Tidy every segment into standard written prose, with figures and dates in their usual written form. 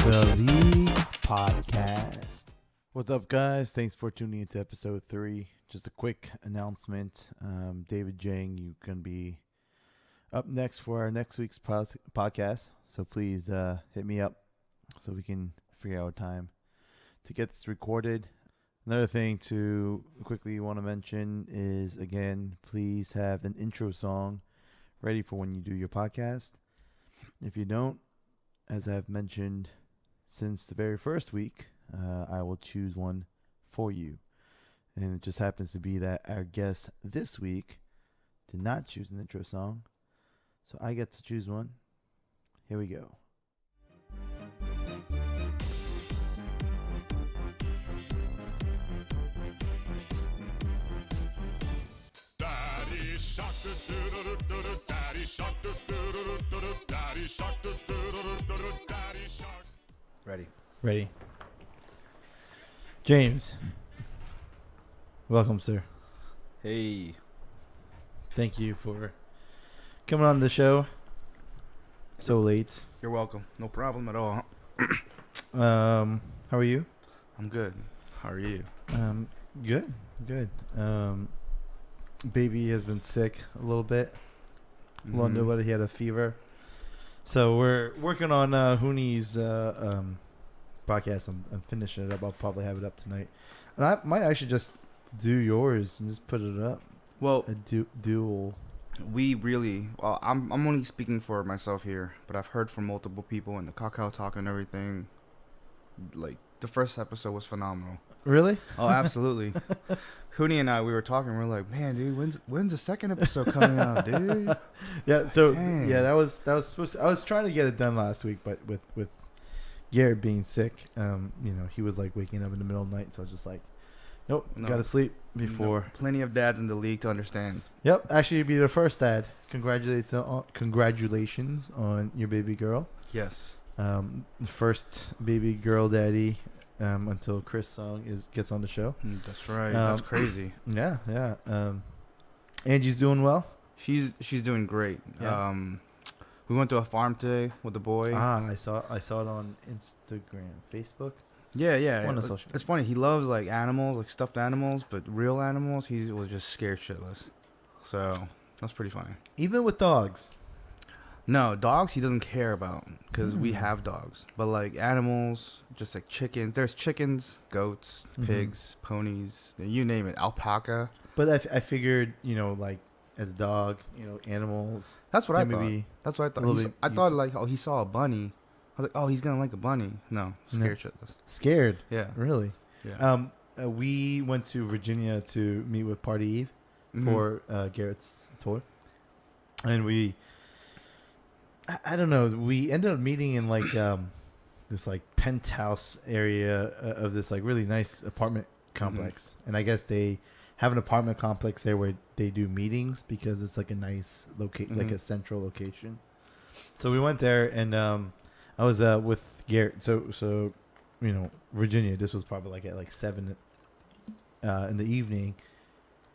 The podcast. What's up, guys? Thanks for tuning into episode 3. Just a quick announcement. David Jang, you can be up next for our next week's podcast. So please hit me up so we can figure out a time to get this recorded. Another thing to quickly want to mention is, again, please have an intro song ready for when you do your podcast. If you don't, as I've mentioned since the very first week, I will choose one for you. And it just happens to be that our guest this week did not choose an intro song, so I get to choose one. Here we go. Daddy shark, daddy shark, daddy shark, daddy shark. Ready. James. Welcome, sir. Hey. Thank you for coming on the show so late. You're welcome. No problem at all. How are you? I'm good. How are you? Good. Baby has been sick a little bit. Well, nobody had a fever. So we're working on Hooney's podcast. I'm finishing it up. I'll probably have it up tonight. And I might actually just do yours and just put it up. Well, A dual. I'm only speaking for myself here, but I've heard from multiple people in the Kakao Talk and everything. Like, the first episode was phenomenal. Really? Oh, absolutely. Hooney and I, we were talking. We're like, man, dude, when's the second episode coming out, dude? Yeah. So Dang. yeah, that was supposed to, I was trying to get it done last week, but with Garrett being sick, he was like waking up in the middle of the night, so I was just like, nope, No. gotta sleep before. No, plenty of dads in the league to understand. Yep, actually, you'd be the first dad. Congratulations on your baby girl. Yes. The first baby girl daddy until Chris Song gets on the show. That's right. That's crazy. Yeah. Angie's doing well. She's doing great. Yeah. We went to a farm today with the boy. I saw it on Instagram, Facebook. Yeah. One of social It's funny. He loves like animals, like stuffed animals, but real animals, he was just scared shitless. So that's pretty funny. Even with dogs. No, dogs he doesn't care about because we have dogs. But like animals, just like chickens. There's chickens, goats, pigs, ponies, you name it, alpaca. But I figured, like as a dog, animals. That's what I they thought. may be That's what I a thought. little He's- bit I thought used- like, oh, he saw a bunny. I was like, oh, he's gonna like a bunny. No, scared shitless. Scared. Yeah. Really. Yeah. We went to Virginia to meet with Party Eve for Garrett's tour, and I don't know. We ended up meeting in like this like penthouse area of this like really nice apartment complex, and I guess they have an apartment complex there where they do meetings because it's like a nice like a central location. So we went there, and I was with Garrett. So Virginia. This was probably like at like 7 in the evening,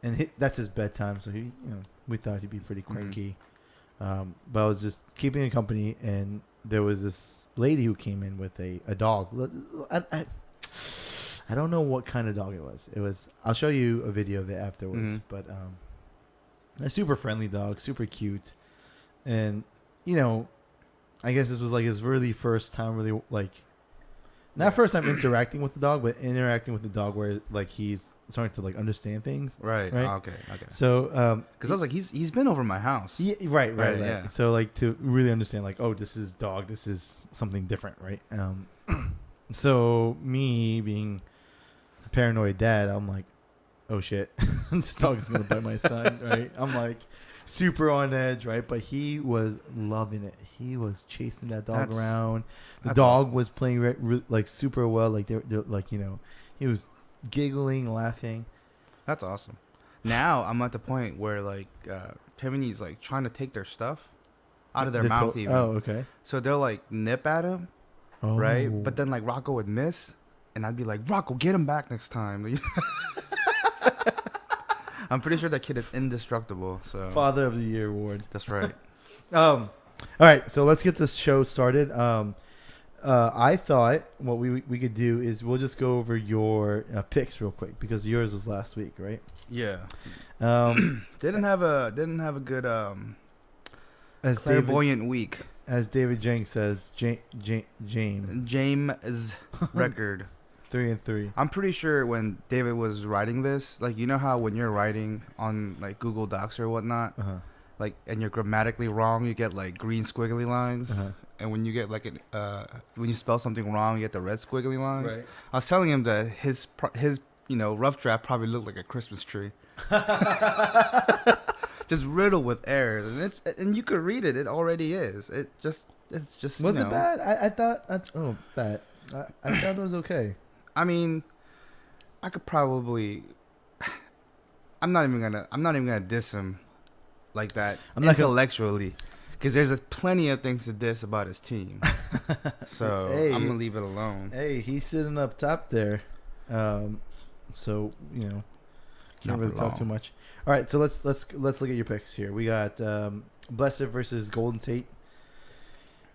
and that's his bedtime. So we thought he'd be pretty cranky. But I was just keeping him company, and there was this lady who came in with a dog. I don't know what kind of dog it was. I'll show you a video of it afterwards. But a super friendly dog, super cute, and I guess this was like his really first time, really like not first time interacting with the dog, but interacting with the dog where like he's starting to like understand things. Right. Right? Okay. So Because I was like, he's been over my house. yeah, right. Yeah. So like to really understand like, oh, this is dog, this is something different, right? So me being a paranoid dad, I'm like, oh shit, this dog is gonna bite my son, right? I'm like super on edge, right? But he was loving it. He was chasing that dog around. The dog awesome. was playing like super well. Like they're like he was giggling, laughing. That's awesome. Now I'm at the point where like Timiny's like trying to take their stuff out of their mouth even. Oh, okay. So they'll like nip at him, Oh. right? But then like Rocco would miss, and I'd be like, Rocco, get him back next time. I'm pretty sure that kid is indestructible. So Father of the Year award. that's right. All right, so let's get this show started. I thought what we could do is we'll just go over your picks real quick because yours was last week, right? Yeah. Um, Didn't have a good as clairvoyant week. As David Jang says, James James' record 3-3. I'm pretty sure when David was writing this, like, you know how when you're writing on like Google Docs or whatnot, like, and you're grammatically wrong, you get like green squiggly lines, and when you get like when you spell something wrong, you get the red squiggly lines. Right. I was telling him that his rough draft probably looked like a Christmas tree. Just riddled with errors, and you could read it. It already is. It's just. Was it bad? I thought bad. I thought it was okay. I mean, I could probably. I'm not even gonna diss him like that intellectually, because there's plenty of things to diss about his team. So hey, I'm gonna leave it alone. Hey, he's sitting up top there, so can't really talk too much. All right, so let's look at your picks here. We got Blessed versus Golden Tate.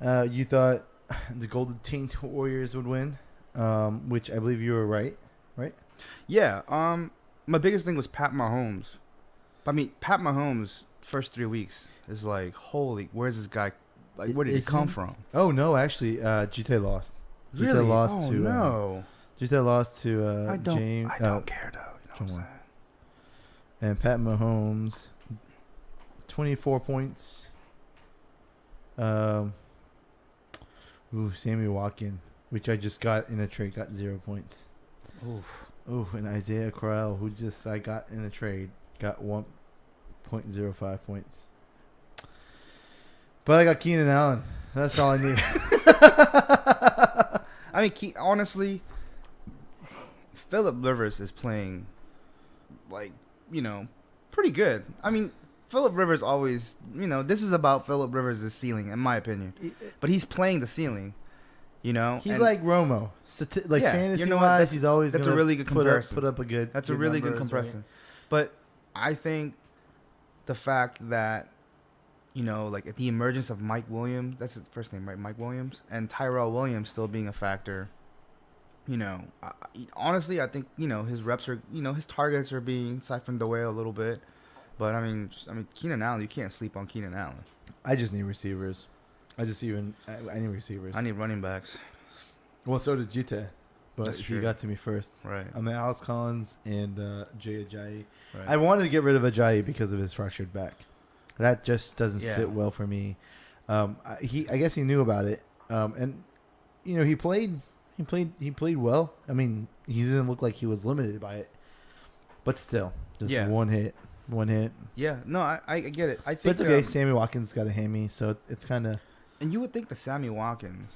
You thought the Golden Tate Warriors would win, which I believe you were right? Yeah. My biggest thing was Pat Mahomes. I mean, Pat Mahomes' first 3 weeks is like, holy, where's this guy? Like, where did he come from? Oh no, actually, GT lost. Really? GT lost oh to no. GT lost to I don't. James. I don't care though. You know what I'm saying? And Pat Mahomes, 24 points. Sammy Watkins, which I just got in a trade, got 0 points. Oof, and Isaiah Crowell, who I got in a trade, got 1.05 points. But I got Keenan Allen. That's all I need. I mean, honestly, Phillip Rivers is playing, like, pretty good. I mean, Phillip Rivers always, this is about Phillip Rivers' ceiling, in my opinion. But he's playing the ceiling, He's like Romo. Fantasy-wise, he's always that's a really good comparison. Put up a good. That's a really good comparison. Right? But I think the fact that, like at the emergence of Mike Williams, that's his first name, right? Mike Williams, and Tyrell Williams still being a factor. Honestly, I think his reps are, his targets are being siphoned away a little bit. But I mean, Keenan Allen, you can't sleep on Keenan Allen. I just need receivers. I need receivers. I need running backs. Well, so did Jita, but That's he true. got to me first. Right. I mean, Alex Collins and Jay Ajayi. Right. I wanted to get rid of Ajayi because of his fractured back. That just doesn't sit well for me. I guess he knew about it, and he played well. I mean, he didn't look like he was limited by it, but still, just one hit. Yeah, no, I get it. I think but it's okay. Sammy Watkins got a hammy, so it's kind of. And you would think the Sammy Watkins.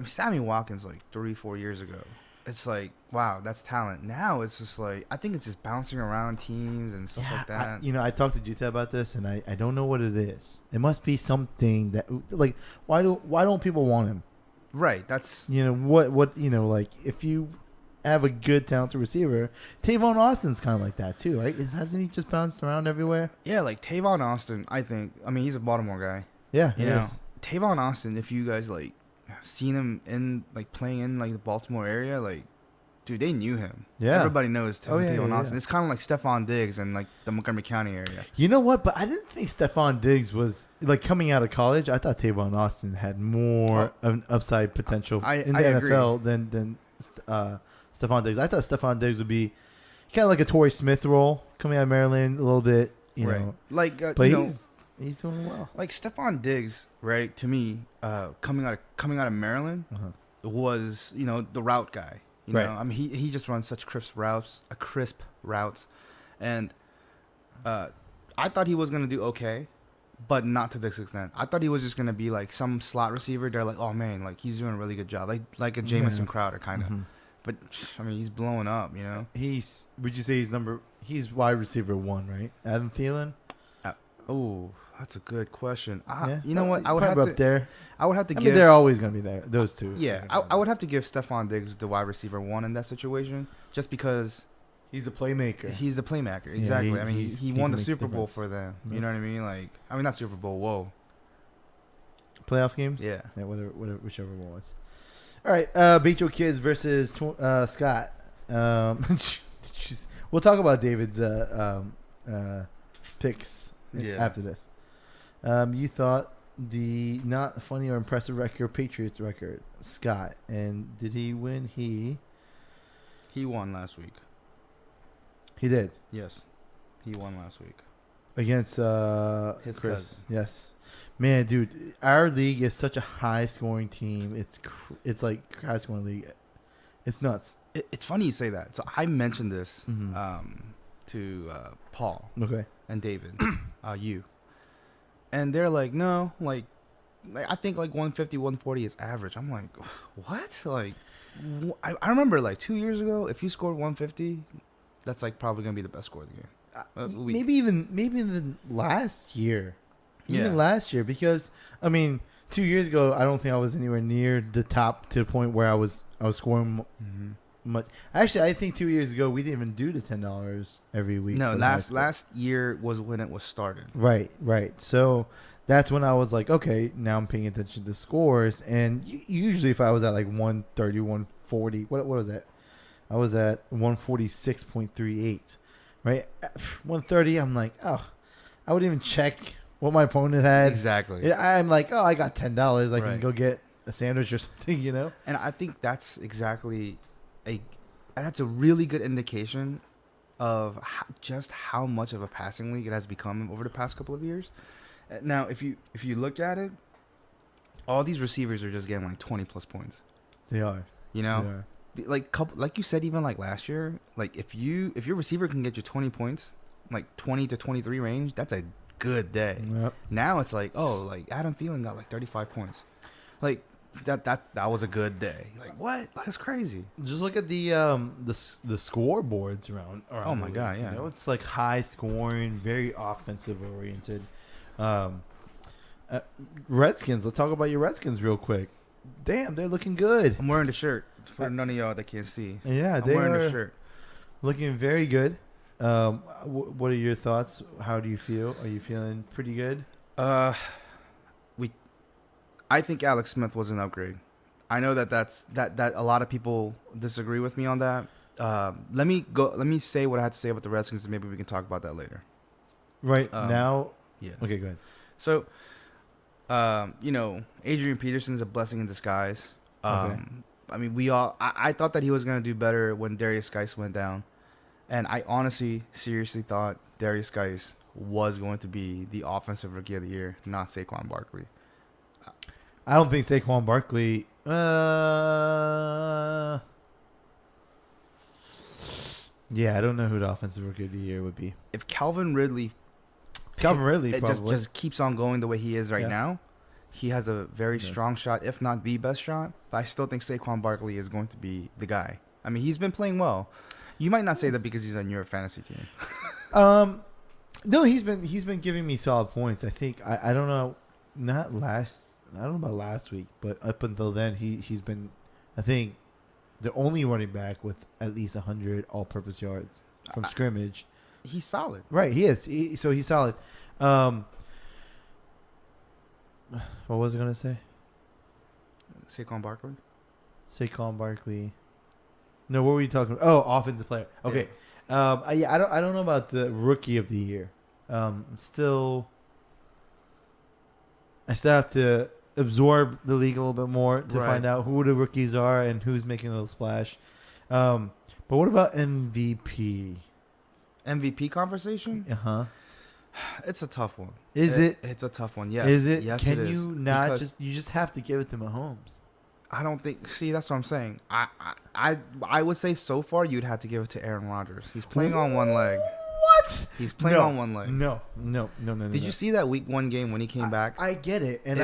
Sammy Watkins like 3-4 years ago. It's like, wow, that's talent. Now it's just like, I think it's just bouncing around teams and stuff like that. I talked to Jita about this, and I don't know what it is. It must be something that, like, why don't people want him? Right. That's like if you have a good talented receiver, Tavon Austin's kind of like that too, right? Hasn't he just bounced around everywhere? Yeah, like Tavon Austin. I mean, he's a Baltimore guy. Yeah, you know. Tavon Austin, if you guys like seen him in like playing in like the Baltimore area, like, dude, they knew him. Yeah, everybody knows Tavon Austin. It's kind of like Stephon Diggs in like the Montgomery County area. You know what? But I didn't think Stephon Diggs was like coming out of college. I thought Tavon Austin had more of an upside potential in the NFL than Stephon Diggs. I thought Stephon Diggs would be kind of like a Torrey Smith role coming out of Maryland a little bit, you know. Like, but he's doing well. Like Stephon Diggs, right? To me, coming out of Maryland, was the route guy. You know, I mean, he just runs such crisp routes, and I thought he was gonna do okay, but not to this extent. I thought he was just gonna be like some slot receiver. They're like, oh man, like he's doing a really good job, like a Jamison Crowder kind of. But I mean, he's blowing up. Would you say he's wide receiver 1, right? Adam Thielen. Oh, that's a good question. You know what? I would have up there. I would have to give. Mean, they're always going to be there. Those two. Yeah, I would have to give Stephon Diggs the wide receiver 1 in that situation, just because he's the playmaker. He's the playmaker. Exactly. I mean, he won the Super Bowl for them. You know what I mean? Like, not Super Bowl. Whoa. Playoff games. Yeah. Yeah. Whichever one was. All right, Beat Your Kids versus Scott. We'll talk about David's picks after this. You thought the not funny or impressive record, Patriots record, Scott, and did he win? He won last week. He did. Yes, he won last week Against his Chris. cousin. Yes. Man, dude, our league is such a high-scoring team. It's like high-scoring league. It's nuts. It's funny you say that. So I mentioned this to Paul and David, you. And they're like, no, like I think like 150, 140 is average. I'm like, what? Like, I remember like 2 years ago, if you scored 150, that's like probably going to be the best score of the year. Maybe even last year. Even last year, because I mean, 2 years ago, I don't think I was anywhere near the top to the point where I was scoring much. Actually, I think 2 years ago we didn't even do the $10 every week. No, last year was when it was started. Right. So that's when I was like, okay, now I'm paying attention to scores. And usually, if I was at like 130, 140, what was that? I was at 146.38. Right, 130. I'm like, oh, I wouldn't even check what my opponent had. Exactly. I'm like, oh, I got $10. I can go get a sandwich or something, you know? And I think that's exactly that's a really good indication of just how much of a passing league it has become over the past couple of years. Now, if you look at it, all these receivers are just getting like 20 plus points. They are. You know? Like you said, even like last year, like if your receiver can get you 20 points, like 20 to 23 range, that's a good day. Yep. Now it's like, oh, like Adam Thielen got like 35 points. Like that was a good day. Like what? That's crazy. Just look at the scoreboards around oh my the god, league, yeah. You know, it's like high scoring, very offensive oriented. Redskins. Let's talk about your Redskins real quick. Damn, they're looking good. I'm wearing the shirt for none of y'all that can't see. Yeah, I'm wearing the shirt. Looking very good. What are your thoughts? How do you feel? Are you feeling pretty good? I think Alex Smith was an upgrade. I know that a lot of people disagree with me on that. Let me say what I had to say about the Redskins, and maybe we can talk about that later. Right now. Yeah. Okay, go ahead. So, Adrian Peterson's a blessing in disguise. Okay. I mean, I thought that he was going to do better when Darius Geis went down. And I honestly, seriously thought Darius Geis was going to be the offensive rookie of the year, not Saquon Barkley. I don't think Saquon Barkley. Yeah, I don't know who the offensive rookie of the year would be. If Calvin Ridley Probably. just keeps on going the way he is right now, he has a very strong shot, if not the best shot. But I still think Saquon Barkley is going to be the guy. I mean, he's been playing well. You might not say that because he's on your fantasy team. No, he's been giving me solid points. I think I don't know, I don't know about last week, but up until then he's been, I think, the only running back with at least 100 all-purpose yards from scrimmage. He's solid. Right, he is. So he's solid. What was I gonna say? Saquon Barkley. Saquon Barkley. No, what were you talking about? Oh, offensive player. Okay. Yeah. I don't know about the rookie of the year. I still have to absorb the league a little bit more to find out who the rookies are and who's making a little splash. But what about MVP? MVP conversation? Uh-huh. It's a tough one. Is it? It's a tough one. Yes. Is it? Yes, Can it is. you not Because you just have to give it to Mahomes? I don't think. See, that's what I'm saying. I would say so far you'd have to give it to Aaron Rodgers. He's playing on one leg. What? He's playing on one leg. No. Did you see that week 1 game when he came back? I get it, and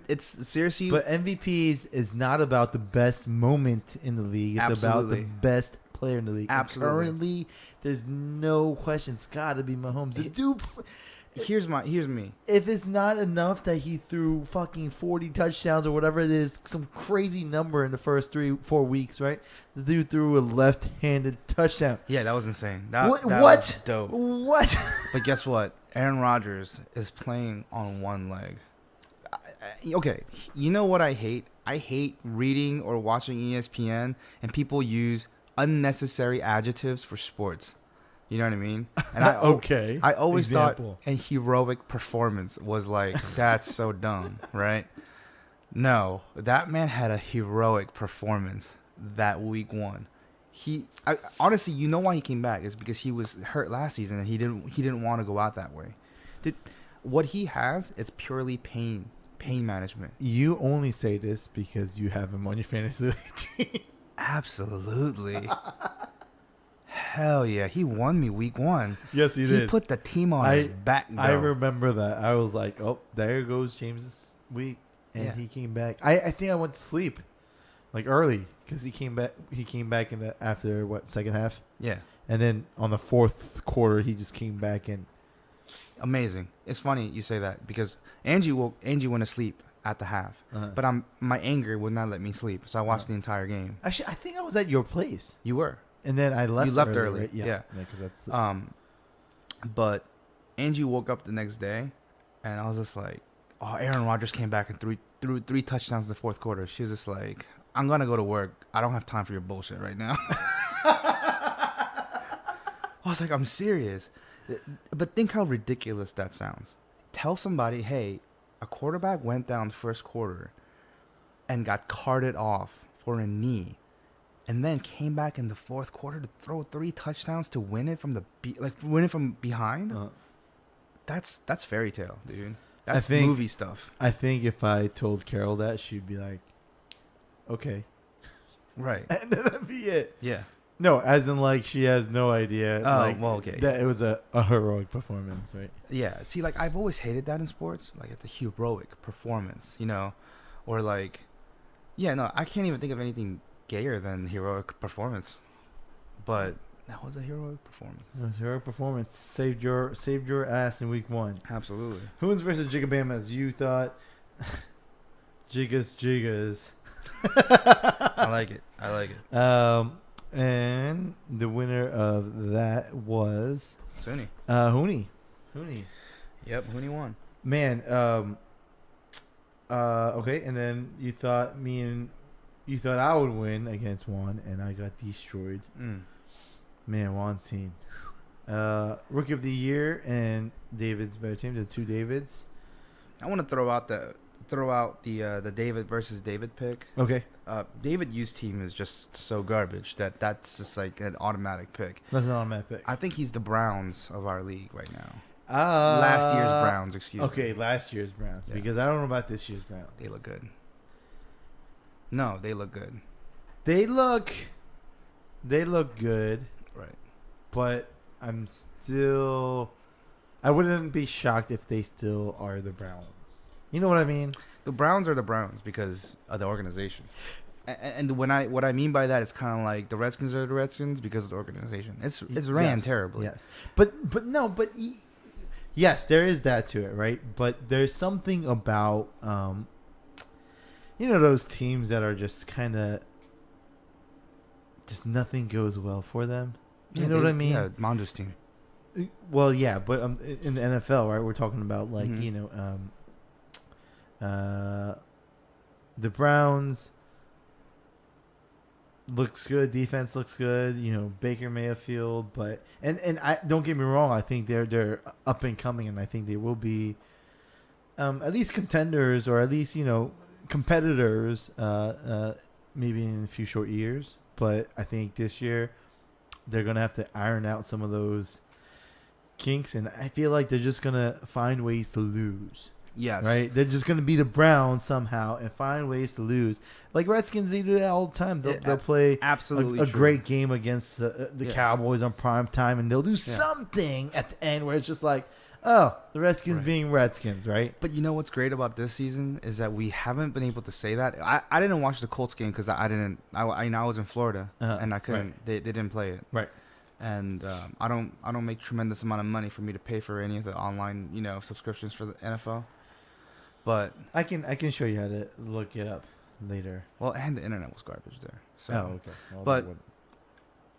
it's seriously. But MVPs is not about the best moment in the league. It's about the best player in the league. Absolutely. And currently, there's no question. It's got to be Mahomes. The dude. Here's me. If it's not enough that he threw fucking 40 touchdowns or whatever it is, some crazy number in the first 3-4 weeks, right? The dude threw a left-handed touchdown. Yeah, that was insane. That what? was dope. What? But guess what? Aaron Rodgers is playing on one leg. Okay, you know what I hate I hate reading or watching ESPN and people use unnecessary adjectives for sports. You know what I mean? And Okay. I always Example. thought a heroic performance was like, that's so dumb, right? No, that man had a heroic performance that week 1. Honestly, you know why he came back is because he was hurt last season and he didn't want to go out that way. What he has, it's purely pain management. You only say this because you have him on your fantasy league team. Absolutely. Hell yeah, he won me week 1. Yes, he did. He put the team on his back. I remember that. I was like, oh, there goes James's week. And he came back. I think I went to sleep like early because he came back. He came back after second half. Yeah. And then on the fourth quarter, he just came back and amazing. It's funny you say that because Angie went to sleep at the half, but my anger would not let me sleep, so I watched the entire game. Actually, I think I was at your place. You were, and then I left. You left early. Right? Yeah. Because that's. But Angie woke up the next day, and I was just like, "Oh, Aaron Rodgers came back and threw 3 touchdowns in the fourth quarter." She was just like, "I'm gonna go to work. I don't have time for your bullshit right now." I was like, "I'm serious." But think how ridiculous that sounds. Tell somebody, hey, a quarterback went down first quarter and got carted off for a knee and then came back in the fourth quarter to throw 3 touchdowns to win it from win it from behind. That's fairy tale, dude. That's movie stuff. I think if I told Carol that, she'd be like, okay. Right. And then that'd be it. Yeah. No, as in like she has no idea. Oh, well, okay. That it was a heroic performance, right? Yeah. See, like I've always hated that in sports. Like it's a heroic performance, you know, or like, yeah, no, I can't even think of anything gayer than heroic performance. But that was a heroic performance. It was a heroic performance. Saved your ass in week 1. Absolutely. Hoons versus Jigabamas. You thought Jigas. I like it. And the winner of that was Suni. Hooney. Yep, Hooney won. Man, okay, and then you thought I would win against Juan, and I got destroyed. Man, Juan's team. Rookie of the year and David's better team, the 2 Davids. I want to throw out the David versus David pick. Okay. David U's team is just so garbage that's just like an automatic pick. That's an automatic pick. I think he's the Browns of our league right now. Last year's Browns, excuse me. Okay, last year's Browns. Yeah. Because I don't know about this year's Browns. They look good. No, they look good. They look good. Right. But I wouldn't be shocked if they still are the Browns. You know what I mean? The Browns are the Browns because of the organization. And what I mean by that is kind of like the Redskins are the Redskins because of the organization. It's ran terribly. Yes. Yes, there is that to it, right? But there's something about those teams that are just kind of just nothing goes well for them. You know what I mean? Yeah, Mondo's team. Well, yeah, but in the NFL, right? We're talking about like the Browns looks good, defense looks good. Baker Mayfield, but and I don't get me wrong. I think they're up and coming, and I think they will be at least contenders or at least competitors. Maybe in a few short years, but I think this year they're gonna have to iron out some of those kinks, and I feel like they're just gonna find ways to lose. Yes. Right? They're just gonna be the Browns somehow and find ways to lose. Like Redskins, they do that all the time. They'll play absolutely a great game against the Cowboys on prime time, and they'll do something at the end where it's just like, oh, the Redskins being Redskins, right? But you know what's great about this season is that we haven't been able to say that. I didn't watch the Colts game because I was in Florida and I couldn't. Right. They didn't play it. Right. And I don't make tremendous amount of money for me to pay for any of the online subscriptions for the NFL. But I can show you how to look it up later. Well, and the internet was garbage there. So. Oh, okay. Well, but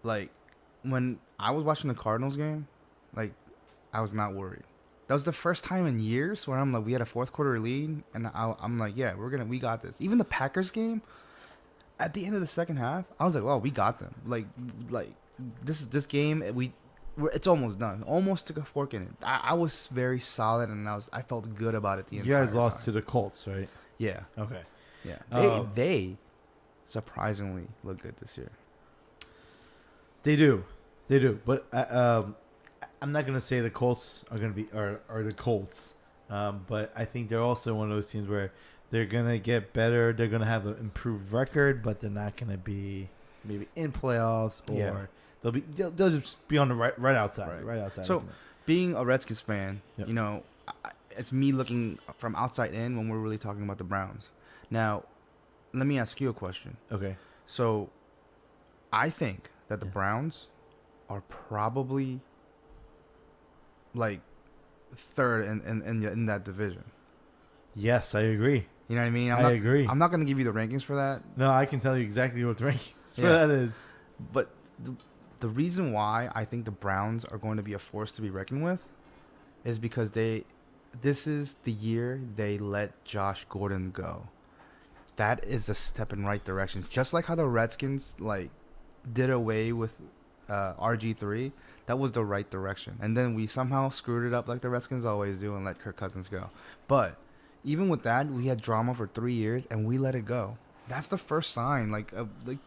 like when I was watching the Cardinals game, like I was not worried. That was the first time in years where I'm like, we had a fourth quarter lead, and I'm like, yeah, we got this. Even the Packers game, at the end of the second half, I was like, well, we got them. Like this game, it's almost done. Almost took a fork in it. I was very solid, and I felt good about it the entire time. You guys lost to the Colts, right? Yeah. Okay. Yeah. They surprisingly look good this year. They do. But I'm not gonna say the Colts are gonna be are the Colts, but I think they're also one of those teams where they're gonna get better. They're gonna have an improved record, but they're not gonna be maybe in playoffs, or they'll just be on the right outside. Right outside. So, being a Redskins fan, Yep. you know, it's me looking from outside in when we're really talking about the Browns. Now, let me ask you a question. Okay. So, I think that the Browns are probably like third in that division. Yes, I agree. You know what I mean? I agree. I'm not going to give you the rankings for that. No, I can tell you exactly what the rankings for that is. But the reason why I think the Browns are going to be a force to be reckoned with is because this is the year they let Josh Gordon go. That is a step in right direction. Just like how the Redskins did away with RG3, that was the right direction. And then we somehow screwed it up like the Redskins always do and let Kirk Cousins go. But even with that, we had drama for 3 years and we let it go. That's the first sign,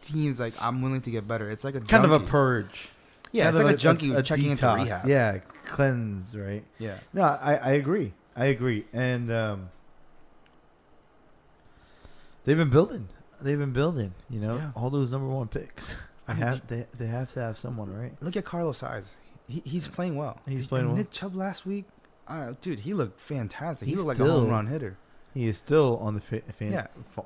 teams I'm willing to get better. It's like a kind junkie. of a purge. Yeah, kind it's of like a junkie checking into detox. rehab. Yeah, cleanse, right? Yeah. No, I agree. And they've been building. You know, all those number one picks. They have to have someone, right? Look at Carlos Hyde. He's playing well. He's playing well. Nick Chubb last week, dude, he looked fantastic. He He's looked like a home run hitter. He is still on the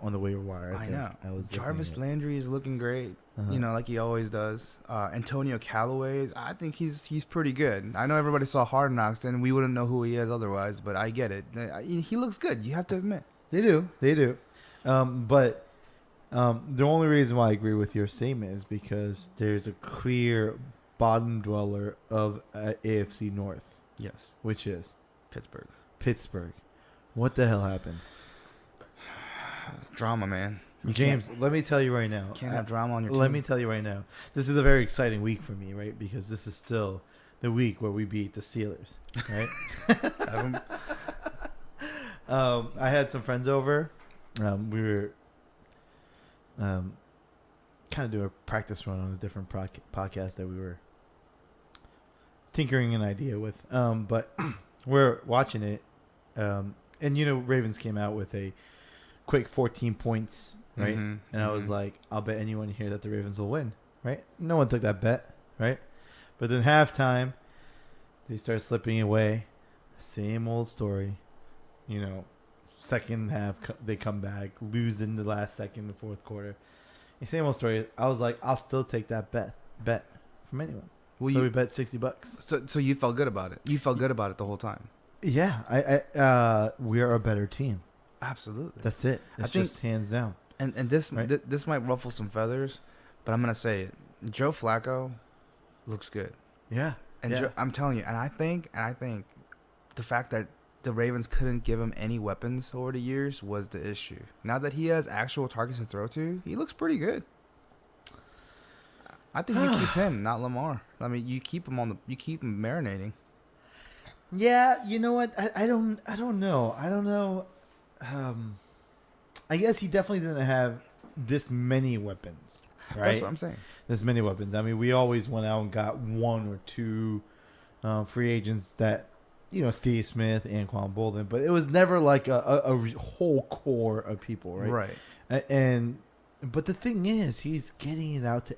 on the waiver wire. I know. Jarvis Landry is looking great. You know, like he always does. Antonio Callaway, I think he's pretty good. I know everybody saw Hard Knocks, and we wouldn't know who he is otherwise, but I get it. He looks good. You have to admit. They do. But the only reason why I agree with your statement is because there's a clear bottom dweller of AFC North. Yes. Which is Pittsburgh. What the hell happened? Drama, man. James, let me tell you right now. Can't have drama on your team. Let me tell you right now. This is a very exciting week for me, right? Because this is still the week where we beat the Steelers, right? I had some friends over. We were kind of doing a practice run on a different podcast that we were tinkering an idea with. But we're watching it. And, you know, Ravens came out with a quick 14 points, right? Mm-hmm. And I was like, I'll bet anyone here that the Ravens will win, right? No one took that bet, right? But then halftime, they start slipping away. Same old story. You know, second half, they come back, lose in the last second, the fourth quarter. The same old story. I was like, I'll still take that bet from anyone. Well, so we bet $60. So you felt good about it. You felt good about it the whole time. Yeah, we are a better team. Absolutely. That's it. It's just hands down. And this this might ruffle some feathers, but I'm gonna say it. Joe Flacco looks good. Yeah. And I'm telling you, and I think the fact that the Ravens couldn't give him any weapons over the years was the issue. Now that he has actual targets to throw to, he looks pretty good. I think you keep him, not Lamar. I mean, you keep him marinating. Yeah, you know what? I don't know. I guess he definitely didn't have this many weapons, right? That's what I'm saying. This many weapons. I mean, we always went out and got one or two free agents that, you know, Steve Smith, Anquan Bolden, but it was never like a whole core of people, right? Right. But the thing is, he's getting it out to,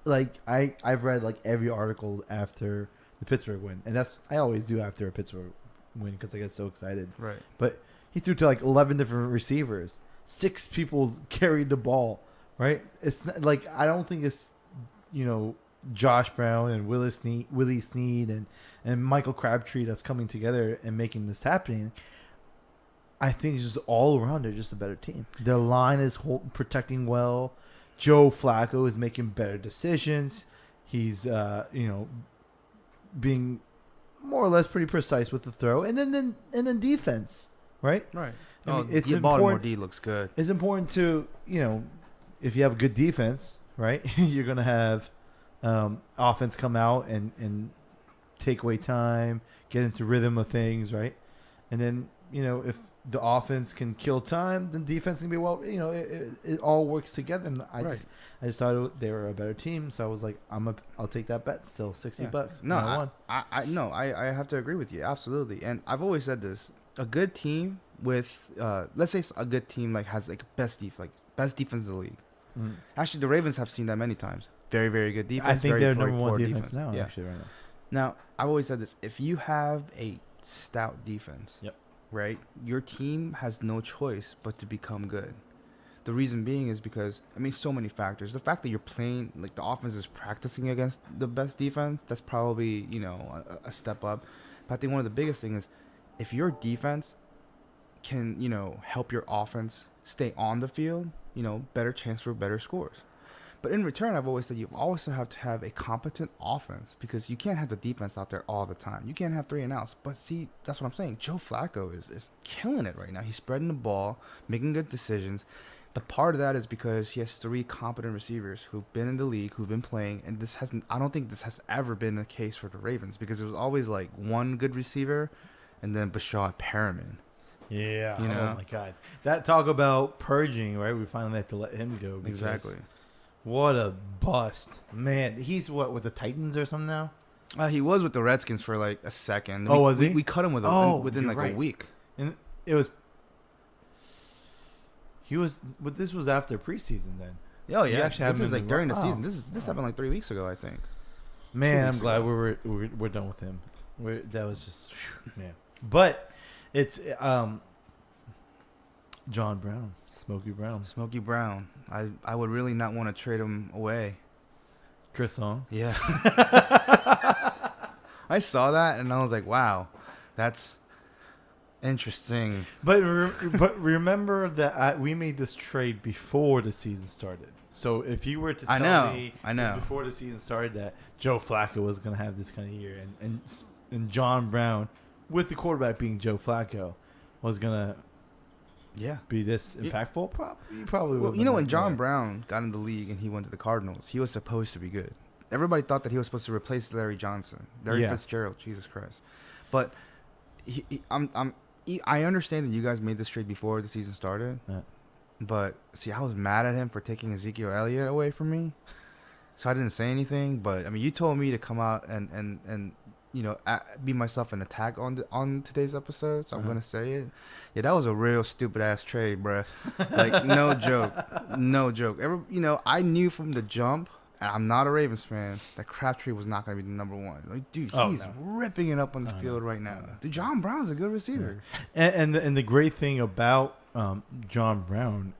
like, I've read like every article after the Pittsburgh win, and I always do after a Pittsburgh win because I get so excited. Right. But he threw to like 11 different receivers. 6 people carried the ball, right? It's not, like, I don't think it's, you know, Josh Brown and Willie Snead and Michael Crabtree that's coming together and making this happening. I think it's just all around they're just a better team. Their line is protecting well. Joe Flacco is making better decisions. He's, you know, being more or less pretty precise with the throw, and then defense, right? Right. I mean, it's the Baltimore important. D looks good. It's important to if you have a good defense, right, you're gonna have offense come out and take away time, get into rhythm of things, right, and then if the offense can kill time, then defense can be it all works together. And I just thought they were a better team, so I was like, I'll take that bet still, $60. No, I have to agree with you absolutely. And I've always said this: a good team with let's say a good team has best defense in the league. Mm. Actually, the Ravens have seen that many times. Very, very good defense. I think very they're number one defense now. Yeah. Actually, right now. Now, I've always said this: if you have a stout defense, yep. right, your team has no choice but to become good. The reason being is because, so many factors. The fact that you're playing, the offense is practicing against the best defense, that's probably, a step up. But I think one of the biggest things is if your defense can, help your offense stay on the field, better chance for better scores. But in return, I've always said you also have to have a competent offense because you can't have the defense out there all the time. You can't have 3 and outs. But see, that's what I'm saying. Joe Flacco is killing it right now. He's spreading the ball, making good decisions. The part of that is because he has 3 competent receivers who've been in the league, who've been playing, and I don't think this has ever been the case for the Ravens because it was always one good receiver and then Bashad Perriman. Yeah. Oh my God. That talk about purging, right? We finally had to let him go. Exactly. What a bust, man! He's with the Titans or something now. He was with the Redskins for a second. Was he? We cut him within right. a week. And it was. He was, but this was after preseason then. Oh yeah, actually this is during the season. This happened 3 weeks ago, I think. Man, I'm glad we're done with him. That was just man. But it's John Brown, Smokey Brown. I would really not want to trade him away. Chris Song. Yeah. I saw that and I was like, wow, that's interesting. But remember that we made this trade before the season started. So if you were to tell me before the season started that Joe Flacco was going to have this kind of year and John Brown, with the quarterback being Joe Flacco, was going to be this impactful, probably would. Well, when John Brown got in the league and he went to the Cardinals, he was supposed to be good. Everybody thought that he was supposed to replace Larry Fitzgerald, Jesus Christ. But I understand that you guys made this trade before the season started. Yeah. But see, I was mad at him for taking Ezekiel Elliott away from me, so I didn't say anything. But you told me to come out and be myself and attack on today's episode, so I'm gonna say it. Yeah, that was a real stupid ass trade, bruh. No joke. I knew from the jump, and I'm not a Ravens fan, that Crabtree was not gonna be the number one. Dude, he's ripping it up on the field right now. Dude, John Brown's a good receiver. Yeah. And the great thing about John Brown,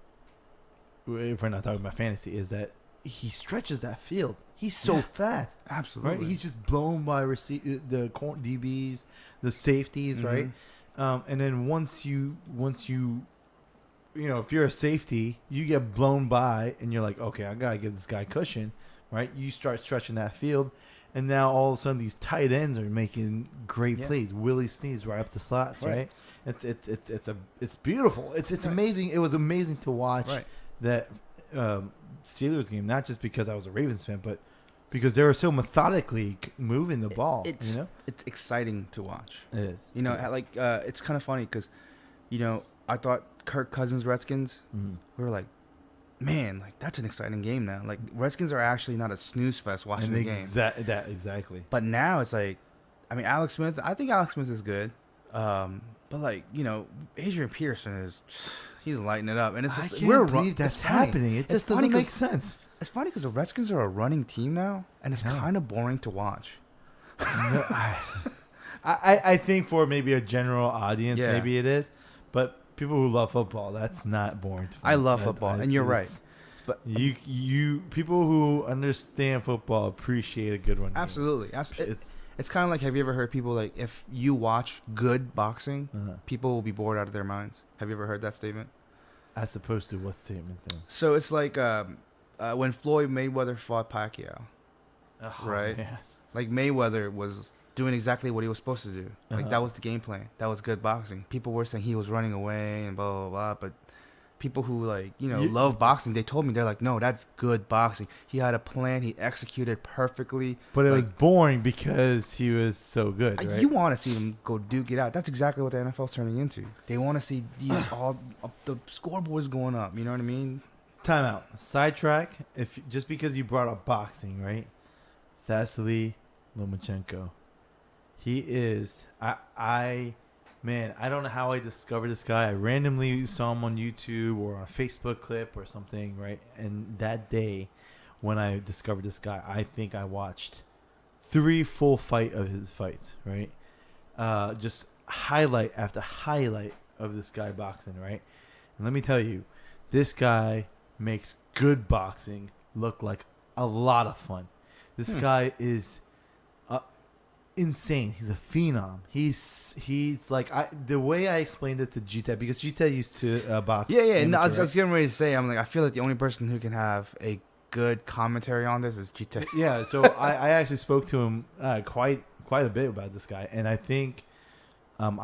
if we're not talking about fantasy, is that he stretches that field. He's so fast. Absolutely. Right? He's just blown by the DBs, the safeties, right? And then once you if you're a safety, you get blown by and you're like, okay, I got to give this guy cushion, right? You start stretching that field. And now all of a sudden these tight ends are making great plays. Willie Snead's right up the slots, right? It's beautiful. It's amazing. It was amazing to watch that Steelers game, not just because I was a Ravens fan, but because they were so methodically moving the ball. It's exciting to watch. It is. It's kind of funny because, I thought Kirk Cousins Redskins. We were like, man, that's an exciting game now. Redskins are actually not a snooze fest watching the game. Exactly. But now it's Alex Smith. I think Alex Smith is good. But Adrian Peterson he's lighting it up, and it's I just can't believe that's happening. It just doesn't make sense. It's funny because the Redskins are a running team now, and it's kind of boring to watch. No, I think for maybe a general audience, maybe it is, but people who love football, that's not boring. I love football, and you're right. But you people who understand football appreciate a good one. Absolutely, it's kind of like, have you ever heard people if you watch good boxing, people will be bored out of their minds? Have you ever heard that statement? As opposed to what statement then? So it's like when Floyd Mayweather fought Pacquiao, right? Man. Like Mayweather was doing exactly what he was supposed to do. Like that was the game plan. That was good boxing. People were saying he was running away and blah blah blah, but people who love boxing, they told me, they're like, no, that's good boxing. He had a plan. He executed perfectly. But it was boring because he was so good, right? You want to see him go duke it out. That's exactly what the NFL's turning into. They want to see these the scoreboards going up. You know what I mean? Timeout. Sidetrack. Just because you brought up boxing, right? Vasily Lomachenko. He is. Man, I don't know how I discovered this guy. I randomly saw him on YouTube or on a Facebook clip or something, right? And that day, when I discovered this guy, I think I watched 3 full of his fights, right? Just highlight after highlight of this guy boxing, right? And let me tell you, this guy makes good boxing look like a lot of fun. This guy is insane. He's a phenom. He's like the way I explained it to Gita, because Gita used to box. Yeah. No, I was getting ready to say, I'm like, I feel like the only person who can have a good commentary on this is Gita. Yeah. So I actually spoke to him quite a bit about this guy, and I think I'm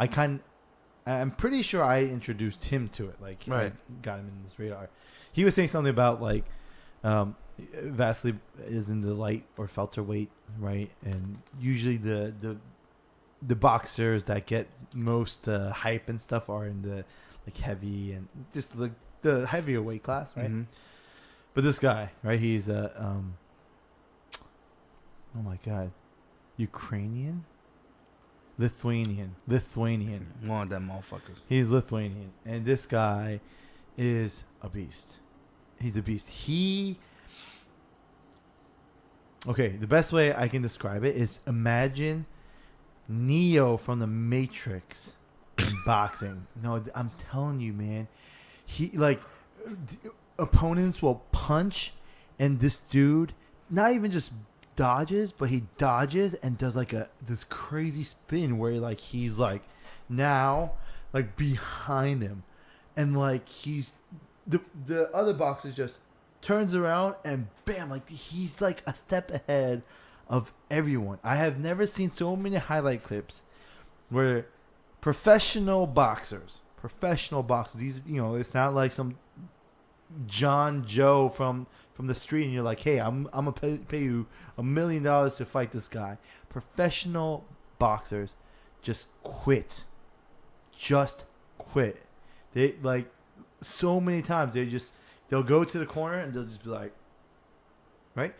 pretty sure I introduced him to it. Like, right. I got him in his radar. He was saying something about like Vasily is in the light or welterweight, right? And usually the boxers that get most hype and stuff are in the like heavy and just the heavier weight class, right? Mm-hmm. But this guy, right? He's oh my god, Ukrainian, Lithuanian. One of them motherfuckers. He's Lithuanian, and this guy is a beast. He's a beast. Okay, the best way I can describe it is imagine Neo from the Matrix in boxing. No, I'm telling you, man. He opponents will punch, and this dude not even just dodges, but he dodges and does like this crazy spin where like he's like now like behind him, and like he's the other boxer just turns around and bam, like he's like a step ahead of everyone. I have never seen so many highlight clips where professional boxers, these, it's not like some John Joe from the street and you're like, hey, I'm gonna pay you $1 million to fight this guy. Professional boxers just quit. They like so many times they'll go to the corner and they'll just be like, right?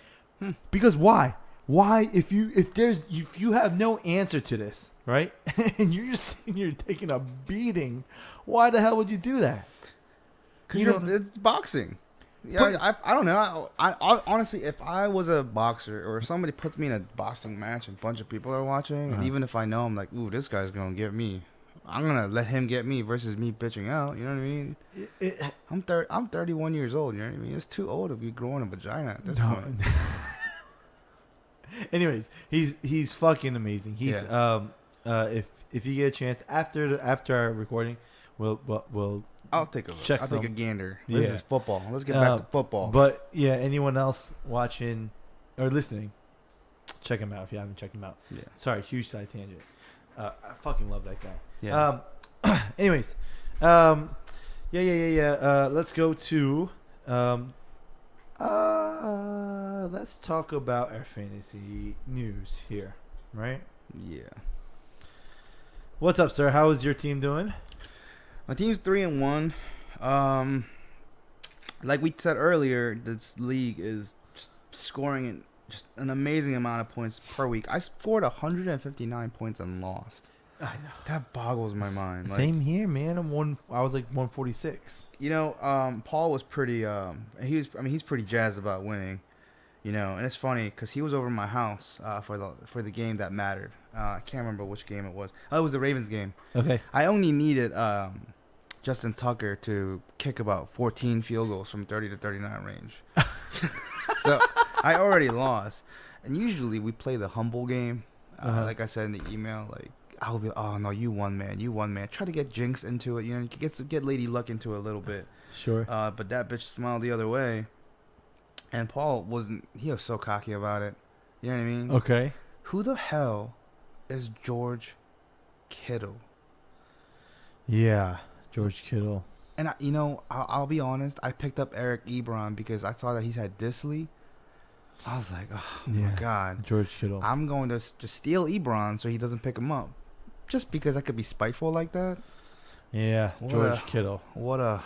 Because why if you have no answer to this, right? And you're just sitting here taking a beating, why the hell would you do that? Because it's boxing. Yeah, I don't know. I honestly, if I was a boxer or if somebody puts me in a boxing match and a bunch of people are watching, and even if I know I'm like, ooh, this guy's gonna get me, I'm gonna let him get me versus me bitching out. You know what I mean? I'm 31 years old. You know what I mean? It's too old to be growing a vagina at this point. Anyways, he's fucking amazing. He's if you get a chance after our recording, we'll I'll take a look. I'll take a gander. This is football. Let's get back to football. But yeah, anyone else watching or listening, check him out if you haven't checked him out. Yeah. Sorry, huge side tangent. I fucking love that guy. Yeah. Anyways, let's go to let's talk about our fantasy news here, right? Yeah. What's up, sir? How is your team doing? My team's 3-1. Like we said earlier, this league is just scoring just an amazing amount of points per week. I scored 159 points and lost. I know. That boggles my mind. Same here, man. I was like 146. Paul was pretty. He's pretty jazzed about winning. And it's funny because he was over my house for the game that mattered. I can't remember which game it was. Oh, it was the Ravens game. Okay. I only needed Justin Tucker to kick about 14 field goals from 30 to 39 range. So I already lost. And usually we play the humble game. Like I said in the email, like I'll be, oh no, you won, man. Try to get Jinx into it. You get Lady Luck into it a little bit. Sure. But that bitch smiled the other way. And Paul he was so cocky about it. You know what I mean? Okay. Who the hell is George Kittle? Yeah, George Kittle. And I'll be honest. I picked up Eric Ebron because I saw that he's had Disley. I was like, oh my god, George Kittle. I'm going to just steal Ebron so he doesn't pick him up, just because I could be spiteful like that. Yeah, George Kittle. What a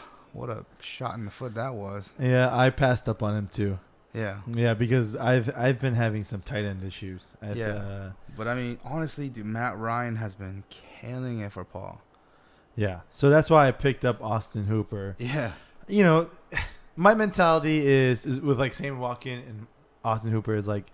shot in the foot that was. Yeah, I passed up on him too. Yeah. Yeah, because I've been having some tight end issues. But I mean, honestly, dude, Matt Ryan has been killing it for Paul. Yeah, so that's why I picked up Austin Hooper. Yeah. You know, my mentality is with like Sammy Watkins and Austin Hooper is like,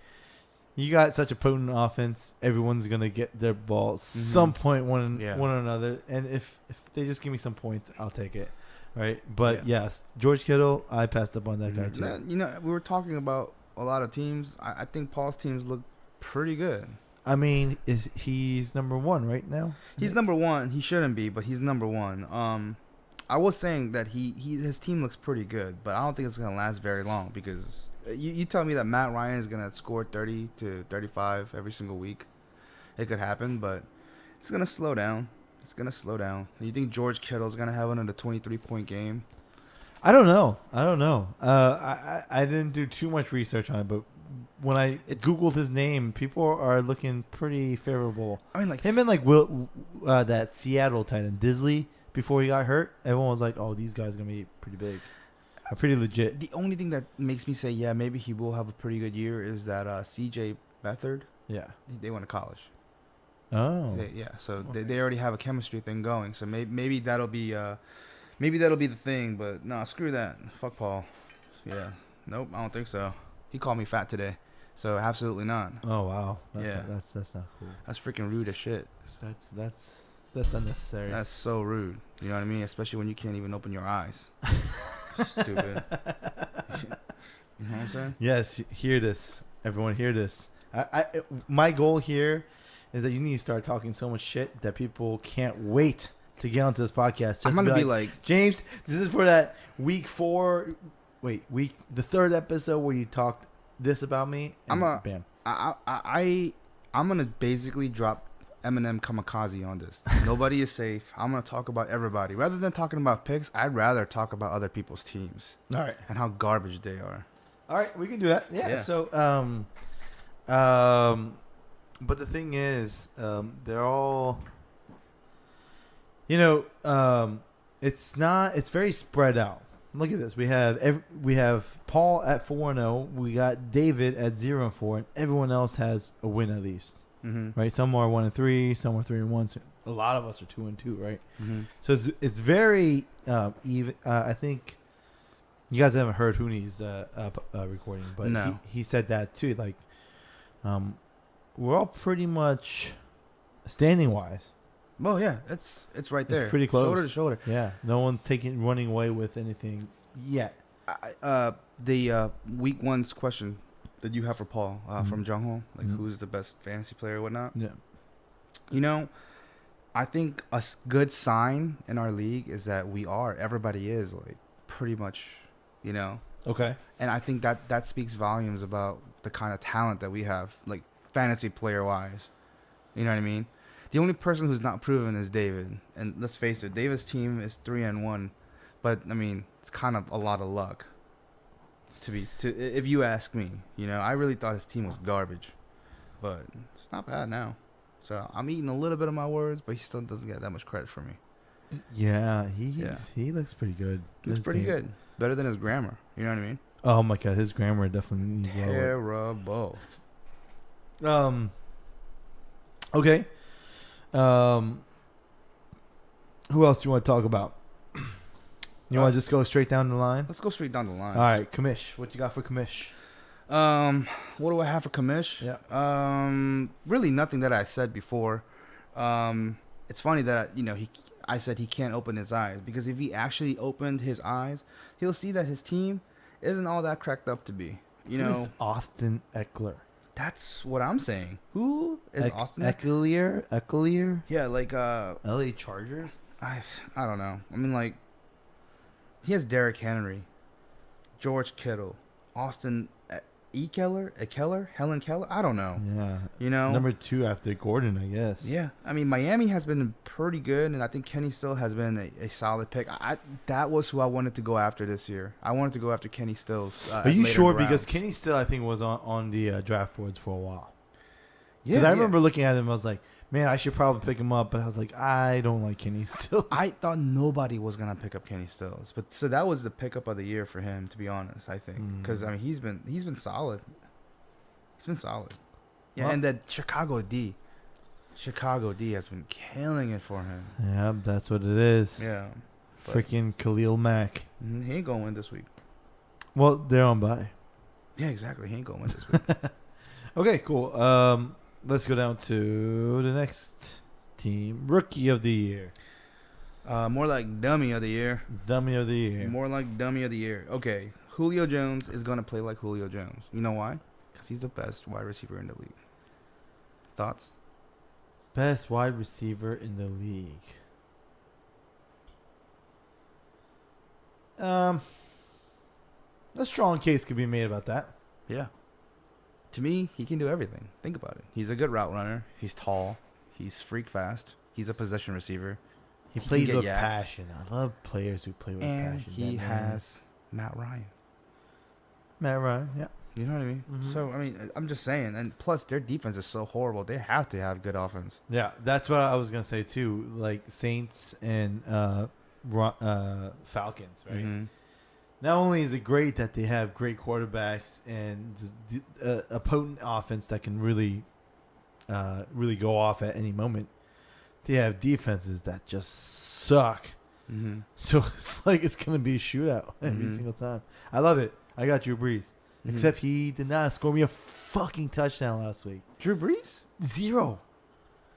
you got such a potent offense, everyone's gonna get their ball some point one or another, and if they just give me some points, I'll take it, right? But yes, George Kittle, I passed up on that guy too. We were talking about a lot of teams. I think Paul's teams look pretty good. I mean, he's number one right now? He's number one. He shouldn't be, but he's number one. I was saying that his team looks pretty good, but I don't think it's gonna last very long because you tell me that Matt Ryan is gonna score 30 to 35 every single week. It could happen, but it's gonna slow down. You think George Kittle is gonna have another 23-point game? I don't know. I didn't do too much research on it, but when I Googled his name, people are looking pretty favorable. I mean, like him and like that Seattle tight end Disley before he got hurt. Everyone was like, "Oh, these guys are gonna be pretty big, pretty legit." The only thing that makes me say, yeah, maybe he will have a pretty good year is that C.J. Beathard. Yeah, they went to college. Oh, So they already have a chemistry thing going. So maybe that'll be the thing. But no, screw that. Fuck Paul. Yeah, nope, I don't think so. He called me fat today, so absolutely not. Oh wow, that's not cool. That's freaking rude as shit. That's unnecessary. That's so rude. You know what I mean? Especially when you can't even open your eyes. Stupid. You know what I'm saying? Yes, hear this. Everyone hear this. My goal here is that you need to start talking so much shit that people can't wait to get onto this podcast. Just I'm gonna be like, James, this is for that the third episode where you talked this about me. Bam. I'm gonna basically drop Eminem Kamikaze on this. Nobody is safe. I'm gonna talk about everybody rather than talking about picks. I'd rather talk about other people's teams. All right. And how garbage they are. All right, we can do that. Yeah. So, but the thing is, they're all, it's very spread out. Look at this. We have Paul at 4-0. We got David at 0-4, and everyone else has a win at least. Mm-hmm. Right? Some are 1-3, some are 3-1. So a lot of us are 2-2, right? Mm-hmm. So it's very even. I think you guys haven't heard Hooney's recording, but no. he said that too. Like, we're all pretty much standing wise. Well, yeah, it's right there. It's pretty close. Shoulder to shoulder. Yeah. No one's running away with anything yet. The week one's question that you have for Paul from Jung Ho, like who's the best fantasy player or whatnot. Yeah. I think a good sign in our league is that everybody is like pretty much, Okay. And I think that speaks volumes about the kind of talent that we have, like fantasy player wise. You know what I mean? The only person who's not proven is David. And let's face it, David's team is 3-1. But I mean, it's kind of a lot of luck. If you ask me, I really thought his team was garbage. But it's not bad now. So I'm eating a little bit of my words, but he still doesn't get that much credit from me. Yeah, he looks pretty good. Looks pretty good. Better than his grammar. You know what I mean? Oh my god, his grammar definitely needs terrible. Okay. Who else do you want to talk about? You want to just go straight down the line? Let's go straight down the line. All right, Kamish. What you got for Kamish? What do I have for Kamish? Yeah. Really nothing that I said before. It's funny that I said he can't open his eyes, because if he actually opened his eyes, he'll see that his team isn't all that cracked up to be. Who's Austin Eckler? That's what I'm saying. Who is Austin Eckler? Yeah, like LA Chargers. I don't know. I mean, like, he has Derrick Henry, George Kittle, Austin Helen Keller. I don't know. Yeah. You know, Number 2 after Gordon, I guess. Yeah, I mean Miami has been pretty good, and I think Kenny Still has been a solid pick. That was who I wanted to go after this year. I wanted to go after Kenny Stills. Are you sure? Because rounds. Kenny Still, I think, was on the draft boards for a while. Yeah, Because I remember looking at him, I was like, man, I should probably pick him up, but I was like, I don't like Kenny Stills. I thought nobody was gonna pick up Kenny Stills, but so that was the pickup of the year for him, to be honest. I think because I mean he's been solid. He's been solid. Yeah, Well, and that Chicago D has been killing it for him. Yeah, that's what it is. Yeah, but- Freaking Khalil Mack. he ain't gonna win this week. Well, they're on bye. Yeah, exactly. He ain't gonna win this week. Okay, cool. Let's go down to the next team. Rookie of the year. More like dummy of the year. Dummy of the year. More like dummy of the year. Okay, Julio Jones is gonna play like Julio Jones. You know why? Because he's the best wide receiver in the league. Thoughts? Best wide receiver in the league. A strong case could be made about that. Yeah. To me, he can do everything. Think about it. He's a good route runner. He's tall. He's freak fast. He's a possession receiver. He can plays get with yak. passion. I love players who play with And passion. he That man. has Matt Ryan. Matt Ryan, yeah. You know what I mean? Mhm. So, I mean, I'm just saying. And plus, their defense is so horrible. They have to have good offense. Yeah, that's what I was gonna say too. Like Saints and Falcons, right? Mhm. Not only is it great that they have great quarterbacks and a potent offense that can really go off at any moment, they have defenses that just suck. Mhm. So it's like it's gonna be a shootout every Mhm. single time. I love it. I got Drew Brees, Mhm. except he did not score me a fucking touchdown last week. Drew Brees? 0.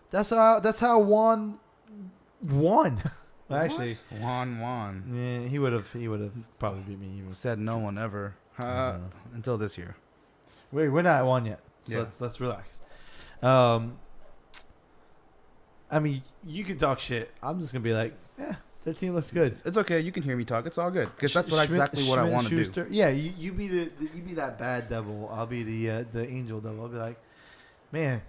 That's how Juan won. Actually, Juan yeah, he would have probably beat me. Even. said no one ever until this year. Wait, we're not at 1 yet, so Yeah. let's relax. I mean, you can talk shit. I'm just gonna be like, yeah, their team looks good. It's okay. You can hear me talk. It's all good because that's exactly what I want to do. Yeah, you be you be that bad devil. I'll be the angel devil. I'll be like, man,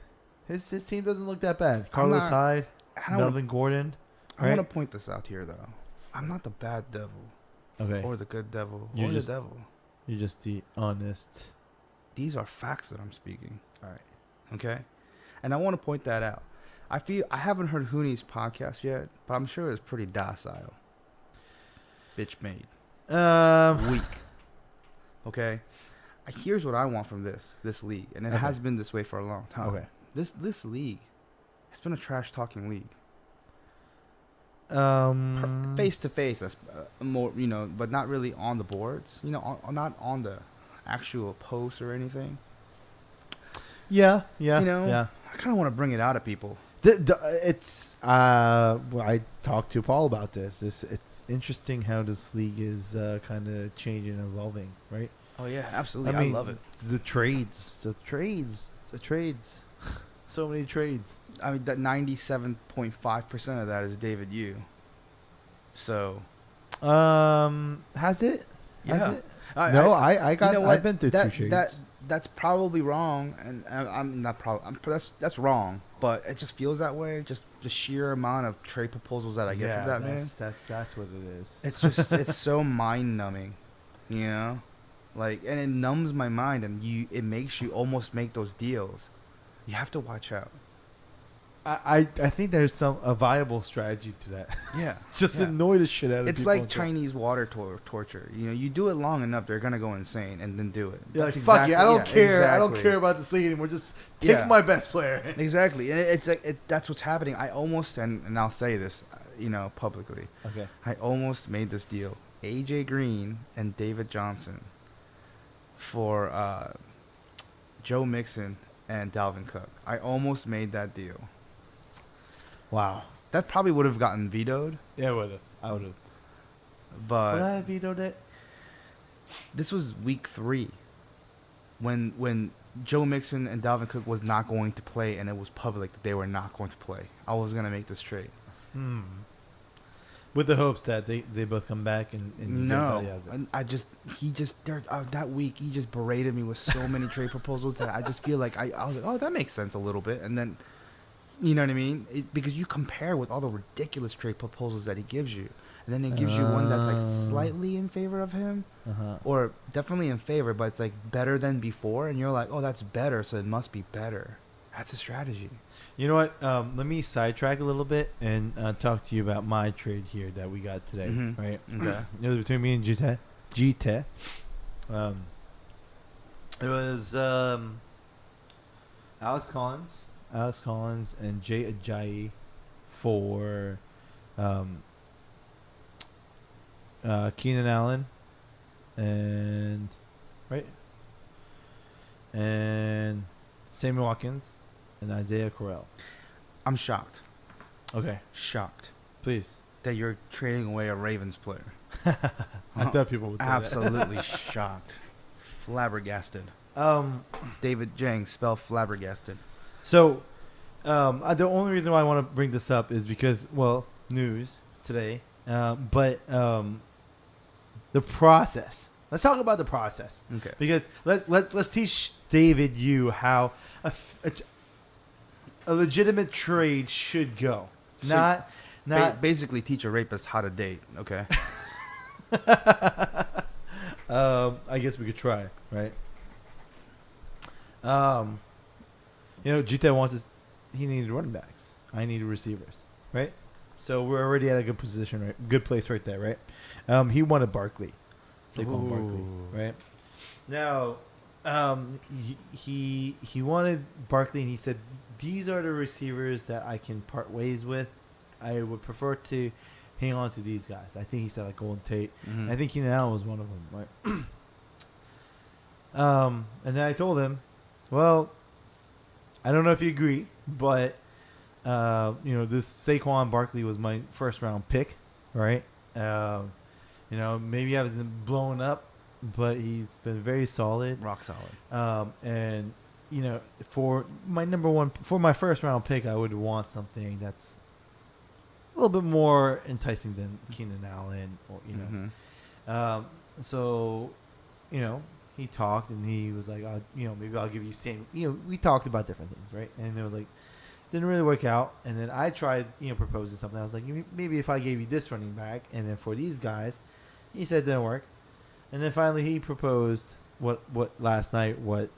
his team doesn't look that bad. Carlos Hyde, Melvin Gordon. I want to point this out here though. I'm not the bad devil Okay, or the good devil You're or just- the devil. you're just the honest. These are facts that I'm speaking. All right. Okay, and I want to point that out. I haven't heard Hooney's podcast yet, but I'm sure it's pretty docile. Bitch made. Weak. Okay. Here's what I want from this league, and it Okay. has been this way for a long time. Okay. This league has been a trash talking league. Face to face, more, but not really on the boards. Not on the actual post or anything. Yeah. I kind of want to bring it out at people. It's well, I talked to Paul about this. It's interesting how this league is kind of changing and evolving, right? Oh yeah, absolutely. I mean, love it. The trades. So many trades. I mean, that 97.5% of that is David Yu. So, Has it? yeah. Has it? I've been through that, 2 trades. That's probably wrong, and I'm not probably. That's wrong, but it just feels that way. Just the sheer amount of trade proposals that I get from that man. That's what it is. It's just it's so mind numbing, like, and it numbs my mind, and it makes you almost make those deals. You have to watch out. I think there's a viable strategy to that. Yeah, Just yeah. annoy the shit out of It's people. like Chinese water torture. You do it long enough, they're gonna go insane, and then do it. Yeah, That's like, fuck it, I don't care. Exactly. I don't care about this league anymore. Just pick Yeah. my best player. Exactly, and it's like that's what's happening. I almost and I'll say this, publicly. Okay. I almost made this deal: AJ Green and David Johnson for Joe Mixon and Dalvin Cook. I almost made that deal. Wow. That probably would have gotten vetoed, Yeah, I would have. I would have. but Would I have vetoed it? this was week 3 when Joe Mixon and Dalvin Cook was not going to play, and it was public that they were not going to play. I was going to make this trade. with the hopes that they both come back and No, and that week he just berated me with so many trade proposals that I just feel like I was like, oh, that makes sense a little bit, and then, you know what I mean? Because you compare with all the ridiculous trade proposals that he gives you, and then he gives you one that's like slightly in favor of him, or definitely in favor, but it's like better than before, and you're like, oh, that's better, so it must be better. That's a strategy. You know what? Let me sidetrack a little bit and talk to you about my trade here that we got today, right? Okay. It was between me and Jite. It was Alex Collins, and Jay Ajayi for Keenan Allen, and Sammy Watkins and Isaiah Correll. I'm shocked. Okay, Shocked please. that you're trading away a Ravens player. I thought people would say Absolutely shocked. Flabbergasted. that. David Jang, spell flabbergasted. So, the only reason why I want to bring this up is because, well, news today. But the process. Let's talk about the process. Okay. Because let's teach David you how a legitimate trade should go. So Not basically teach a rapist how to date. Okay. I guess we could try, right? Jita wants he needed running backs. I needed receivers, right? So we're already at a good position, right? Good place right there, right? He wanted Barkley, Saquon Barkley, right? Now, he wanted Barkley, and he said, "These are the receivers that I can part ways with. I would prefer to hang on to these guys." I think he said like Golden Tate. I think Keenan Allen was one of them, right? And then I told him, well, I don't know if you agree, but this Saquon Barkley was my first round pick, right? Maybe I wasn't blowing up, but he's been very solid, Rock solid. And for my first round pick, I would want something that's a little bit more enticing than Keenan Allen, or so he talked and he was like, maybe I'll give you same. We talked about different things, right? And it was like, didn't really work out. And then I tried, proposing something. I was like, maybe if I gave you this running back, and then for these guys, he said it didn't work. And then finally he proposed what last night, what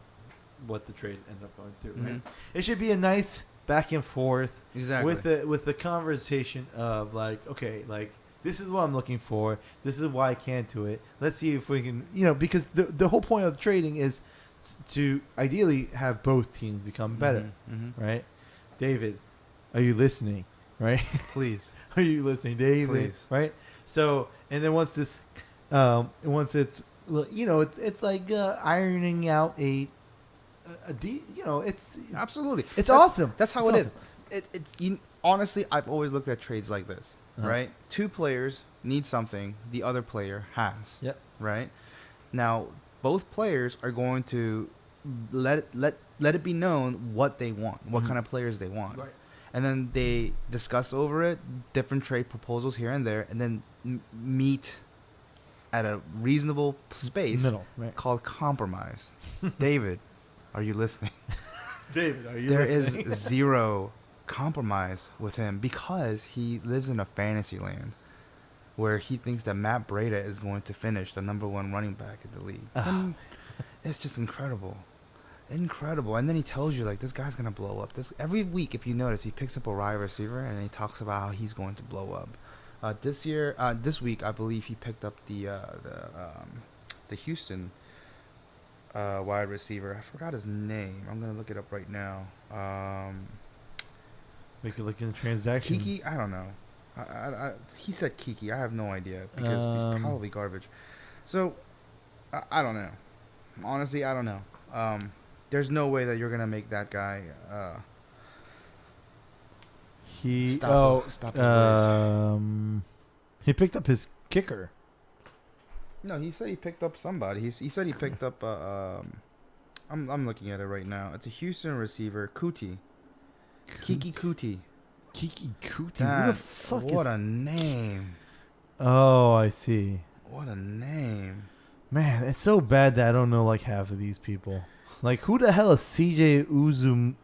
the trade ended up going through. Right? It should be a nice back and forth, Exactly. with the conversation of like, okay, like, this is what I'm looking for. This is why I can't do it. Let's see if we can, because the whole point of trading is to ideally have both teams become better, right? David, are you listening? Right? Please. Are you listening, David? Please. Right? So, and then once it's, it's like ironing out it's Absolutely. It's awesome. That's how It's it is. Honestly, I've always looked at trades like this, right? Two players need something the other player has. Yep. Right? Now, both players are going to let it be known what they want, what kind of players they want. Right. And then they discuss over it, different trade proposals here and there, and then meet at a reasonable space Middle, right. called compromise. David, are you listening? David, are you There listening? is zero compromise with him because he lives in a fantasy land where he thinks that Matt Breida is going to finish the number one running back in the league. And it's just incredible. Incredible. And then he tells you, like, this guy's going to blow up. Every week, if you notice, he picks up a wide receiver and he talks about how he's going to blow up. This week, I believe he picked up the Houston wide receiver. I forgot his name. I'm going to look it up right now. We could look in the transactions. Kiki? I don't know. He said Kiki. I have no idea because he's probably garbage. So, I don't know. Honestly, I don't know. There's no way that you're going to make that guy stop he picked up his kicker. No, he said he picked up somebody. He said he picked up I'm looking at it right now. It's a Houston receiver, Kuti. Kiki Kuti. Kiki Kuti. That, Who the fuck what a name. Oh, I see. What a name. Man, it's so bad that I don't know like half of these people. Like, who the hell is CJ Uzuma?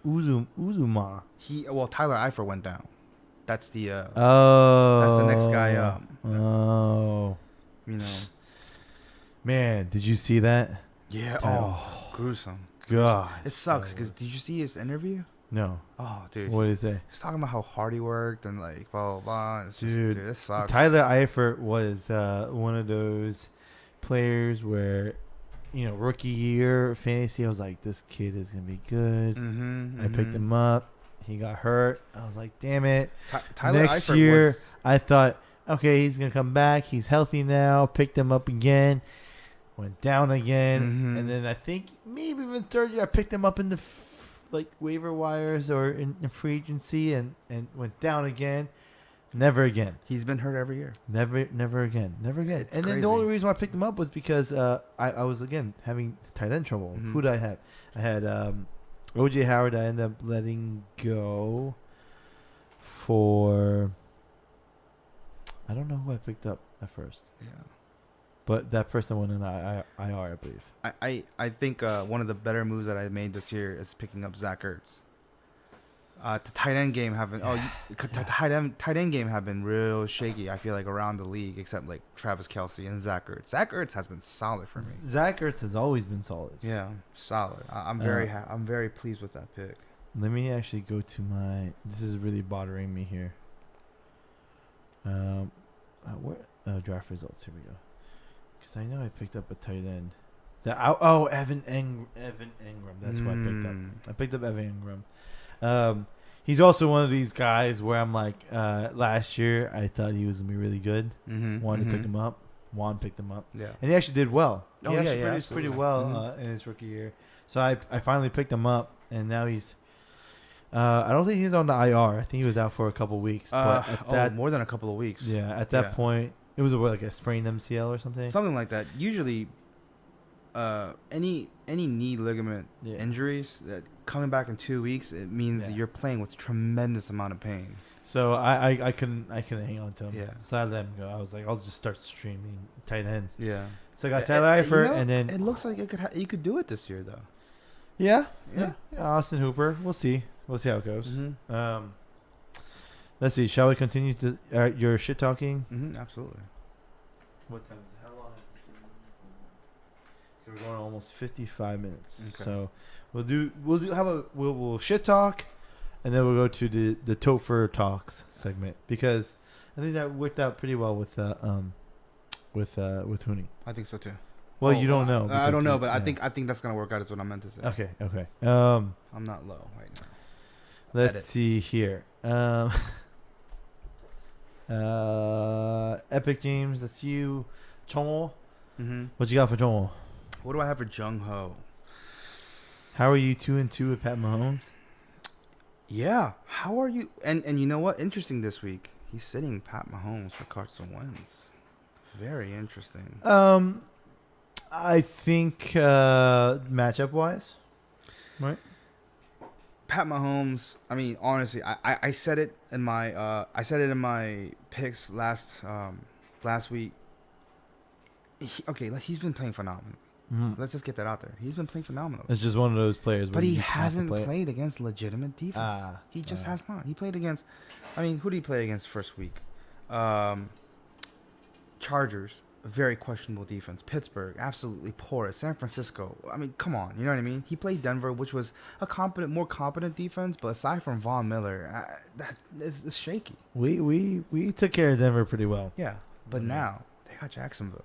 Tyler Eifert went down. That's the Oh. that's the next guy up. Oh. You know. Man, did you see that? Yeah. Tyler. Oh, gruesome. God. It sucks because did you see his interview? No. Oh, dude. What did he say? He's talking about how hard he worked and like blah blah blah. It's just, Dude, dude, this sucks. Tyler Eifert was one of those players where, rookie year fantasy, I was like, this kid is going to be good. I picked him up. He got hurt. I was like, damn it. Tyler Next Eifert year, I thought, okay, he's going to come back. He's healthy now. Picked him up again. Went down again. And then I think maybe even third year, I picked him up in the waiver wires or in free agency and went down again. Never again. He's been hurt every year. Never again. It's and crazy. then the only reason why I picked him up was because I was, again, having tight end trouble. Who did I have? I had O.J. Howard. I ended up letting go for... I don't know who I picked up at first. Yeah. But that person went in IR, I believe. I think one of the better moves that I made this year is picking up Zach Ertz. The tight end game tight end game have been real shaky. I feel like around the league, except like Travis Kelce and Zach Ertz. Zach Ertz has been solid for me. Zach Ertz has always been solid. Yeah, solid. I'm very pleased with that pick. Let me actually go to my. This is really bothering me here. Draft results. Here we go. Because I know I picked up a tight end. Evan Engram. That's who I picked up. I picked up Evan Engram. He's also one of these guys where I'm like, last year I thought he was gonna be really good. Wanted to pick him up. Juan picked him up. Yeah, and he actually did well. He actually produced absolutely. pretty well in his rookie year. So I finally picked him up, and now he's. I don't think he's on the IR. I think he was out for a couple weeks. But more than a couple of weeks. Yeah, at that point, it was like a sprained MCL or something. Something like that. Usually, any knee ligament injuries that coming back in 2 weeks, it means you're playing with tremendous amount of pain. So I couldn't hang on to him. Yeah. So I let him go. I was like, I'll just start streaming tight ends. Yeah. So I got Tyler Eifert, and then it looks like you could do it this year though. Yeah. Austin Hooper. We'll see. We'll see how it goes. Let's see. Shall we continue to your shit talking? Absolutely. What time is it? How long is it? We're going almost 55 minutes. Okay. So we'll shit talk, and then we'll go to the Topher Talks segment, because I think that worked out pretty well with Hooney. I think so too. Well, you don't know. I don't know, but I think that's gonna work out. Is what I meant to say. Okay. I'm not low right now. Let's see here. Epic Games. That's you, Chong. What you got for Chong? What do I have for Jung Ho? How are you 2-2 with Pat Mahomes? Yeah. How are you? And you know what? Interesting this week. He's sitting Pat Mahomes for Carson Wentz. Very interesting. I think matchup wise, right? Pat Mahomes. I mean, honestly, I said it in my picks last week. He's been playing phenomenal. Let's just get that out there. He's been playing phenomenal. It's just one of those players. But he hasn't played against legitimate defense. He just has not. He played against. I mean, who did he play against first week? Chargers. A very questionable defense. Pittsburgh, absolutely porous. San Francisco, I mean, come on, you know what I mean? He played Denver, which was a more competent defense, but aside from Von Miller, it's shaky. We took care of Denver pretty well. Yeah, but now they got Jacksonville.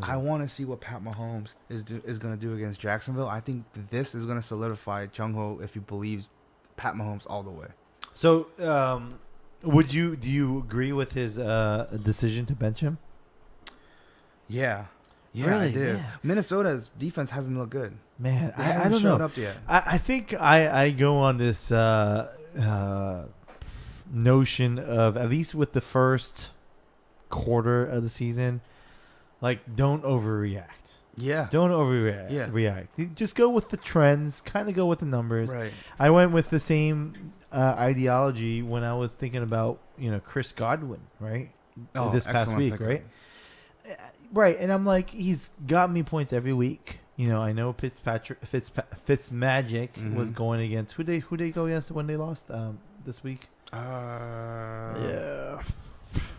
I want to see what Pat Mahomes is going to do against Jacksonville. I think this is going to solidify Jung Ho if he believes Pat Mahomes all the way. So, do you agree with his decision to bench him? Yeah, really? I do. Yeah. Minnesota's defense hasn't looked good. Man, They I haven't don't showed know. up yet. I think I go on this notion of, at least with the first quarter of the season, like, don't overreact. Yeah. Don't overreact. Yeah. React. Just go with the trends. Kind of go with the numbers. Right. I went with the same ideology when I was thinking about Chris Godwin, right? this past excellent week, pickup. right? Right, and I'm like, he's got me points every week. You know, I know Fitzmagic was going against who they go against when they lost this week. Yeah,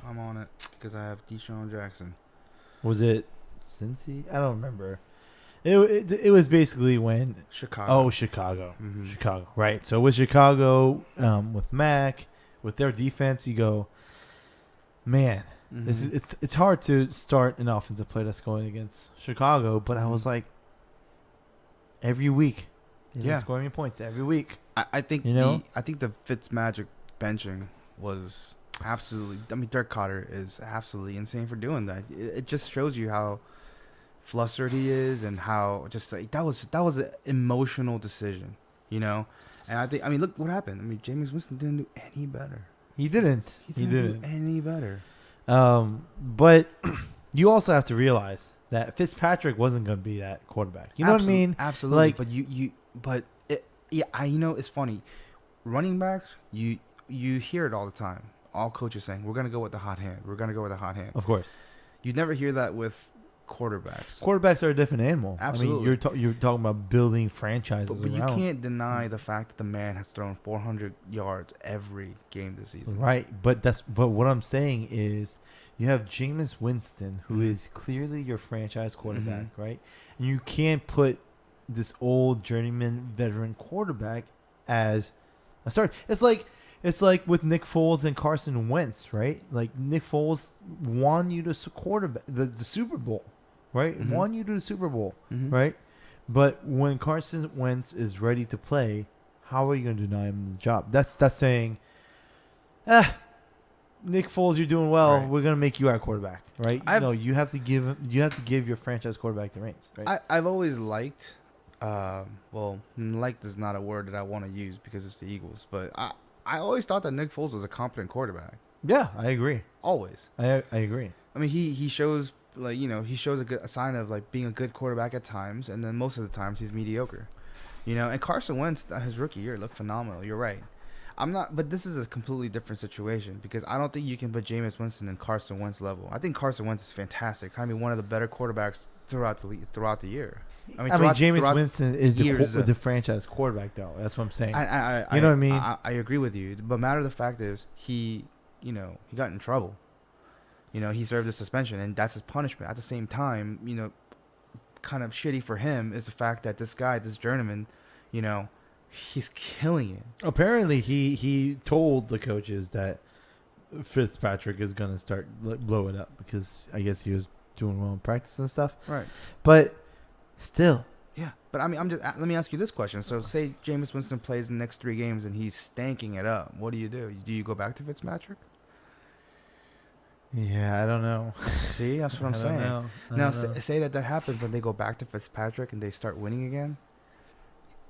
I'm on it because I have Deshaun Jackson. Was it Cincy? I don't remember. It was basically when Chicago. Oh, Chicago, Chicago. Right. So with Chicago, with Mac, with their defense, you go, man. This is it's hard to start an offensive play that's going against Chicago, but I was like, every week, scoring me points every week. I think I think the Fitzmagic benching was absolutely. I mean, Dirk Cotter is absolutely insane for doing that. It just shows you how flustered he is and how just like that was an emotional decision, you know. And I mean, look what happened. I mean, Jameis Winston didn't do any better. He didn't. He didn't do any better. But you also have to realize that Fitzpatrick wasn't going to be that quarterback. You know what I mean? Absolutely. Like, but it's funny. Running backs, you hear it all the time. All coaches saying, we're going to go with the hot hand. We're going to go with the hot hand. Of course. You never hear that with quarterbacks. Quarterbacks are a different animal. Absolutely. I mean, you're talking about building franchises but you around. can't deny the fact that the man has thrown 400 yards every game this season. Right, but what I'm saying is you have Jameis Winston, who is clearly your franchise quarterback, right? And you can't put this old journeyman veteran quarterback as a start. It's like with Nick Foles and Carson Wentz, right? Like Nick Foles won you the quarterback the Super Bowl, right? Won you to the Super Bowl, right? But when Carson Wentz is ready to play, how are you going to deny him the job? That's saying, Nick Foles, you're doing well. Right. We're going to make you our quarterback, right? No, you have to give your franchise quarterback the reins, right? I've always liked, liked is not a word that I want to use because it's the Eagles, but I always thought that Nick Foles was a competent quarterback. Yeah, I agree. Always. I agree. I mean, he shows a sign of like being a good quarterback at times, and then most of the times he's mediocre. You know, and Carson Wentz, his rookie year, looked phenomenal. You're right. But this is a completely different situation because I don't think you can put Jameis Winston in Carson Wentz level. I think Carson Wentz is fantastic. I mean, one of the better quarterbacks throughout the year. I mean, Jameis Winston is the franchise quarterback, though. That's what I'm saying. You know what I mean? I agree with you. But matter of the fact is, he got in trouble. You know, he served a suspension, and that's his punishment. At the same time, you know, kind of shitty for him is the fact that this journeyman, you know, he's killing it. Apparently, he told the coaches that Fitzpatrick is going to start blow it up because I guess he was doing well in practice and stuff. Right. But still. Yeah. But I mean, let me ask you this question. So say Jameis Winston plays the next 3 games and he's stanking it up. What do? Do you go back to Fitzpatrick? Yeah, I don't know. See, that's what I'm saying. Now, say that happens and they go back to Fitzpatrick and they start winning again.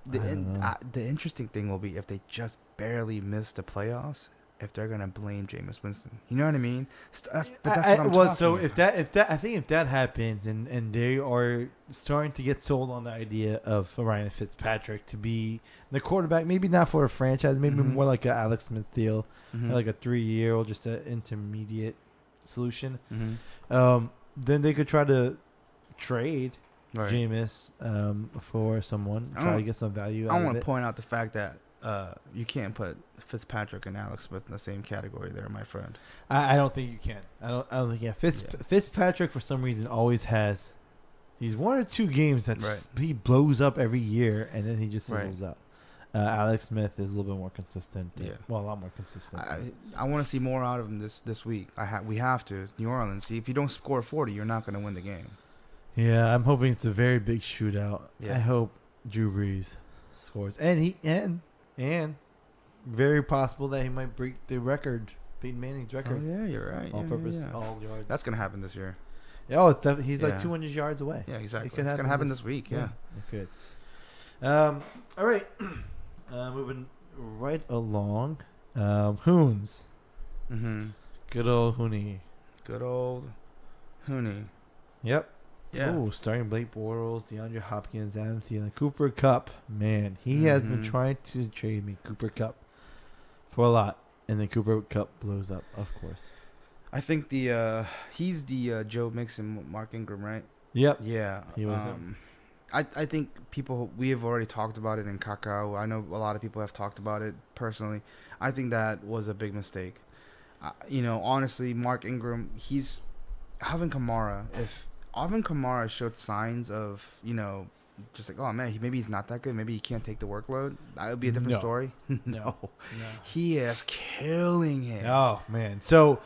The interesting thing will be if they just barely miss the playoffs, if they're gonna blame Jameis Winston. You know what I mean? That's what I'm talking about. If that happens and they are starting to get sold on the idea of Ryan Fitzpatrick to be the quarterback, maybe not for a franchise, maybe more like a Alex Smith deal, like a 3-year or just an intermediate solution. Then they could try to trade Jameis for someone, try to get some value out of it. I want to point out the fact that you can't put Fitzpatrick and Alex Smith in the same category there, my friend. I don't think you can. I don't think you can. Fitzpatrick, for some reason, always has these 1 or 2 games that he blows up every year, and then he just sizzles up. Alex Smith is a little bit more consistent. Yeah. Well, a lot more consistent. I want to see more out of him this week. We have to. New Orleans. If you don't score 40, you're not going to win the game. Yeah, I'm hoping it's a very big shootout. Yeah. I hope Drew Brees scores, and very possible that he might break the record, Peyton Manning's record. Oh yeah, you're right. All-purpose, all yards. That's gonna happen this year. Yeah, he's like 200 yards away. Yeah, exactly. It's gonna happen this week. Yeah, it could. All right, moving right along. Hoons. Good old Hooney. Good old Hooney. Yep. Yeah. Ooh, starting Blake Bortles, DeAndre Hopkins, Adam Thielen, Cooper Kupp. Man, he has been trying to trade me Cooper Kupp for a lot, and then Cooper Kupp blows up, of course. I think he's the Joe Mixon, Mark Ingram, right? Yep. Yeah. He was him. I think we have already talked about it in Kakao. I know a lot of people have talked about it personally. I think that was a big mistake. Honestly, Mark Ingram, he's Alvin Kamara. If Alvin Kamara showed signs of, just like, oh man, maybe he's not that good. Maybe he can't take the workload. That would be a different story. No. He is killing it. Oh man. So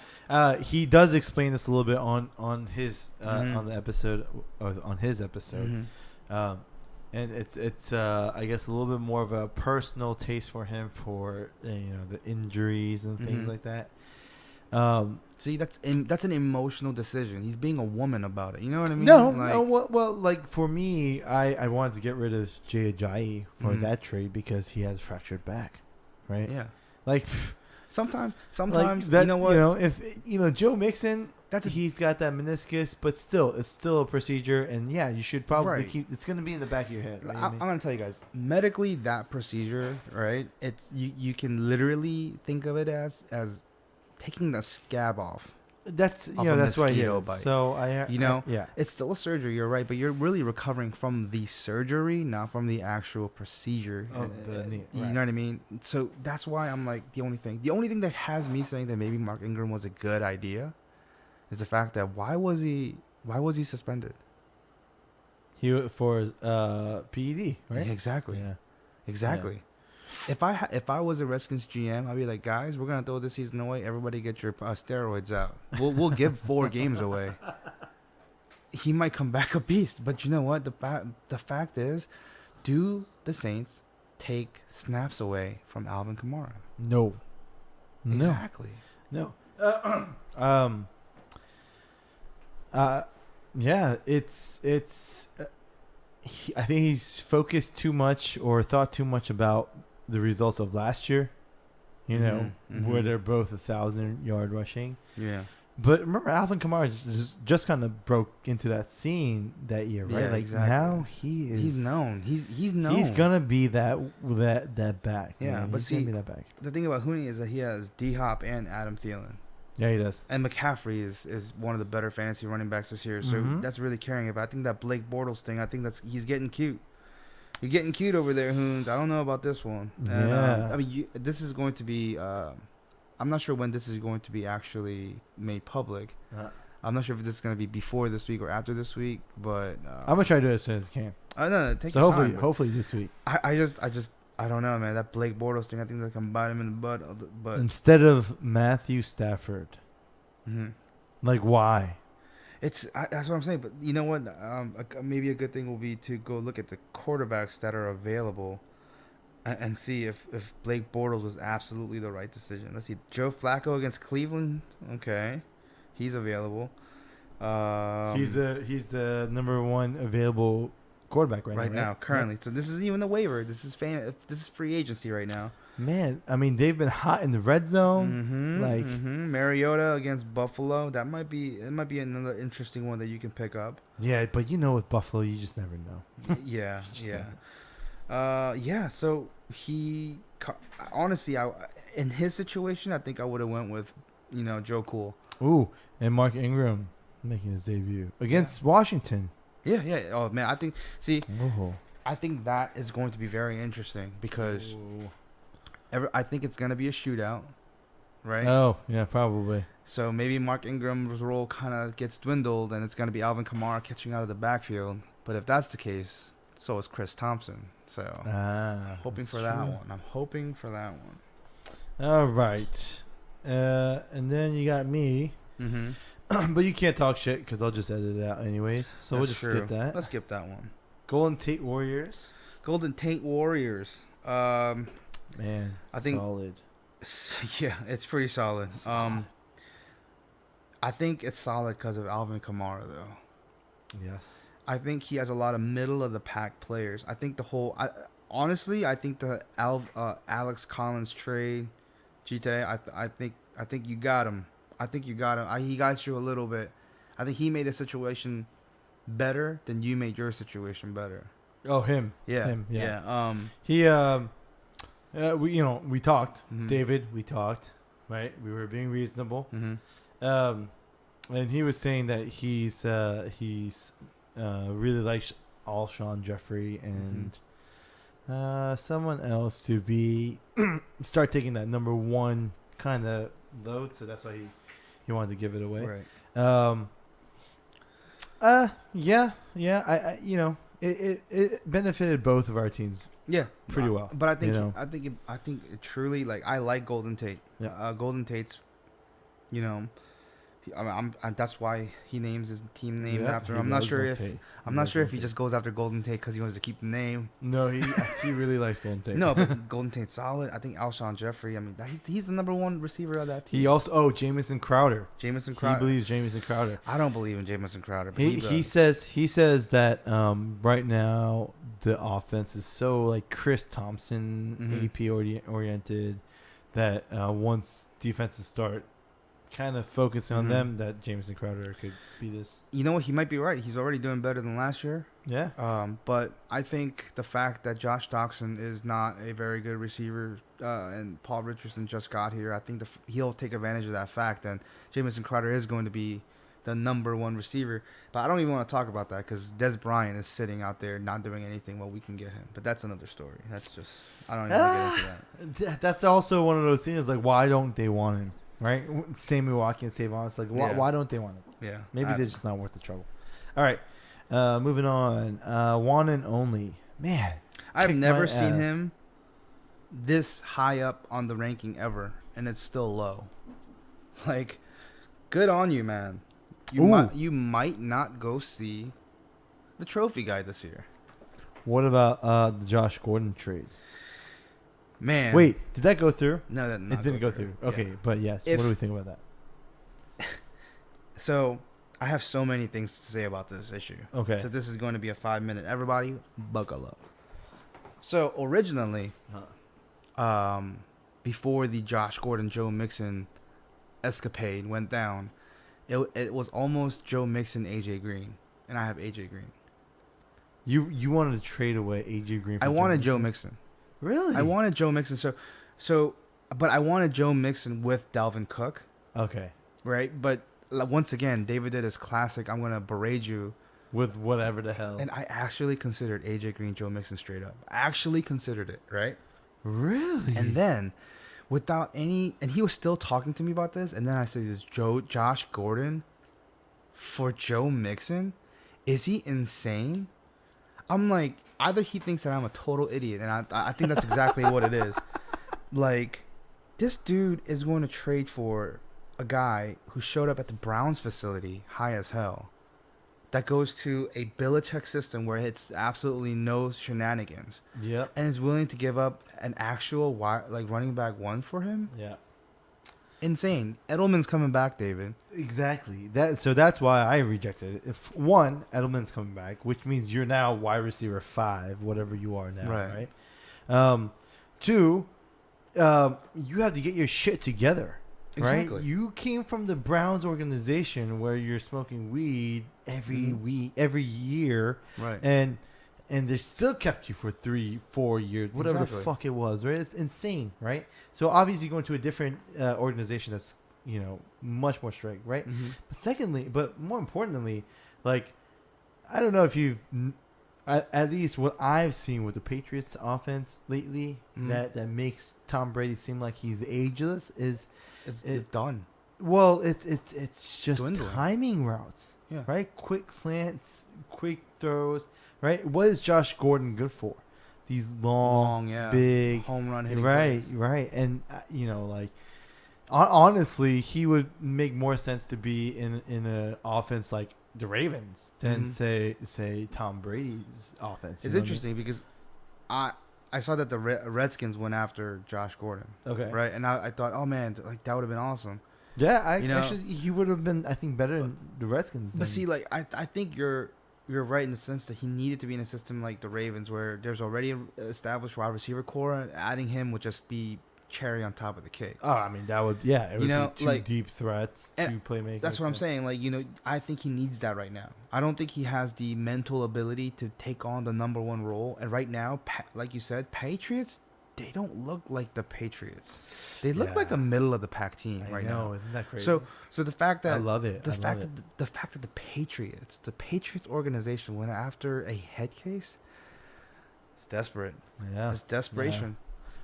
he does explain this a little bit on his on the episode or on his episode. Mm-hmm. And it's I guess a little bit more of a personal taste for him for the injuries and things like that. See, that's an emotional decision. He's being a woman about it. You know what I mean? Well, like for me, I wanted to get rid of Jay Ajayi for that trade because he has fractured back, right? Yeah. Like sometimes like that, you know what? If Joe Mixon, he's got that meniscus, but still, it's still a procedure, and yeah, you should probably keep. It's going to be in the back of your head. Right? I'm going to tell you guys, medically, that procedure, right? It's you can literally think of it as taking the scab off. That's that's why he bite. So it's still a surgery. You're right, but you're really recovering from the surgery, not from the actual procedure. Of the knee, you know what I mean? So that's why I'm like the only thing that has me saying that maybe Mark Ingram was a good idea is the fact that why was he suspended? He for PED, right? Yeah, exactly. Yeah. Exactly. Yeah. If I was a Redskins GM, I'd be like, guys, we're gonna throw this season away. Everybody get your steroids out. We'll give 4 games away. He might come back a beast, but you know what? The fact is, do the Saints take snaps away from Alvin Kamara? No. Exactly. No. Yeah, it's. I think he's focused too much or thought too much about the results of last year, where they're both 1,000-yard rushing. Yeah. But remember, Alvin Kamara just kind of broke into that scene that year, right? Yeah, exactly. Now he's known. He's known. He's gonna be that back. Yeah, man. but he's see, gonna be that back. The thing about Hooney is that he has D-Hop and Adam Thielen. Yeah, he does. And McCaffrey is one of the better fantasy running backs this year, so that's really carrying it. But I think that Blake Bortles thing, he's getting cute. You're getting cute over there, Hoons. I don't know about this one. And, yeah. This is going to be. I'm not sure when this is going to be actually made public. I'm not sure if this is going to be before this week or after this week, but I'm gonna try to do it as soon as I can. No, take your time. Hopefully this week. I don't know, man. That Blake Bortles thing, I think that can bite him in the butt. But instead of Matthew Stafford, like why? That's what I'm saying. But you know what? Maybe a good thing will be to go look at the quarterbacks that are available, and see if Blake Bortles was absolutely the right decision. Let's see, Joe Flacco against Cleveland. Okay, he's available. He's the number 1 available quarterback right now currently. So this isn't even the waiver. This is free agency right now. Man, I mean, they've been hot in the red zone. Mariota against Buffalo. It might be another interesting one that you can pick up. Yeah, but with Buffalo, you just never know. Yeah. So he honestly, in his situation, I think I would have went with Joe Cool. Ooh, and Mark Ingram making his debut against Washington. Yeah. Oh man, I think that is going to be very interesting because. I think it's going to be a shootout, right? Oh, yeah, probably. So maybe Mark Ingram's role kind of gets dwindled, and it's going to be Alvin Kamara catching out of the backfield. But if that's the case, so is Chris Thompson. So hoping for that one. I'm hoping for that one. All right. And then you got me. But you can't talk shit because I'll just edit it out anyways. So we'll just skip that. Let's skip that one. Golden Tate Warriors. Man, I think solid. Yeah, it's pretty solid. I think it's solid because of Alvin Kamara, though. Yes. I think he has a lot of middle of the pack players. I think honestly, I think the Alex Collins trade, Chite, I think you got him. He got you a little bit. I think he made a situation better than you made your situation better. Oh, him. Yeah. Him. Yeah. He. We talked, David. We talked, right? We were being reasonable, And he was saying that he's really likes Alshon Jeffrey and someone else to be start taking that number one kind of load. So that's why he wanted to give it away. Right. Yeah. It benefited both of our teams. Yeah, pretty well. But I think you know? I think it truly, like, I like Golden Tate. Yeah. Golden Tate's, you know, that's why he names his team named after him. I'm not sure if he just goes after Golden Tate because he wants to keep the name. No, he really likes Golden Tate. No, but Golden Tate's solid. I think Alshon Jeffrey. I mean, he's the number one receiver of that team. He also Jamison Crowder. He believes Jamison Crowder. I don't believe in Jamison Crowder. But he says that right now the offense is so like Chris Thompson AP oriented that once defenses start kind of focusing on them, that Jamison Crowder could be this. You know what? He might be right. He's already doing better than last year. Yeah. But I think the fact that Josh Doxson is not a very good receiver, and Paul Richardson just got here, I think he'll take advantage of that fact, and Jamison Crowder is going to be the number one receiver. But I don't even want to talk about that because Des Bryant is sitting out there not doing anything while we can get him. But that's another story. That's just, I don't even want to get into that. That's also one of those things like, why don't they want him? Right? Same Milwaukee and Savon. It's like, why don't they want him? Yeah. Maybe they're just not worth the trouble. All right. Moving on. One and only. Man. I've never seen him this high up on the ranking ever, and it's still low. Like, good on you, man. You might not go see the trophy guy this year. What about the Josh Gordon trade? Man. Wait, did that go through? No, it didn't go through. Okay, yeah. But yes. What do we think about that? So, I have so many things to say about this issue. Okay. So, this is going to be a 5-minute. Everybody, buckle up. So, originally, before the Josh Gordon, Joe Mixon escapade went down, it was almost Joe Mixon, AJ Green, and I have AJ Green. You wanted to trade away AJ Green? I wanted Joe Mixon. Really? I wanted Joe Mixon. But I wanted Joe Mixon with Dalvin Cook. Okay. Right, but once again, David did his classic. I'm gonna berate you with whatever the hell. And I actually considered AJ Green, Joe Mixon straight up. I actually considered it. Right. Really? And then, without any, and he was still talking to me about this. And then I said, "This Josh Gordon for Joe Mixon? Is he insane?" I'm like, either he thinks that I'm a total idiot, and I think that's exactly what it is. Like, this dude is going to trade for a guy who showed up at the Browns facility high as hell, that goes to a Belichick system where it's absolutely no shenanigans. Yep. And is willing to give up an actual running back one for him. Yeah. Insane. Edelman's coming back, David. Exactly. That's why I rejected it. If one, Edelman's coming back, which means you're now wide receiver 5, whatever you are now, right? Two, you have to get your shit together, exactly. Right? You came from the Browns organization where you're smoking weed every year, right? And they still kept you for 3-4 years, whatever exactly. the fuck it was, right? It's insane, right? So obviously going to a different organization that's, much more strict, right? Mm-hmm. But more importantly, like, I don't know if you've, at least what I've seen with the Patriots offense lately, that makes Tom Brady seem like he's ageless is it's done. Well, it's just dwindling. timing routes, yeah, right? Quick slants, quick throws, right? What is Josh Gordon good for? These long big home run hitting plays. Right. And like, honestly, he would make more sense to be in an offense like the Ravens than say Tom Brady's offense. It's interesting because I saw that the Redskins went after Josh Gordon. Okay. Right, and I thought, oh man, like that would have been awesome. Yeah, actually he would have been, I think, better than the Redskins. But see, like I think you're right in the sense that he needed to be in a system like the Ravens where there's already an established wide receiver core, and adding him would just be cherry on top of the cake. Oh, I mean, that would, it would be two like, deep threats, two playmakers. That's what I'm saying. Like, I think he needs that right now. I don't think he has the mental ability to take on the number one role. And right now, like you said, Patriots they don't look like the Patriots. They look like a middle of the pack team right now. Isn't that crazy? So the fact that I love it. the fact that the Patriots organization went after a head case, it's desperate. Yeah, It's desperation.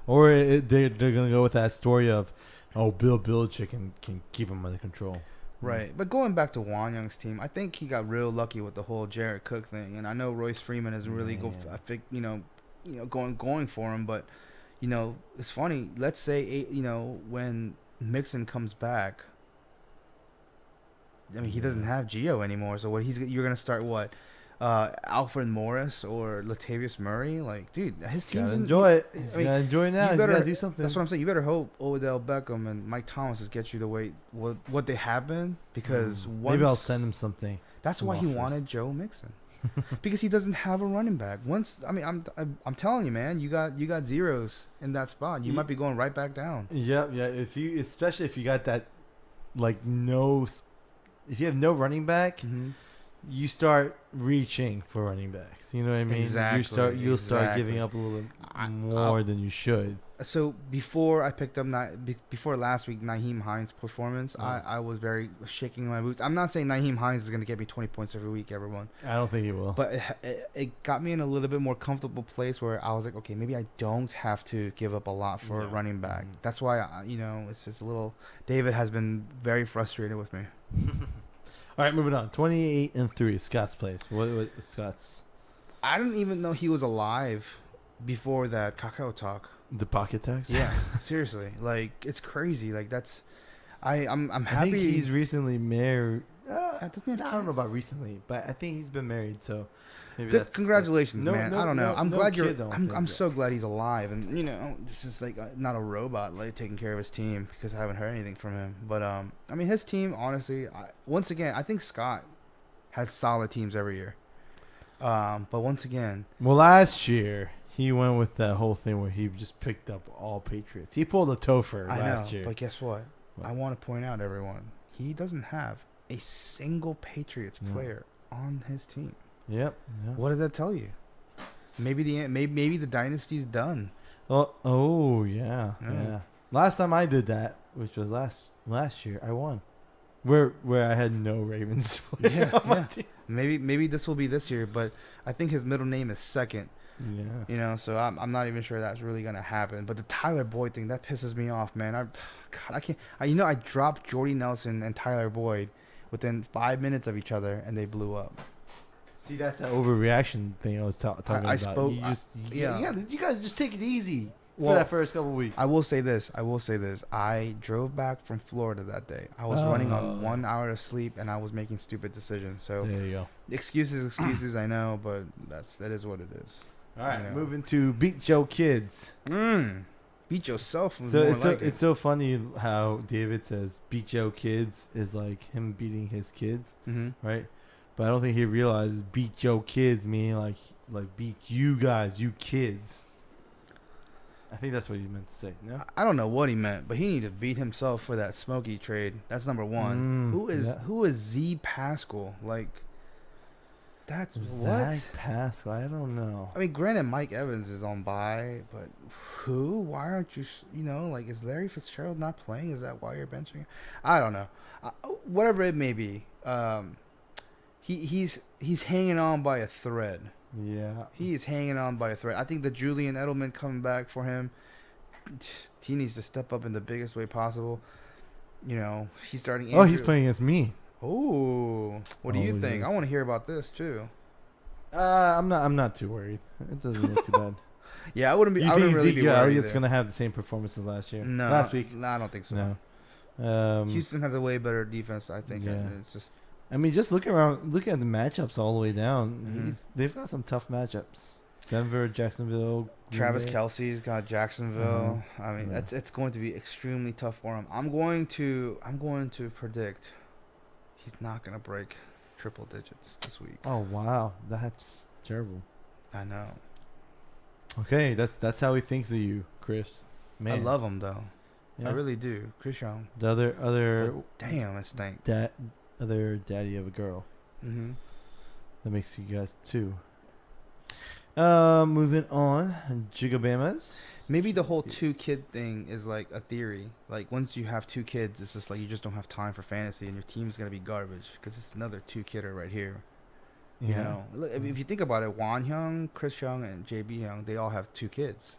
Yeah. Or they're gonna go with that story of, oh, Bill Belichick can keep him under control. Right, but going back to Wan Young's team, I think he got real lucky with the whole Jared Cook thing, and I know Royce Freeman isn't really going for him, but it's funny. Let's say when Mixon comes back, I mean he doesn't have Gio anymore, so you're gonna start what? Alfred Morris or Latavius Murray, like, dude, his team's enjoy it. He's gotta enjoy it now. He's gotta do something. That's what I'm saying. You better hope Odell Beckham and Mike Thomas get you the way what they have been, because maybe I'll send him something. That's why he wanted Joe Mixon, because he doesn't have a running back. I'm telling you, man, you got zeros in that spot. You might be going right back down. Yeah. Especially if you got that, if you have no running back. Mm-hmm. You start reaching for running backs. You know what I mean? Exactly. You'll start giving up a little bit more than you should. So before I picked up before last week Nyheim Hines' performance, I was very shaking my boots. I'm not saying Nyheim Hines is going to get me 20 points every week, everyone. I don't think he will. But it got me in a little bit more comfortable place where I was like, okay, maybe I don't have to give up a lot for a running back. Mm-hmm. That's why it's just a little. David has been very frustrated with me. All right, moving on. 28-3, Scott's place. What Scott's? I didn't even know he was alive before that Kakao talk. The pocket tax? Yeah, seriously. Like, it's crazy. Like, that's... I'm happy. I think he's recently married. I don't know about recently, but I think he's been married, so... Maybe congratulations, man. I don't know. I'm glad I'm so so glad he's alive, and this is like not a robot like taking care of his team, because I haven't heard anything from him. But I mean, his team, honestly, once again, I think Scott has solid teams every year. But once again, well, last year he went with that whole thing where he just picked up all Patriots. He pulled a Topher last year. But guess what? I want to point out, everyone, he doesn't have a single Patriots player on his team. Yep. What did that tell you? Maybe the dynasty's done. Oh yeah. Last time I did that, which was last year, I won. Where I had no Ravens. Yeah. Maybe this will be this year, but I think his middle name is Second. Yeah. So I'm not even sure that's really gonna happen. But the Tyler Boyd thing, that pisses me off, man. I can't. I dropped Jordy Nelson and Tyler Boyd within 5 minutes of each other, and they blew up. See, that's that overreaction thing I was talking about. I spoke. You guys just take it easy for that first couple weeks. I will say this. I drove back from Florida that day. I was running on 1 hour of sleep, and I was making stupid decisions. So there you go. Excuses. I know, but that is what it is. All right, moving to Beat Joe Kids. Beat yourself. It's so funny how David says Beat Joe Kids is like him beating his kids, right? But I don't think he realizes beat Joe Kids meaning like beat you guys, you kids. I think that's what he meant to say. No, I don't know what he meant, but he needed to beat himself for that Smokey trade. That's number one. Who is Z Pascal? Like, that's Zach Pascal. I don't know. I mean, granted, Mike Evans is on bye, but who? Why aren't you? Is Larry Fitzgerald not playing? Is that why you're benching him? I don't know. Whatever it may be. He's hanging on by a thread. Yeah. He is hanging on by a thread. I think the Julian Edelman coming back for him, he needs to step up in the biggest way possible. He's starting. He's playing against me. Oh, what do you think? I want to hear about this too. I'm not too worried. It doesn't look too bad. Yeah, I wouldn't be. You I think wouldn't really be worried. It's gonna have the same performance as last year? No, last week. No, I don't think so. No. Houston has a way better defense, I think. Yeah. It's just. I mean, just looking at the matchups all the way down. They've got some tough matchups. Denver, Jacksonville. Travis Kelce's got Jacksonville. I mean, it's going to be extremely tough for him. I'm going to predict he's not going to break triple digits this week. Oh wow, that's terrible. I know. Okay, that's how he thinks of you, Chris. Man, I love him though. Yeah. I really do, Chris Young. The other. But damn, it stank. Other daddy of a girl. That makes you guys two. Moving on, Jigabamas. Maybe the whole 2-kid thing is like a theory. Like once you have 2 kids, it's just like you just don't have time for fantasy, and your team's gonna be garbage because it's another 2-kidder right here. You know, look, if you think about it, Wan Hyung, Chris Young, and JB Hyung, they all have 2 kids.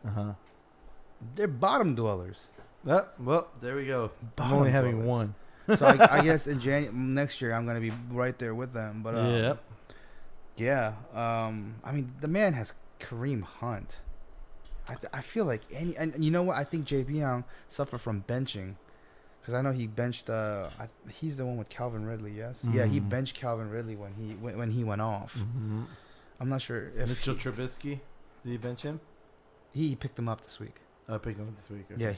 They're bottom dwellers. Well, there we go. I'm only having one. So I guess in next year I'm gonna be right there with them. But yeah. I mean, the man has Kareem Hunt. I feel like and you know what? I think JB Young suffered from benching, because I know he benched. He's the one with Calvin Ridley. Yes. Yeah, he benched Calvin Ridley when he went off. I'm not sure if Mitchell Trubisky. Did he bench him? He picked him up this week. Picked him up this week. Okay. Yeah,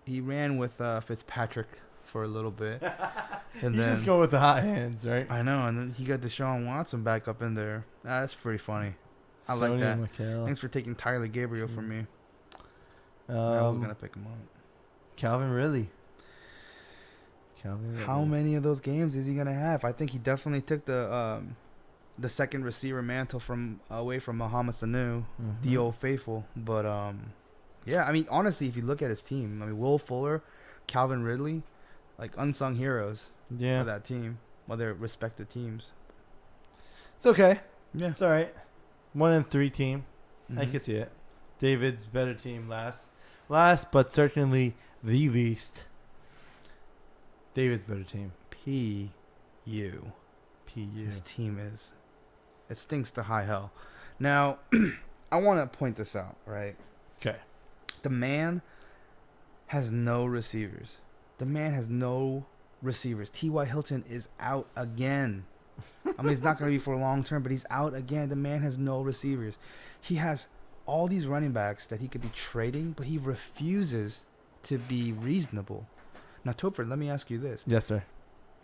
he ran with Fitzpatrick for a little bit, and you then just go with the hot hands, right? I know, and then he got Deshaun Watson back up in there. That's pretty funny. I like that. Michael. Thanks for taking Tyler Gabriel from me. I was gonna pick him up. Calvin Ridley. How many of those games is he gonna have? I think he definitely took the second receiver mantle away from Mohamed Sanu, the old faithful. But yeah, I mean, honestly, if you look at his team, I mean, Will Fuller, Calvin Ridley, like unsung heroes of that team, of their respective teams. It's okay. Yeah, it's all right. 1-3 team. I can see it. David's better team last, but certainly the least. David's better team. P.U. His team it stinks to high hell. Now, I want to point this out, right? Okay. The man has no receivers. T.Y. Hilton is out again. I mean, it's not going to be for a long term, but he's out again. The man has no receivers. He has all these running backs that he could be trading, but he refuses to be reasonable. Now, Topher, let me ask you this. Yes, sir.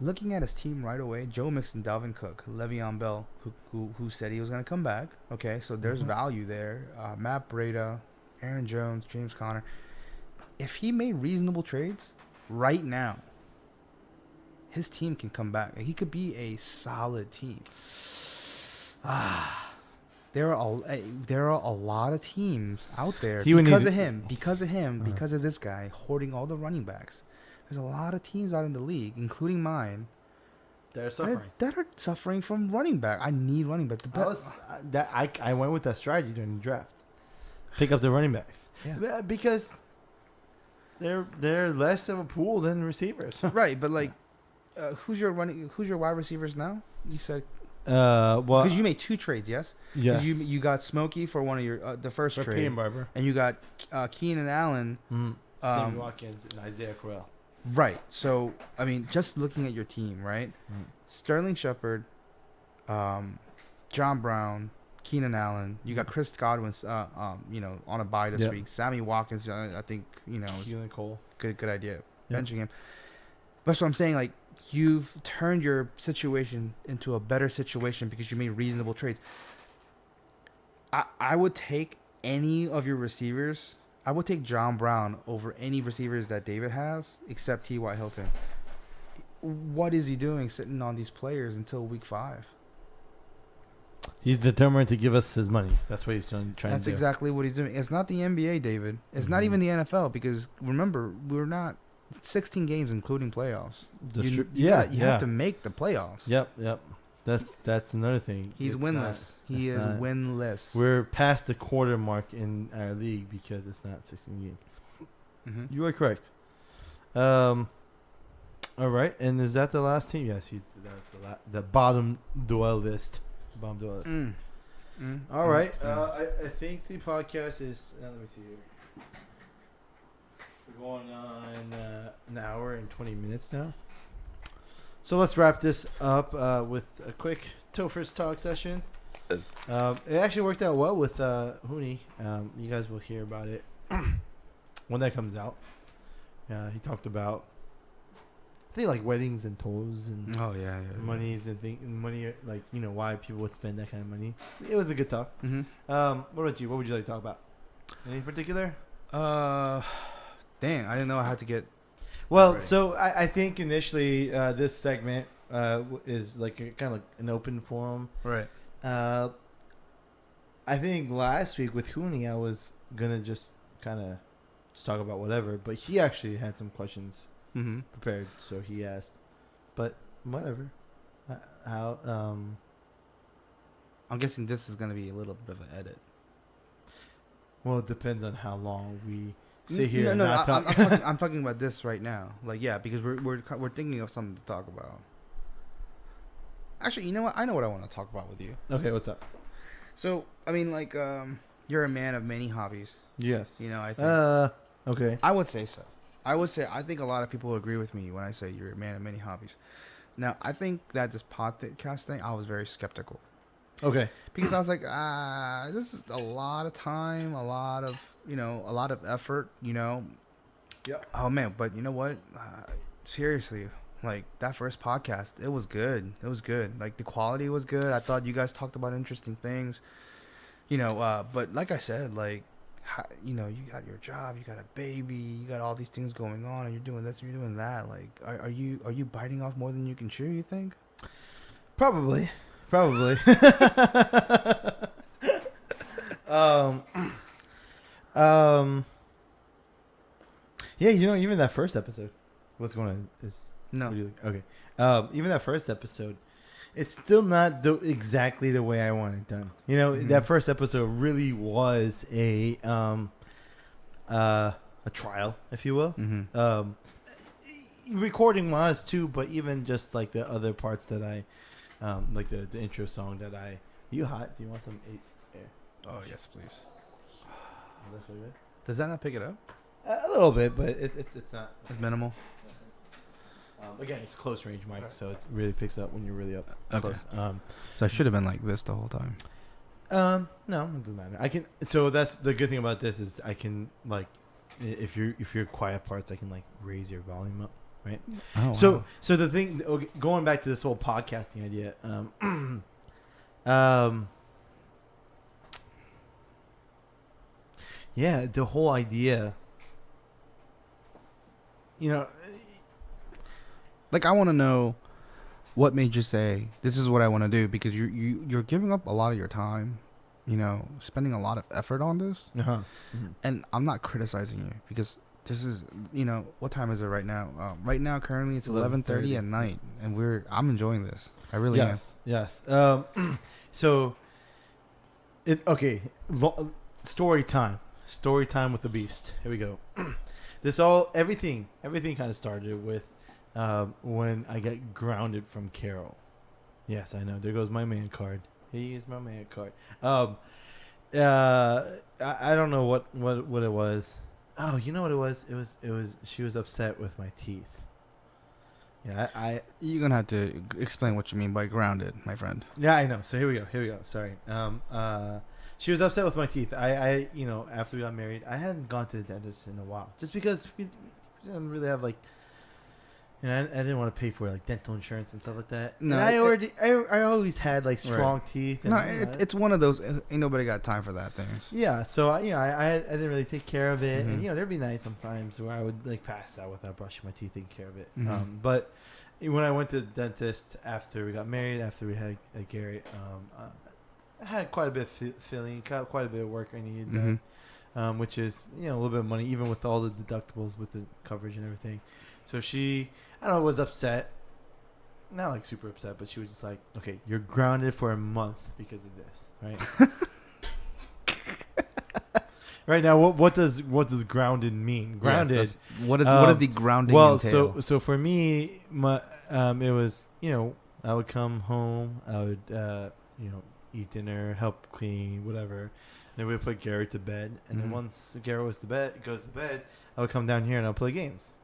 Looking at his team right away, Joe Mixon, Dalvin Cook, Le'Veon Bell, who said he was going to come back. Okay, so there's value there. Matt Breida, Aaron Jones, James Conner. If he made reasonable trades right now, his team can come back. He could be a solid team. There are a lot of teams out there because of this guy hoarding all the running backs. There's a lot of teams out in the league, including mine, that are suffering from running back. I need running back. I went with that strategy during the draft. Pick up the running backs. Yeah. Because they're less of a pool than receivers. Right, but like, who's your wide receivers now? You said. Well, because you made 2 trades, yes. Yes. You got Smokey for one of your the first for trade, Barber. And you got Keenan Allen, Sammy Watkins, and Isaiah Crowell. Right. So I mean, just looking at your team, right? Sterling Shepard, John Brown, Keenan Allen. You got Chris Godwin's, on a bye this week. Sammy Watkins, I think, Keelan Cole. Good idea. Benching him. That's what I'm saying. Like, you've turned your situation into a better situation because you made reasonable trades. I would take any of your receivers. I would take John Brown over any receivers that David has, except T.Y. Hilton. What is he doing sitting on these players until week 5? He's determined to give us his money. That's what he's trying to do. That's exactly what he's doing. It's not the NBA, David. It's not even the NFL, because remember, we're not 16 games including playoffs. You have to make the playoffs. Yep. That's another thing. He's winless. He is winless. We're past the quarter mark in our league because it's not 16 games. You are correct. All right, and is that the last team? Yes, that's the bottom duelist. All right. I think the podcast is. Let me see here. We're going on an hour and 20 minutes now. So let's wrap this up with a quick Topher's Talk session. It actually worked out well with Hooney. You guys will hear about it when that comes out. He talked about, I think, like weddings and toes and monies and money, like, why people would spend that kind of money. It was a good talk. What about you? What would you like to talk about? Any particular? Dang, I didn't know I had to get. Well, ready. So I think initially this segment is like kind of like an open forum. Right. I I think last week with Hooney, I was gonna just kind of just talk about whatever, but he actually had some questions prepared, so he asked. But whatever. How? I'm guessing this is gonna be a little bit of an edit. Well, it depends on how long we sit here. I'm talking about this right now. Like, yeah, because we're thinking of something to talk about. Actually, you know what? I know what I want to talk about with you. Okay, what's up? So, I mean, like, you're a man of many hobbies. Yes. You know, I think. Okay. I would say so. I think a lot of people agree with me when I say you're a man of many hobbies. Now, I think that this podcast thing, I was very skeptical. Okay. Because I was like, this is a lot of time, a lot of effort, Yeah. Oh, man. But you know what? Seriously, like, that first podcast, it was good. It was good. Like, the quality was good. I thought you guys talked about interesting things, but like I said, like, you got your job, you got a baby, you got all these things going on, and you're doing this and you're doing that. Like, are you biting off more than you can chew, you think? Probably. Yeah, even that first episode. What's going on? No. Okay. Even that first episode, it's still not exactly the way I want it done. That first episode really was a trial, if you will. Recording was too, but even just like the other parts that I, like the intro song that I. You hot? Do you want some air? Oh yes, please. That's really good. Does that not pick it up? A little bit, but it's not. It's minimal. Again, it's close range mic, so it really picks up when you're really up close. So I should have been like this the whole time. No, it doesn't matter. I can. So that's the good thing about this is I can like, if you're quiet parts, I can like raise your volume up, right? Oh, so wow. so the thing, going back to this whole podcasting idea, yeah, the whole idea, Like, I want to know what made you say this is what I want to do, because you're giving up a lot of your time, spending a lot of effort on this. And I'm not criticizing you, because this is, what time is it right now? Right now, currently it's 11:30 at night, and I'm enjoying this. I really am. Yes. So, story time with the beast. Here we go. Everything kind of started with when I got grounded from Carol. Yes, I know. There goes my man card. He is my man card. I don't know what it was. Oh, you know what it was? It was she was upset with my teeth. Yeah, You're gonna have to explain what you mean by grounded, my friend. Yeah, I know. So here we go. Sorry. She was upset with my teeth. I after we got married, I hadn't gone to the dentist in a while, just because we didn't really have like. I didn't want to pay for like dental insurance and stuff like that. No, and I always had like strong teeth. And, no, it's one of those. Ain't nobody got time for that things. Yeah, so I didn't really take care of it, and there'd be nights sometimes where I would like pass out without brushing my teeth, taking care of it. But when I went to the dentist after we got married, after we had Garrett, I had quite a bit of filling, quite a bit of work I needed done, which is a little bit of money, even with all the deductibles with the coverage and everything. So she, I don't know, was upset. Not like super upset, but she was just like, okay, you're grounded for a month because of this, right? Right now, what does grounded mean? Grounded. Yes, what is the grounding entail? So for me, it was, I would come home, I would eat dinner, help clean, whatever. Then we would put Garrett to bed, and then once Garrett goes to bed, I would come down here and I'll play games.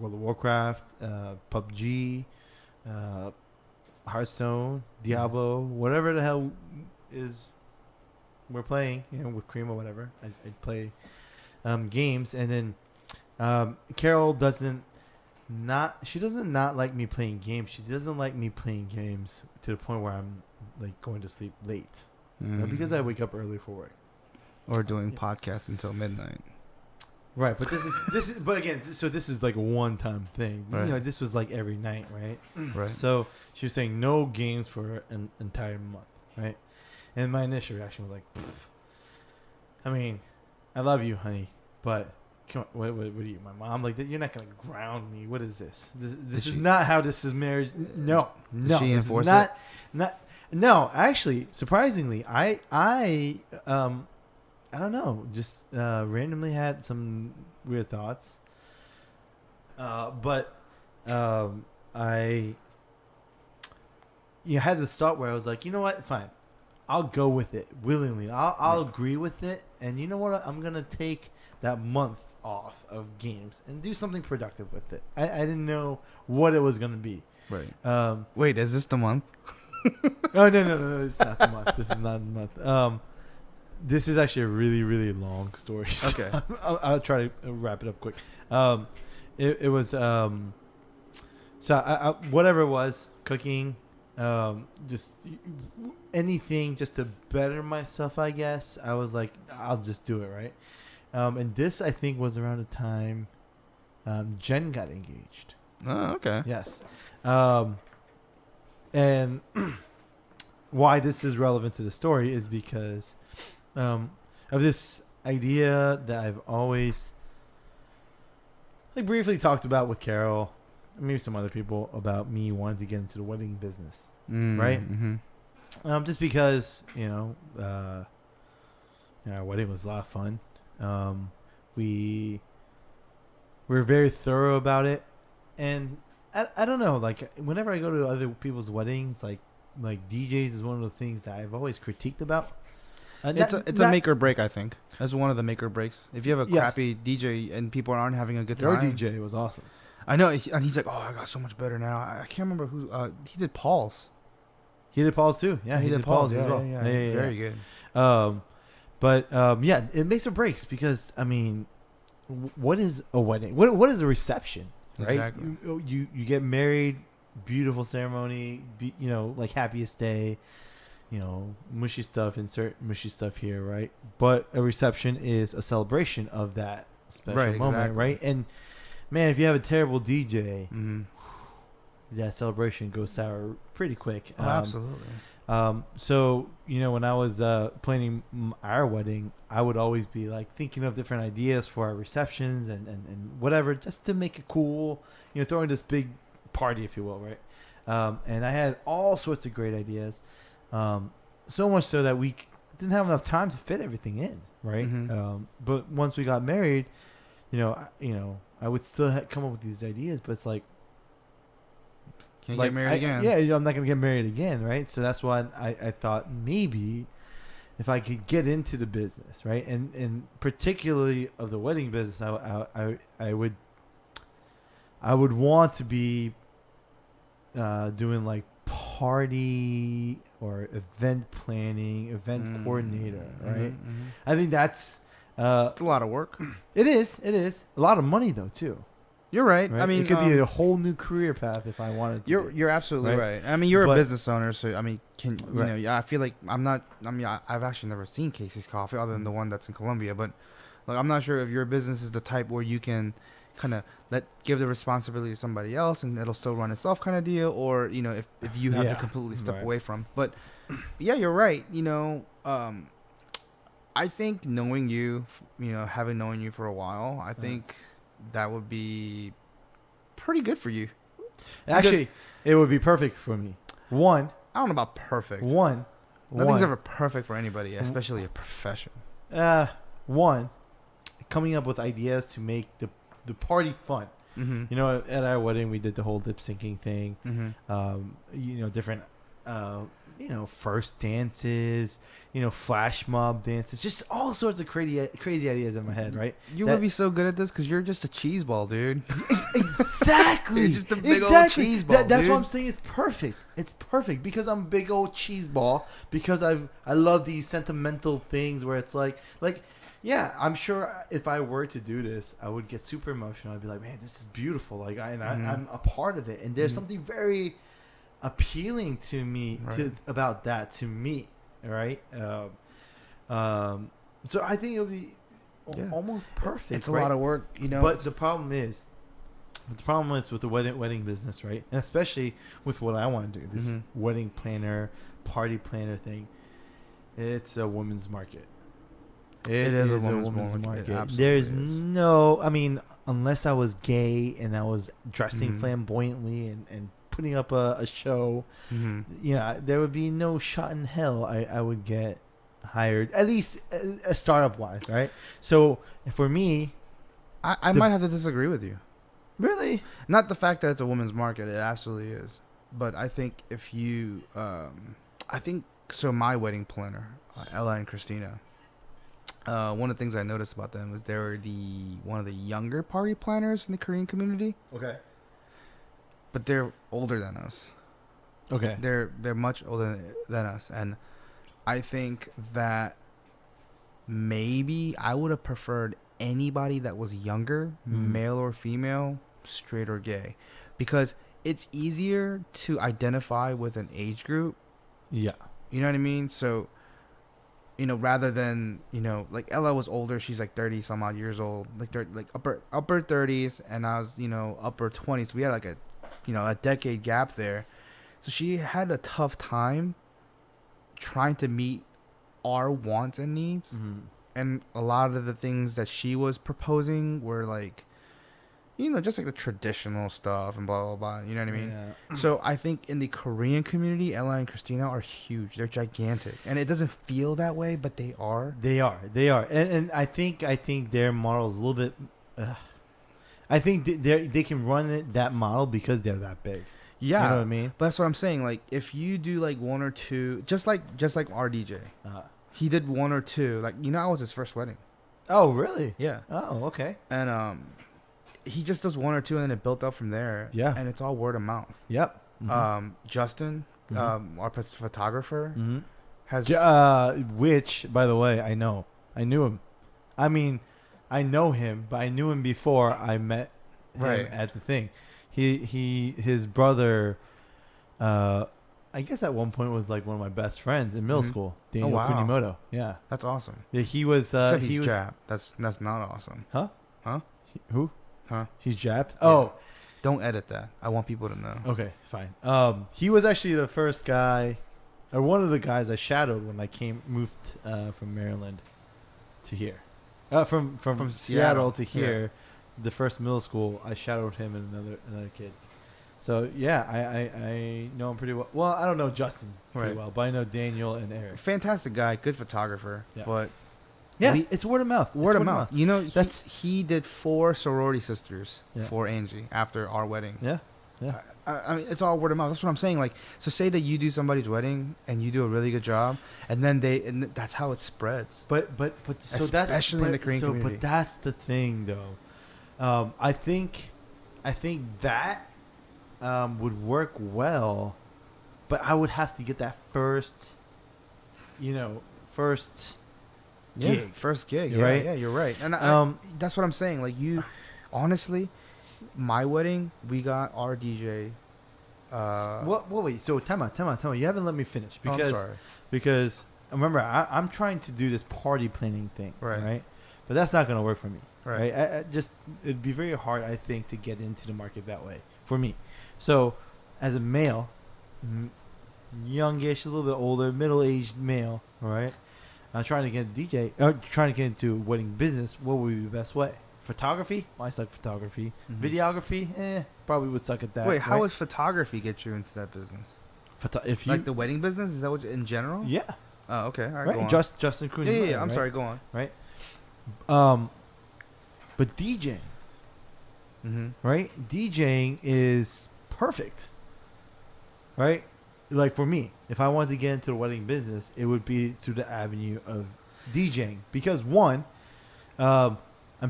World of Warcraft, PUBG, Hearthstone, Diablo, whatever the hell is we're playing, with Cream or whatever. I'd play games, and then Carol doesn't like me playing games. She doesn't like me playing games to the point where I'm like going to sleep late, because I wake up early for work or doing podcasts until midnight. Right, but this is but again, so this is like a one-time thing. Right. This was like every night, right? Right. So she was saying no games for an entire month, right? And my initial reaction was like, pfft. I mean, I love you, honey, but come on, what are you, my mom? Like, you're not gonna ground me. What is this? This is not how this is marriage. No, Did she this enforce is not. No, actually, surprisingly, I don't know, just randomly had some weird thoughts. But I had this thought where I was like, you know what, fine, I'll go with it willingly. I'll agree with it, and you know what, I'm gonna take that month off of games and do something productive with it. I didn't know what it was gonna be. Right. Wait, is this the month? Oh no, it's not the month. This is not the month. This is actually a really, really long story. So Okay. I'll try to wrap it up quick. It was so I whatever it was, cooking, just anything just to better myself, I guess. I was like, I'll just do it, right? And this, I think, was around the time Jen got engaged. Oh, okay. Yes. And why this is relevant to the story is because of this idea that I've always briefly talked about with Carol, maybe some other people, about me wanting to get into the wedding business, right? Mm-hmm. Just because our wedding was a lot of fun. We were very thorough about it, and I don't know, like whenever I go to other people's weddings, like DJs is one of the things that I've always critiqued about. It's a make or break, I think. That's one of the make or breaks. If you have a crappy DJ and people aren't having a good time. Your DJ was awesome. I know, and he's like, oh, I got so much better now. I can't remember who. He did Paul's. He did Paul's too. Yeah, he did Paul's as well. Yeah, very good. But it makes or breaks because I mean, what is a wedding? What is a reception? Right? Exactly. You get married, beautiful ceremony, like happiest day, mushy stuff, insert mushy stuff here, right? But a reception is a celebration of that special moment, exactly. right? And man, if you have a terrible DJ, Mm-hmm. that celebration goes sour pretty quick. Oh, absolutely. So when I was planning our wedding, I would always be like thinking of different ideas for our receptions and whatever, just to make it cool, throwing this big party, if you will, right? And I had all sorts of great ideas, so much so that we didn't have enough time to fit everything in, right? Mm-hmm. But once we got married, I would still come up with these ideas, but it's like, Can't get married again. Yeah, I'm not gonna get married again, right? So that's why I thought maybe if I could get into the business, right, and particularly of the wedding business, I would want to be doing like party or event planning, event coordinator, right? Mm-hmm. I think that's It's a lot of work. It is a lot of money though too. You're right. Right? I mean, it could be a whole new career path if I wanted to. You're absolutely right. I mean, you're a business owner, so I mean, I feel like I've actually never seen Casey's Coffee other than the one that's in Colombia, but like I'm not sure if your business is the type where you can kind of give the responsibility to somebody else and it'll still run itself kind of deal, or if you have to completely step away from. But yeah, you're right. I think knowing you, having known you for a while, I think that would be pretty good for you. Actually, it would be perfect for me. One, I don't know about perfect. Nothing's ever perfect for anybody, especially a profession. One, coming up with ideas to make the party fun. Mm-hmm. At our wedding, we did the whole lip syncing thing. Mm-hmm. Different, first dances, flash mob dances, just all sorts of crazy ideas in my head, right? You would be so good at this because you're just a cheese ball, dude. Exactly. You're just a big old cheese ball. That's dude. what I'm saying. It's perfect. It's perfect because I'm a big old cheese ball. Because I love these sentimental things where it's like. Yeah, I'm sure if I were to do this, I would get super emotional. I'd be like, man, this is beautiful. Like, I'm a part of it, and there's something very appealing to me about that to me, right? So I think it would be almost perfect. It's a lot of work, But the problem is with the wedding business, right? And especially with what I want to do, this wedding planner, party planner thing. It's a women's market. It is a women's market. It absolutely There's is. no, I mean, unless I was gay and I was dressing Mhm. flamboyantly and putting up a show, there would be no shot in hell I would get hired, at least a startup wise, right? So for me, I might have to disagree with you. really, Not the fact that it's a women's market. It absolutely is. But I think if you, so my wedding planner, Ella and Christina, one of the things I noticed about them was they were one of the younger party planners in the Korean community. okay, But they're older than us. okay, They're much older than us, and I think that maybe I would have preferred anybody that was younger, male or female, straight or gay, because it's easier to identify with an age group. yeah, You know what I mean? So, rather than, like Ella was older, she's like 30 some odd years old, like upper 30s, and I was, upper 20s. We had like a decade gap there. So she had a tough time trying to meet our wants and needs. And a lot of the things that she was proposing were like, just like the traditional stuff and blah, blah, blah. You know what I mean? Yeah. So I think in the Korean community, Ella and Christina are huge. They're gigantic. And it doesn't feel that way, but they are. They are. And I think their model is a little bit. I think they can run that model because they're that big. Yeah. You know what I mean? But that's what I'm saying. Like, if you do like one or two, just like our DJ, he did one or two. Like, I was his first wedding. Oh, really? Yeah. Oh, okay. And he just does one or two, and then it built up from there. Yeah. And it's all word of mouth. Yep. Justin, our photographer, has which, by the way, I knew him. I mean, I know him, but I knew him before I met him at the thing. His brother, I guess at one point was like one of my best friends in middle school. Daniel Kunimoto. Yeah. That's awesome. Yeah, he was. Except he he's was Jap. That's not awesome. Huh? Huh? Who? Huh? He's Jap. Yeah. Oh. Don't edit that. I want people to know. Okay, fine. He was actually the first guy, or one of the guys I shadowed when I moved from Maryland to here. From Seattle to here. Yeah. The first middle school, I shadowed him and another kid. So yeah, I know him pretty well. Well, I don't know Justin pretty well, but I know Daniel and Eric. Fantastic guy, good photographer, but yes, it's word of mouth. Word of mouth. He did 4 sorority sisters for Angie after our wedding. Yeah, yeah. I mean, it's all word of mouth. That's what I'm saying. Like, so say that you do somebody's wedding and you do a really good job, and then that's how it spreads. But so especially in the Korean community. But that's the thing, though. I think that would work well, but I would have to get that first gig. First gig, right? Yeah, you're right. And that's what I'm saying. Like, honestly, my wedding, we got our DJ. Wait. So time out. You haven't let me finish I'm sorry. Because remember, I'm trying to do this party planning thing, right? But that's not gonna work for me, right? It'd be very hard, I think, to get into the market that way for me. So, as a male, youngish, a little bit older, middle-aged male, all right? I'm trying to get trying to get into wedding business. What would be the best way? Photography? I suck photography. Videography? Probably would suck at that. Wait, how would photography get you into that business? If you like the wedding business? Is that what in general? Yeah. Oh, okay. All right. Right. Go on. Justin Cooney. Yeah. I'm sorry. Go on. Right. But DJing. Right. DJing is perfect. Right. Like for me, if I wanted to get into the wedding business, it would be through the avenue of DJing because one, I'm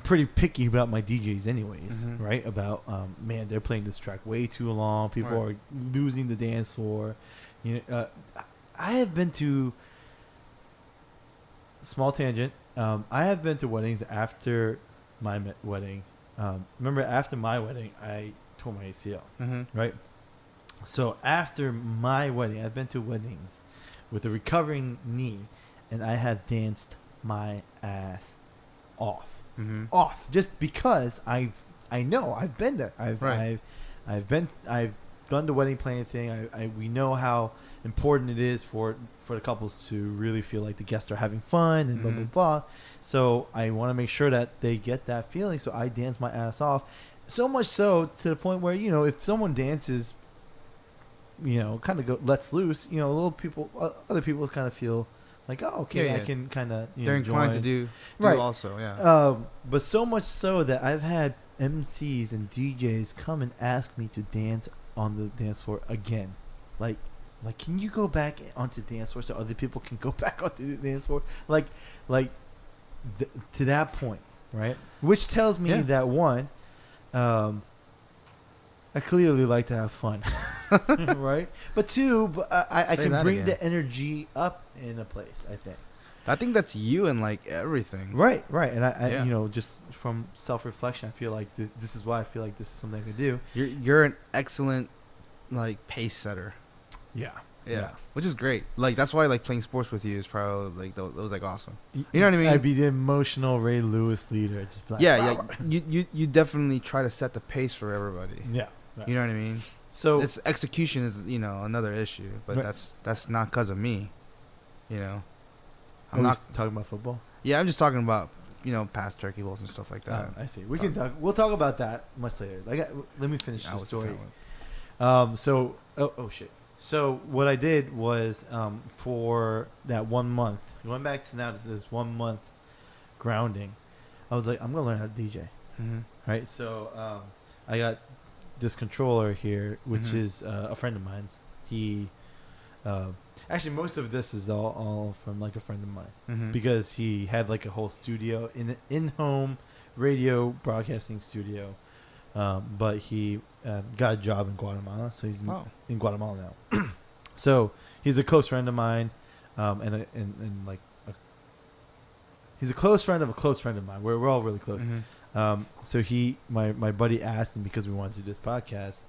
pretty picky about my DJs anyways, right? About man, they're playing this track way too long. People are losing the dance floor. I have been to small tangent. I have been to weddings after my wedding. Remember, after my wedding, I tore my ACL, right? So after my wedding, I've been to weddings with a recovering knee, and I have danced my ass off. Just because I know I've been there. I've done the wedding planning thing. We know how important it is for the couples to really feel like the guests are having fun and blah blah blah. So I want to make sure that they get that feeling. So I dance my ass off, so much so to the point where if someone dances, kind of lets loose, other people kind of feel like, oh, okay, I can kind of they're inclined to do right also, yeah. But so much so that I've had MCs and DJs come and ask me to dance on the dance floor again, like, can you go back onto the dance floor so other people can go back onto the dance floor, to that point, right? Which tells me that one, I clearly like to have fun, right? But two, I can bring the energy up in a place. I think that's you and like everything. Right. And I just from self-reflection, I feel like this is why I feel like this is something I could do. You're an excellent like pace setter. Yeah. Which is great. Like that's why like playing sports with you is probably like that was like awesome. You know what I mean? I'd be the emotional Ray Lewis leader. Just like, You definitely try to set the pace for everybody. Yeah. You know what I mean? So it's execution is another issue, but that's not because of me. I'm not talking about football. Yeah, I'm just talking about past turkey bowls and stuff like that. I see. We can talk. We'll talk about that much later. Let me finish the story. Shit. So what I did was for that 1 month, we went back to this 1 month grounding. I was like, I'm gonna learn how to DJ. Mm-hmm. Right. So I got this controller here, which is a friend of mine's. He actually most of this is all from like a friend of mine, because he had like a whole studio in-home radio broadcasting studio, but he got a job in Guatemala, so he's in Guatemala now. So he's a close friend of mine, he's a close friend of a close friend of mine. We're all really close. So my buddy asked him, because we wanted to do this podcast,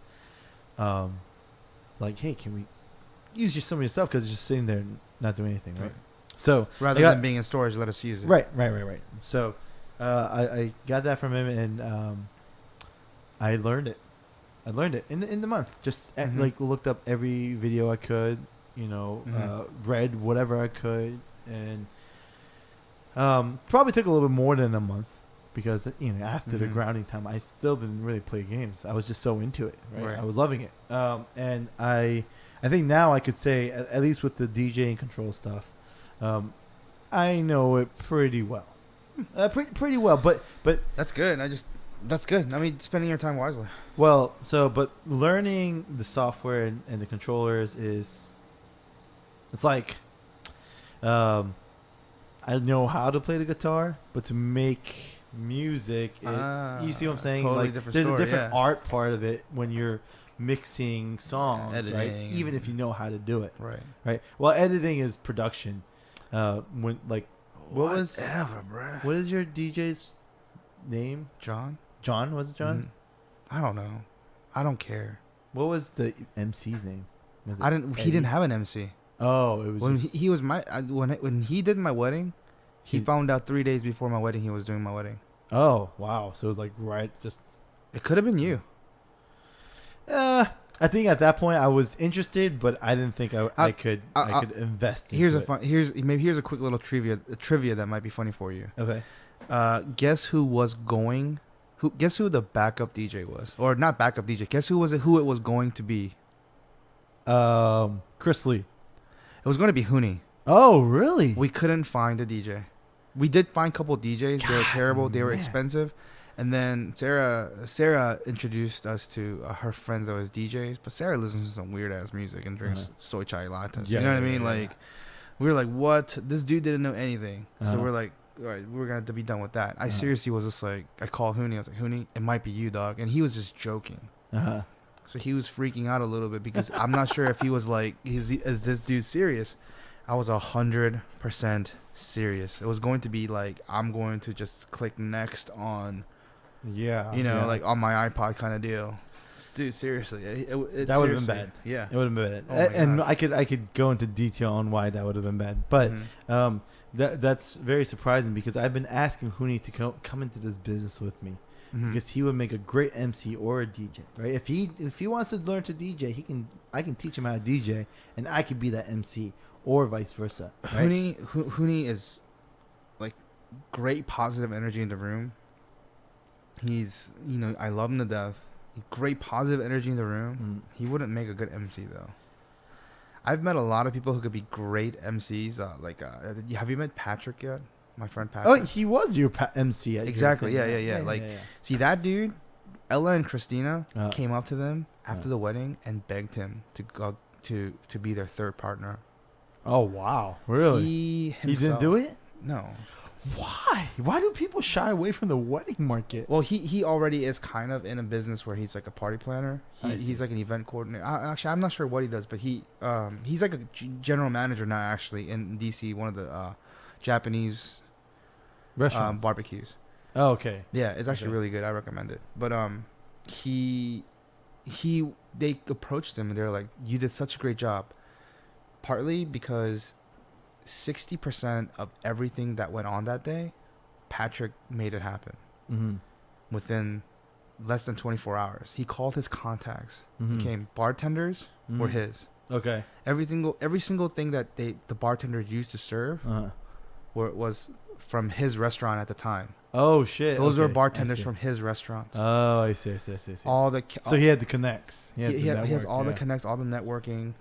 like, hey, can we use some of your stuff, because it's just sitting there and not doing anything, right? So rather than being in storage, let us use it. Right. So I got that from him, and I learned it. In the month. Just looked up every video I could, read whatever I could, and probably took a little bit more than a month, because after the grounding time, I still didn't really play games. I was just so into it, right? I was loving it, and I think now I could say, at least with the DJ and control stuff, I know it pretty well, pretty well. But that's good. That's good. I mean, spending your time wisely. Well, but learning the software and the controllers it's like, I know how to play the guitar, but to make music, you see what I'm saying? Totally like, different there's story, a different art part of it when you're mixing songs, editing, right? Even if you know how to do it, right. Well, editing is production. When like, what is your DJ's name? John? Was it John? I don't know. I don't care. What was the MC's name? Was it He didn't have an MC. Oh, it was when he was when he did my wedding. He found out 3 days before my wedding he was doing my wedding. Oh wow! So it was like It could have been you. I think at that point I was interested, but I didn't think I could invest. Here's a quick little trivia that might be funny for you. Okay. Guess who the backup DJ was, or not backup DJ? Guess who it was going to be? Chris Lee. It was going to be Hooney. Oh really? We couldn't find a DJ. We did find a couple DJs. They were terrible. They were expensive. And then Sarah introduced us to her friends that was DJs. But Sarah listens to some weird ass music and drinks soy chai lattes. You know what I mean? Like, we were like, what? This dude didn't know anything. So we're like, all right, we're gonna have to be done with that. I seriously was just like, I called Hooney. I was like, Hooney, it might be you, dog. And he was just joking. So he was freaking out a little bit, because I'm not sure if he was like, is this dude serious? I was 100% serious. It was going to be like, I'm going to just click next on, like on my iPod kind of deal. Dude, seriously, that would have been bad. Yeah, it would have been bad. Oh and I could go into detail on why that would have been bad, but that's very surprising, because I've been asking Hooney to come into this business with me because he would make a great MC or a DJ, right? If he wants to learn to DJ, I can teach him how to DJ, and I could be that MC, or vice versa. Right? Hooney is like great positive energy in the room. He's, I love him to death. Great positive energy in the room. He wouldn't make a good MC though. I've met a lot of people who could be great MCs. Have you met Patrick yet? My friend Patrick. Oh, he was your MC. At Exactly. Yeah. See that dude, Ella and Christina came up to them after the wedding and begged him to go to be their third partner. Oh wow, really? He didn't do it? No. Why? Why do people shy away from the wedding market? Well, he already is kind of in a business where he's like a party planner. He's like an event coordinator. Actually, I'm not sure what he does, but he's like a general manager now, actually, in DC, one of the Japanese restaurants, barbecues. Oh, okay. Yeah, it's actually really good. I recommend it. But they approached him and they're like, "You did such a great job." Partly because 60% of everything that went on that day, Patrick made it happen within less than 24 hours. He called his contacts. Became bartenders were his. Okay. Every single thing that the bartenders used to serve was from his restaurant at the time. Oh shit! Those were bartenders from his restaurants. Oh, I see. All so he had the connects. He has all the connects, all the networking,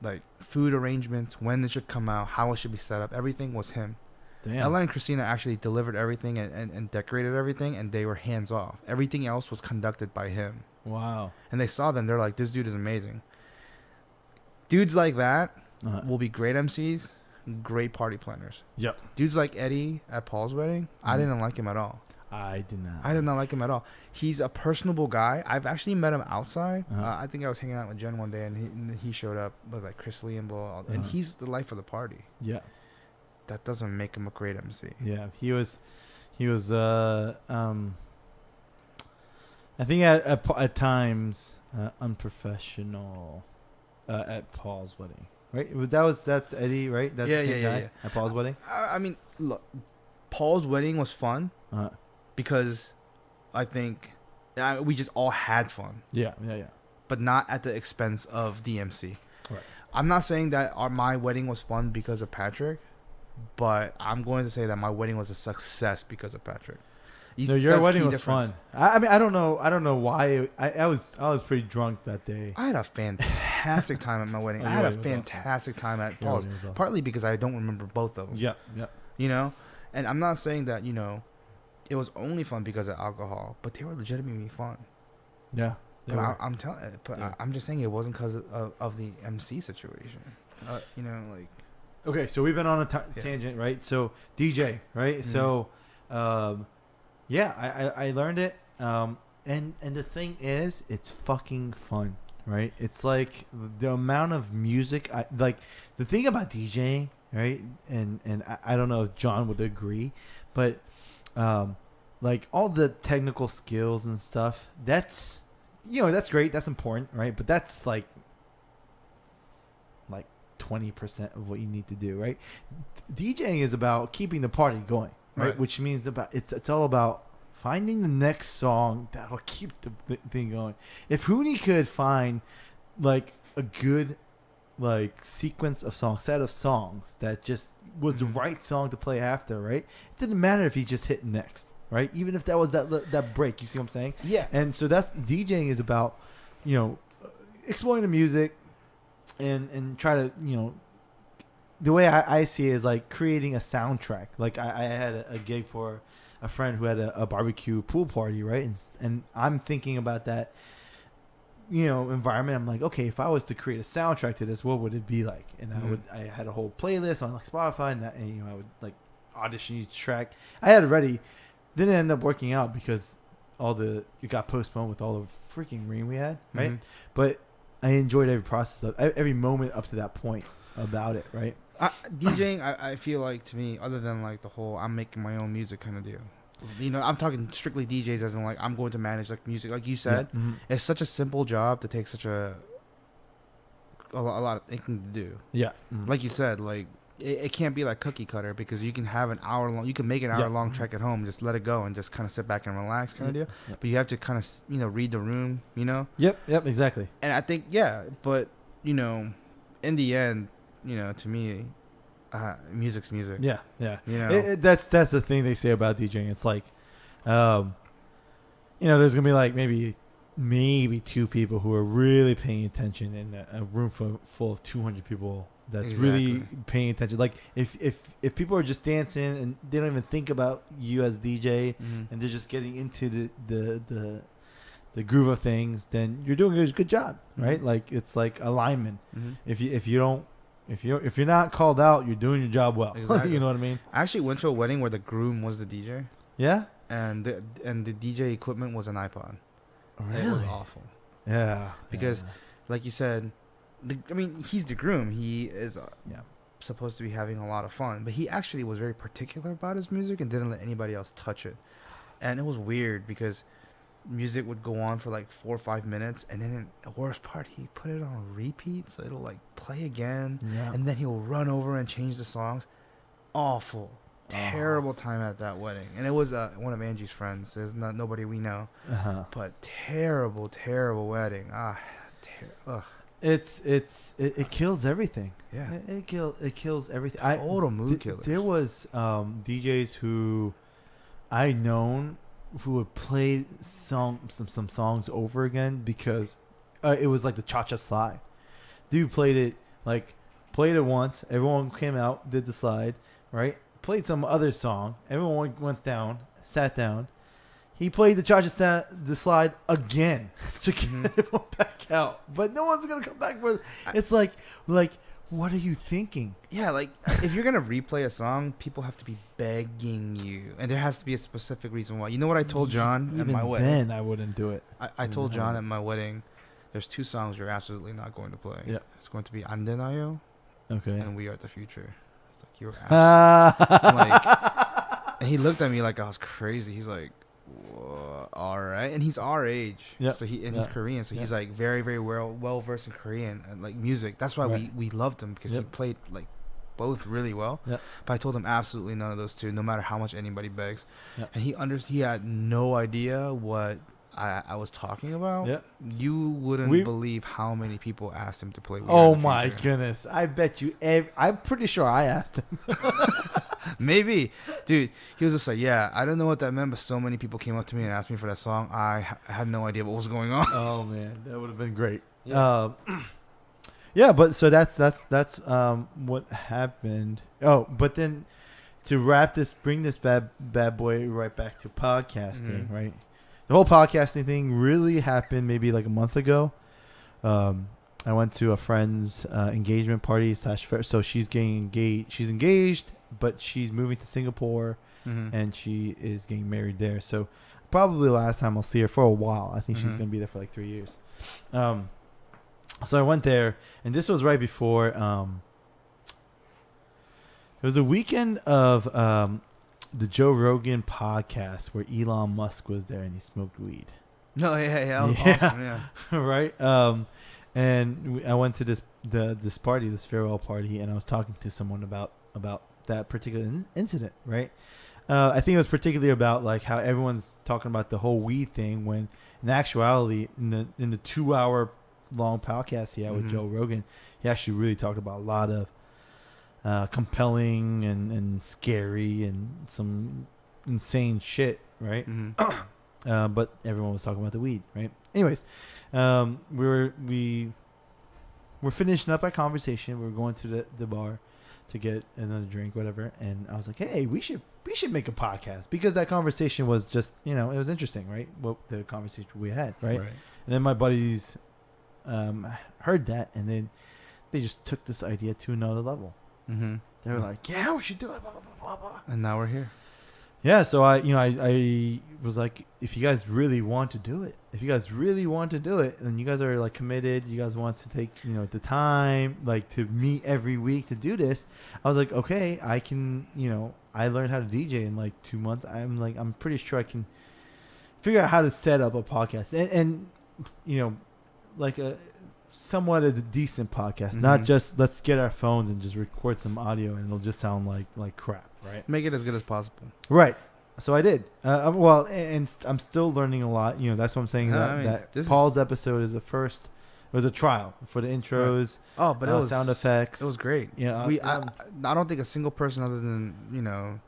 like food arrangements, when it should come out, how it should be set up. Everything was him. Damn. Ella and Christina actually delivered everything and decorated everything, and they were hands off. Everything else was conducted by him. Wow. And they saw them. They're like, this dude is amazing. Dudes like that will be great MCs, great party planners. Yep. Dudes like Eddie at Paul's wedding, I didn't like him at all. I did not like him at all. He's a personable guy. I've actually met him outside. I think I was hanging out with Jen one day, and he showed up with like Chris Lee and Bull, and he's the life of the party. Yeah. That doesn't make him a great MC. Yeah, he was. I think at times unprofessional at Paul's wedding. Right. That's Eddie. Right. That's the same guy at Paul's wedding. I mean, look, Paul's wedding was fun. Because I think we just all had fun. Yeah. But not at the expense of the MC. Right. I'm not saying that my wedding was fun because of Patrick, but I'm going to say that my wedding was a success because of Patrick. No, your wedding was fun. I mean, I don't know why. I was pretty drunk that day. I had a fantastic time at my wedding. I had a fantastic time at Paul's. Partly because I don't remember both of them. Yeah. And I'm not saying that, it was only fun because of alcohol, but they were legitimately fun. Yeah. But I'm just saying it wasn't because of the MC situation. Okay, so we've been on a tangent, right? So DJ, right? So, I learned it. And the thing is, it's fucking fun, right? It's like the amount of music. The thing about DJing, right? And I don't know if John would agree, but like all the technical skills and stuff, that's great, that's important, right? But that's like 20% of what you need to do, right? DJing is about keeping the party going, right? Which means it's all about finding the next song that'll keep the thing going. If Hooney could find like a good sequence of songs, set of songs that just was the right song to play after, right? It didn't matter if he just hit next, right? Even if that was that break, you see what I'm saying? Yeah. And so that's DJing is about, exploring the music and try to, the way I see it is like creating a soundtrack. Like I had a gig for a friend who had a barbecue pool party, right? And I'm thinking about that, environment. I'm like, okay, if I was to create a soundtrack to this, what would it be like? And I had a whole playlist on like Spotify, and I would like audition each track. I had it ready. Didn't end up working out because it got postponed with all the freaking rain we had, right? But I enjoyed every process of every moment up to that point about it, right? DJing, I feel like, to me, other than like the whole I'm making my own music kind of deal, I'm talking strictly DJs as in like I'm going to manage like music, like you said. It's such a simple job to take such a lot of thinking to do. Yeah. Like you said, like it can't be like cookie cutter because you can have an hour long. You can make an hour long track at home, just let it go and just kind of sit back and relax, kind of deal. Yep. But you have to kind of read the room, Yep, exactly. And I think but in the end, to me, music's music. Yeah. That's the thing they say about DJing. It's like, there's gonna be like maybe 2 people who are really paying attention in a room full of 200 people. That's really paying attention. Like if people are just dancing and they don't even think about you as DJ, and they're just getting into the groove of things, then you're doing a good job, right? Like it's like alignment. If you're not called out, you're doing your job well. Exactly. You know what I mean? I actually went to a wedding where the groom was the DJ. Yeah. And the DJ equipment was an iPod. Really? It was awful. Yeah. Because, like you said, he's the groom. He is supposed to be having a lot of fun, but he actually was very particular about his music and didn't let anybody else touch it. And it was weird because music would go on for like 4 or 5 minutes, and then the worst part, he put it on repeat, so it'll like play again, and then he'll run over and change the songs. Awful. Terrible time at that wedding, and it was one of Angie's friends. There's nobody we know, but terrible wedding. It kills everything. Yeah, it kills everything. Total mood killer. There was DJs who I known who would play some songs over again because it was like the cha-cha slide. Dude played it once. Everyone came out, did the slide, right? Played some other song. Everyone went down, sat down. He played the slide again to get everyone back out. But no one's gonna come back for it. It's like, what are you thinking? Yeah, like if you're gonna replay a song, people have to be begging you, and there has to be a specific reason why. You know what I told John at my wedding? Then I wouldn't do it. I told John at my wedding, there's 2 songs you're absolutely not going to play. Yeah, it's going to be "안 되나요," and "We Are the Future." It's like you're absolutely and he looked at me like I was crazy. He's like, all right, and he's our age, so he's Korean, so he's like very, very well versed in Korean and like music. That's why we loved him because he played like both really well. But I told him absolutely none of those 2, no matter how much anybody begs. And he had no idea what I was talking about. You wouldn't believe how many people asked him to play. Oh my goodness! I bet you. I'm pretty sure I asked him. Maybe, dude. He was just like, "Yeah, I don't know what that meant, but so many people came up to me and asked me for that song. I had no idea what was going on." Oh man, that would have been great. But so that's what happened. Oh, but then to bring this bad boy right back to podcasting, right? The whole podcasting thing really happened maybe like a month ago. I went to a friend's engagement party / fair. So she's getting engaged. She's engaged, but she's moving to Singapore, and she is getting married there. So probably the last time I'll see her for a while. I think she's going to be there for like 3 years. So I went there, and this was right before. It was a weekend of the Joe Rogan podcast where Elon Musk was there and he smoked weed. No, that was awesome, right. And I went to this party, this farewell party, and I was talking to someone about that particular incident, right? I think it was particularly about like how everyone's talking about the whole weed thing when in actuality in the 2-hour long podcast he had with Joe Rogan, he actually really talked about a lot of compelling and scary and some insane shit, right? But everyone was talking about the weed, right? Anyways, we're finishing up our conversation. We were going to the bar to get another drink, whatever. And I was like, hey, we should make a podcast because that conversation was just, it was interesting, right? What the conversation we had, right? And then my buddies heard that, and then they just took this idea to another level. They were like, yeah, we should do it, blah, blah, blah, blah. And now we're here. Yeah, so I was like, if you guys really want to do it, and you guys are like committed, you guys want to take, the time, like to meet every week to do this, I was like, okay, I can, I learned how to DJ in like 2 months. I'm pretty sure I can figure out how to set up a podcast and like somewhat a decent podcast, not just let's get our phones and just record some audio and it'll just sound like crap, right? Make it as good as possible. Right. So I did. Well, and I'm still learning a lot. That's what I'm saying. That Paul's episode is the first. It was a trial for the intros. Right. Oh, but it was sound effects. It was great. I don't think a single person other than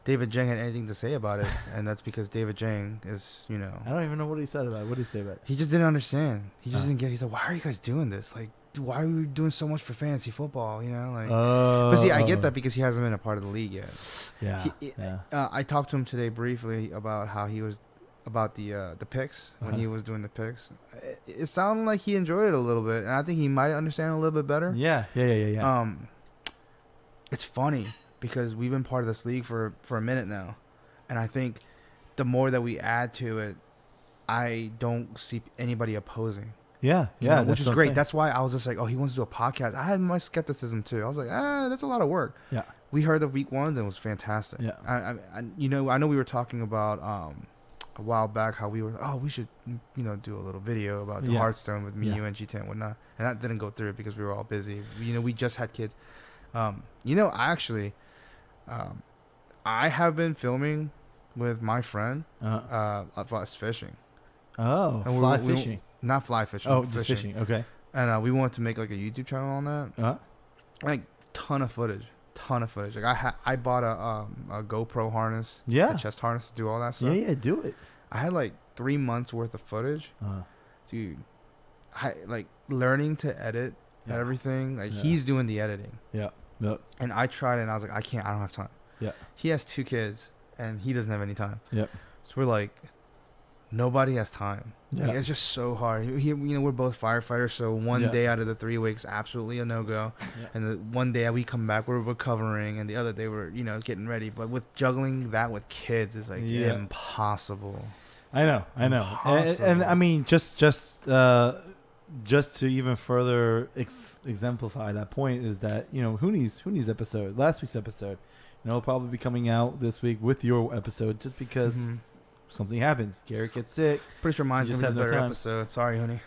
David Jang had anything to say about it, and that's because David Jang is I don't even know what he said about it. What did he say about it? He just didn't understand. He just didn't get. He said, "Why are you guys doing this? Like, why are we doing so much for fantasy football? But see, I get that because he hasn't been a part of the league yet. Yeah. I talked to him today briefly about how he was about the picks when he was doing the picks. It sounded like he enjoyed it a little bit, and I think he might understand a little bit better. Yeah. It's funny because we've been part of this league for a minute now, and I think the more that we add to it, I don't see anybody opposing. Yeah, which is great. That's why I was just like, oh, he wants to do a podcast. I had my skepticism too. I was like, that's a lot of work. Yeah. We heard the week ones and it was fantastic. Yeah. I know we were talking about a while back how we should do a little video about the Hearthstone with me, you, and G10 and whatnot, and that didn't go through because we were all busy. We just had kids. I have been filming with my friend of us fishing. Oh, and fly fishing. Not fly fishing. Oh, just fishing. Okay. And we wanted to make like a YouTube channel on that. Like ton of footage. Like I bought a GoPro harness. Yeah. A chest harness to do all that stuff. Yeah, do it. I had like 3 months worth of footage. Dude, I like learning to edit everything. Like he's doing the editing. Yeah. Yep. And I tried it and I was like, I don't have time. Yeah. He has 2 kids and he doesn't have any time. Yep. So we're like, nobody has time. Yeah. Like, it's just so hard. We're both firefighters, so one day out of the 3 weeks, absolutely a no-go. Yeah. And the one day we come back, we're recovering, and the other day we're, getting ready. But with juggling that with kids is like impossible. I know. And I mean, just to even further exemplify that point is that, Hooney's episode, last week's episode, will probably be coming out this week with your episode just because something happens. Garrett gets sick. Pretty sure mine's going to be a better episode. Sorry, Hooney.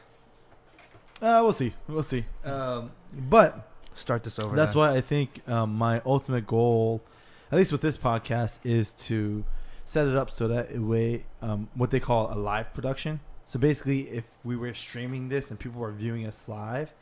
We'll see. But start this over. That's why I think my ultimate goal, at least with this podcast, is to set it up so that way, what they call a live production. So basically, if we were streaming this and people were viewing us live,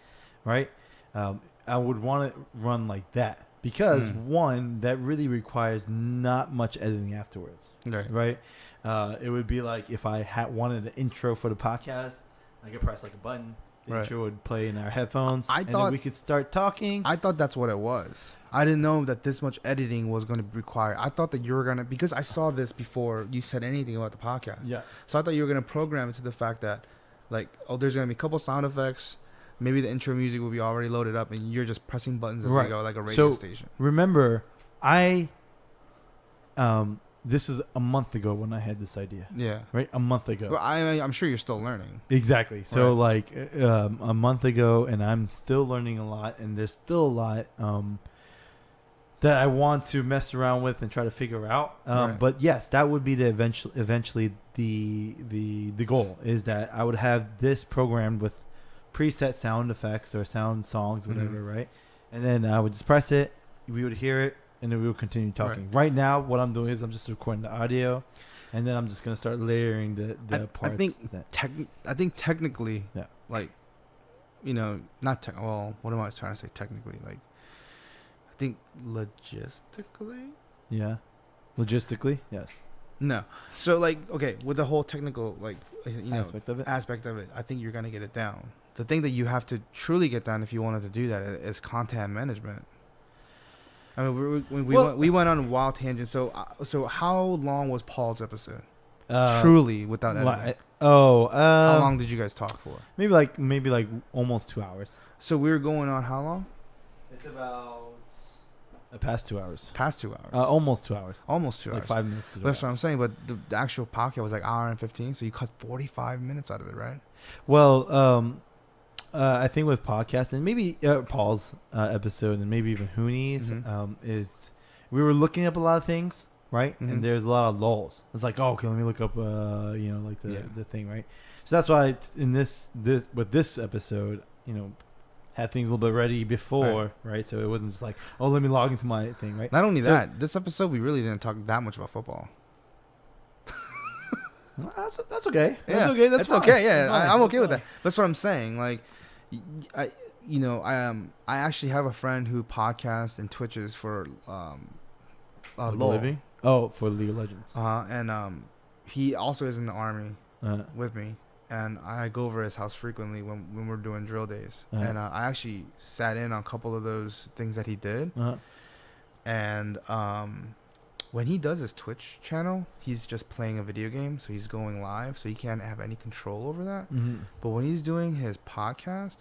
right, I would want to run like that. Because, one, that really requires not much editing afterwards. Right? It would be like if I wanted an intro for the podcast, I could press like a button. The intro would play in our headphones. And then we could start talking. I thought that's what it was. I didn't know that this much editing was going to be required. I thought that you were going to, because I saw this before you said anything about the podcast. Yeah. So I thought you were going to program it to the fact that, like, there's going to be a couple sound effects. Maybe the intro music will be already loaded up, and you're just pressing buttons as we go, like a radio station. Remember, this was a month ago when I had this idea. Yeah. Right? A month ago. Well, I'm sure you're still learning. Exactly. So, a month ago, and I'm still learning a lot, and there's still a lot that I want to mess around with and try to figure out. But, yes, that would be the eventually the goal, is that I would have this programmed with preset sound effects or sound songs, whatever, right? And then I would just press it, we would hear it, and then we would continue talking. Right now, what I'm doing is I'm just recording the audio, and then I'm just going to start layering the parts. I think technically, like, not well, what am I trying to say technically? Like, I think logistically? Yeah. Logistically? Yes. No. So, like, okay, with the whole technical, like, aspect of it, I think you're going to get it down. The thing that you have to truly get down if you wanted to do that is content management. I mean, we went on a wild tangent. So how long was Paul's episode? Truly, without editing. How long did you guys talk for? Maybe like almost 2 hours. So we were going on how long? It's about past 2 hours. Past 2 hours. Almost 2 hours. Almost 2 hours. Like 5 minutes. That's what I'm saying. But the actual podcast was like hour and 15. So you cut 45 minutes out of it, right? Well, I think with podcasts and maybe Paul's episode and maybe even Hooney's is we were looking up a lot of things, right? Mhm. And there's a lot of lulls. It's like, oh, okay, let me look up, like the thing, right? So that's why in this with this episode, had things a little bit ready before, right? So it wasn't just like, oh, let me log into my thing, right? Not only that, this episode we really didn't talk that much about football. That's okay. Yeah, That's okay. That's fine. okay. Yeah, That's fine. I'm okay with That's that. That's what I'm saying. Like, I actually have a friend who podcasts and twitches for Like LOL. living? Oh, for League of Legends. And he also is in the army Uh, with me, and I go over his house frequently when we're doing drill days. Uh-huh. And I actually sat in on a couple of those things that he did. And when he does his Twitch channel, he's just playing a video game, so he's going live, so he can't have any control over that. Mm-hmm. But when he's doing his podcast,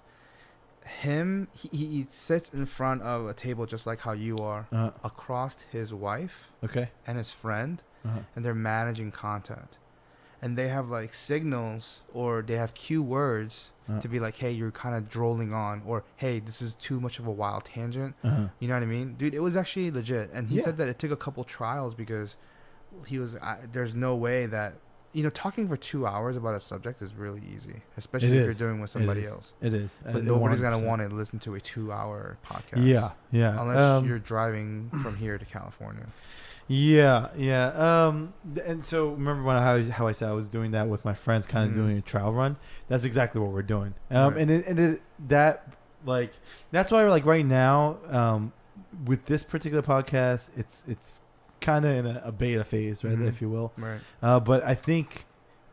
he sits in front of a table just like how you are, across his wife Okay. and his friend, Uh-huh. and they're managing content. And they have like signals, or they have cue words to be like, hey, you're kind of drolling on, or hey, this is too much of a wild tangent. You know what I mean? Dude, it was actually legit. And he said that it took a couple trials because there's no way that, talking for 2 hours about a subject is really easy, especially if you're doing with somebody else. It is. But nobody's going to want to listen to a 2-hour podcast. Yeah. Unless you're driving from here to California. Yeah. And so remember how I said I was doing that with my friends, kind of doing a trial run. That's exactly what we're doing. Right. That's why like right now, with this particular podcast, it's kind of in a beta phase, right, if you will. Right. But I think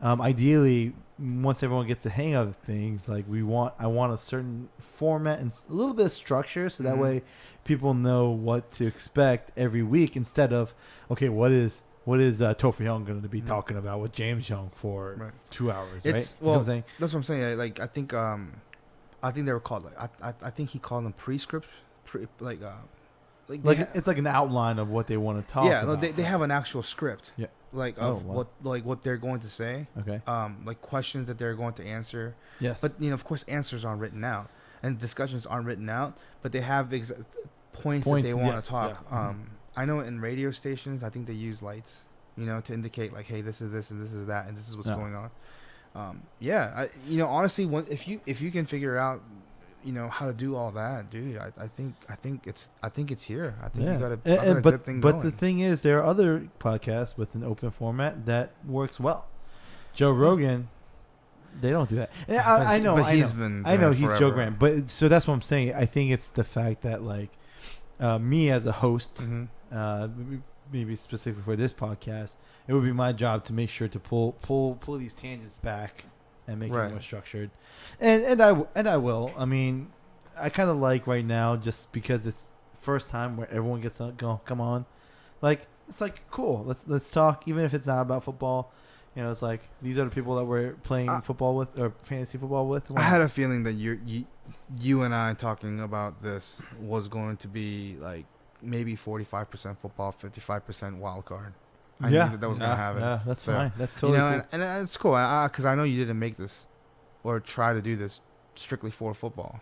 ideally, once everyone gets the hang of things, like I want a certain format and a little bit of structure, so that way people know what to expect every week, instead of, okay, what is Topher Young going to be talking about with James Young for 2 hours, right? Well, you know what I'm saying? That's what I'm saying. Like, I think they were called, like, I think he called them pre-scripts, it's like an outline of what they want to talk about. Yeah, they have an actual script. Yeah. Like what they're going to say. Okay. Like questions that they're going to answer. Yes. But of course, answers aren't written out, and discussions aren't written out. But they have points that they want to talk. Yeah. I know in radio stations, I think they use lights, to indicate like, hey, this is this and this is that and this is what's going on. Honestly, if you can figure out, how to do all that, dude, I think it's here. I think you got a good thing going. But the thing is, there are other podcasts with an open format that works well. Joe Rogan, they don't do that. And I know he's Joe Graham, but so that's what I'm saying. I think it's the fact that like me as a host, maybe specifically for this podcast, it would be my job to make sure to pull these tangents back and make it more structured, and I will. I mean, I kind of like right now, just because it's first time where everyone gets to go, come on, like it's like cool. Let's talk, even if it's not about football. It's like these are the people that we're playing football with, or fantasy football with. I had a feeling that you and I talking about this was going to be like maybe 45% football, 55% wild card. I knew that was going to happen. Yeah, that's fine. That's totally cool. And it's cool because I know you didn't make this or try to do this strictly for football.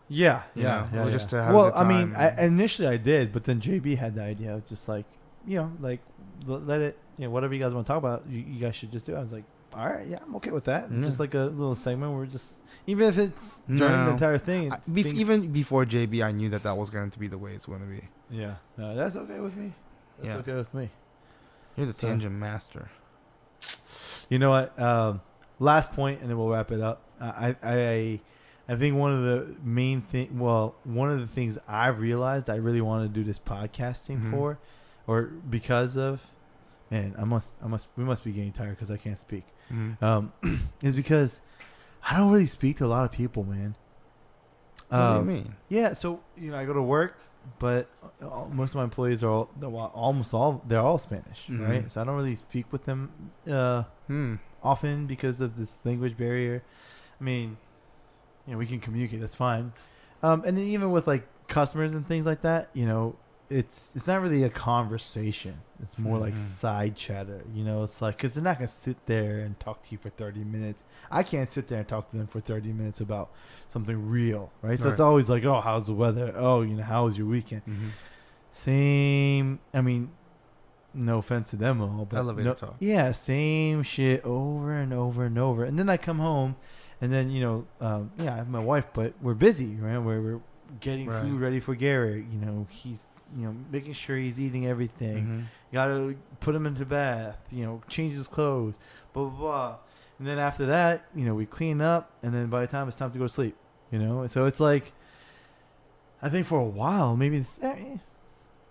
Yeah. Just to have a good time. I mean, initially I did, but then JB had the idea of just like, let it, whatever you guys want to talk about, you guys should just do it. I was like, all right, yeah, I'm okay with that. Just like a little segment where just, even if it's during the entire thing. Even before JB, I knew that was going to be the way it's going to be. Yeah. No, that's okay with me. That's okay with me. You're the tangent master. You know what? Last point, and then we'll wrap it up. I think one of the things I've realized I really want to do this podcasting for, or because of, man, we must be getting tired because I can't speak. Is because I don't really speak to a lot of people, man. What do you mean? Yeah, so I go to work, but most of my employees are they're all Spanish, right? So I don't really speak with them often because of this language barrier. I mean, we can communicate, that's fine. And then even with like customers and things like that, it's not really a conversation. It's more like side chatter. It's like, because they're not gonna sit there and talk to you for 30 minutes. I can't sit there and talk to them for 30 minutes about something real, right? So it's always like, oh, how's the weather? Oh, how was your weekend? Same. I mean, no offense to them all, but Elevator talk. Yeah, same shit over and over and over. And then I come home, and then I have my wife, but we're busy, right? We're getting Right. food ready for Garrett. He's making sure he's eating everything. Mhm. You gotta put him into bath. Change his clothes. Blah blah blah. And then after that, we clean up, and then by the time it's time to go to sleep, So it's like, I think for a while, maybe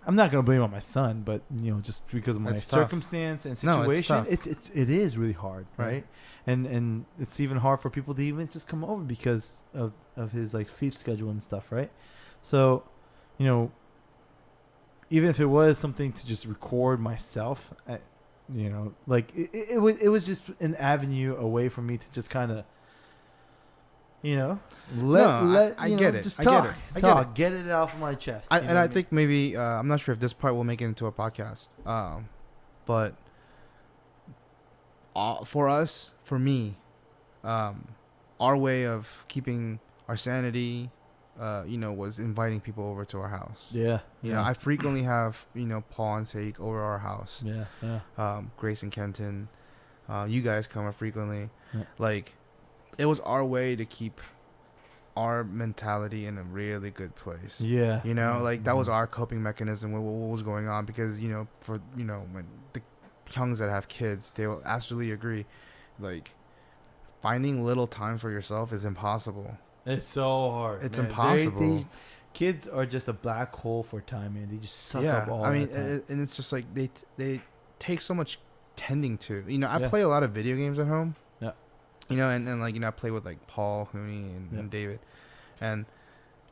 I'm not gonna blame on my son, but just because of my It's tough. circumstance and No, it's situation, tough. it is really hard, right? Right. And it's even hard for people to even just come over because of his like sleep schedule and stuff, right? So, even if it was something to just record myself, it was just an avenue away from me to just kind of. I get it. Just I get talk, it. I get it. get it off my chest. I think maybe I'm not sure if this part will make it into a podcast, but for me, our way of keeping our sanity, was inviting people over to our house. Yeah. I frequently have Paul and Saik over our house. Yeah. Grace and Kenton, you guys come up frequently. Yeah. Like, it was our way to keep our mentality in a really good place. Yeah. That was our coping mechanism with what was going on, because when the youngs that have kids, they will absolutely agree, like, finding little time for yourself is impossible. It's so hard. It's man. impossible. Kids are just a black hole for time, man. They just suck up all that time. And it's just like they take so much tending to. I Yeah. play a lot of video games at home. Yeah. And I play with like Paul, Hooney, and David, and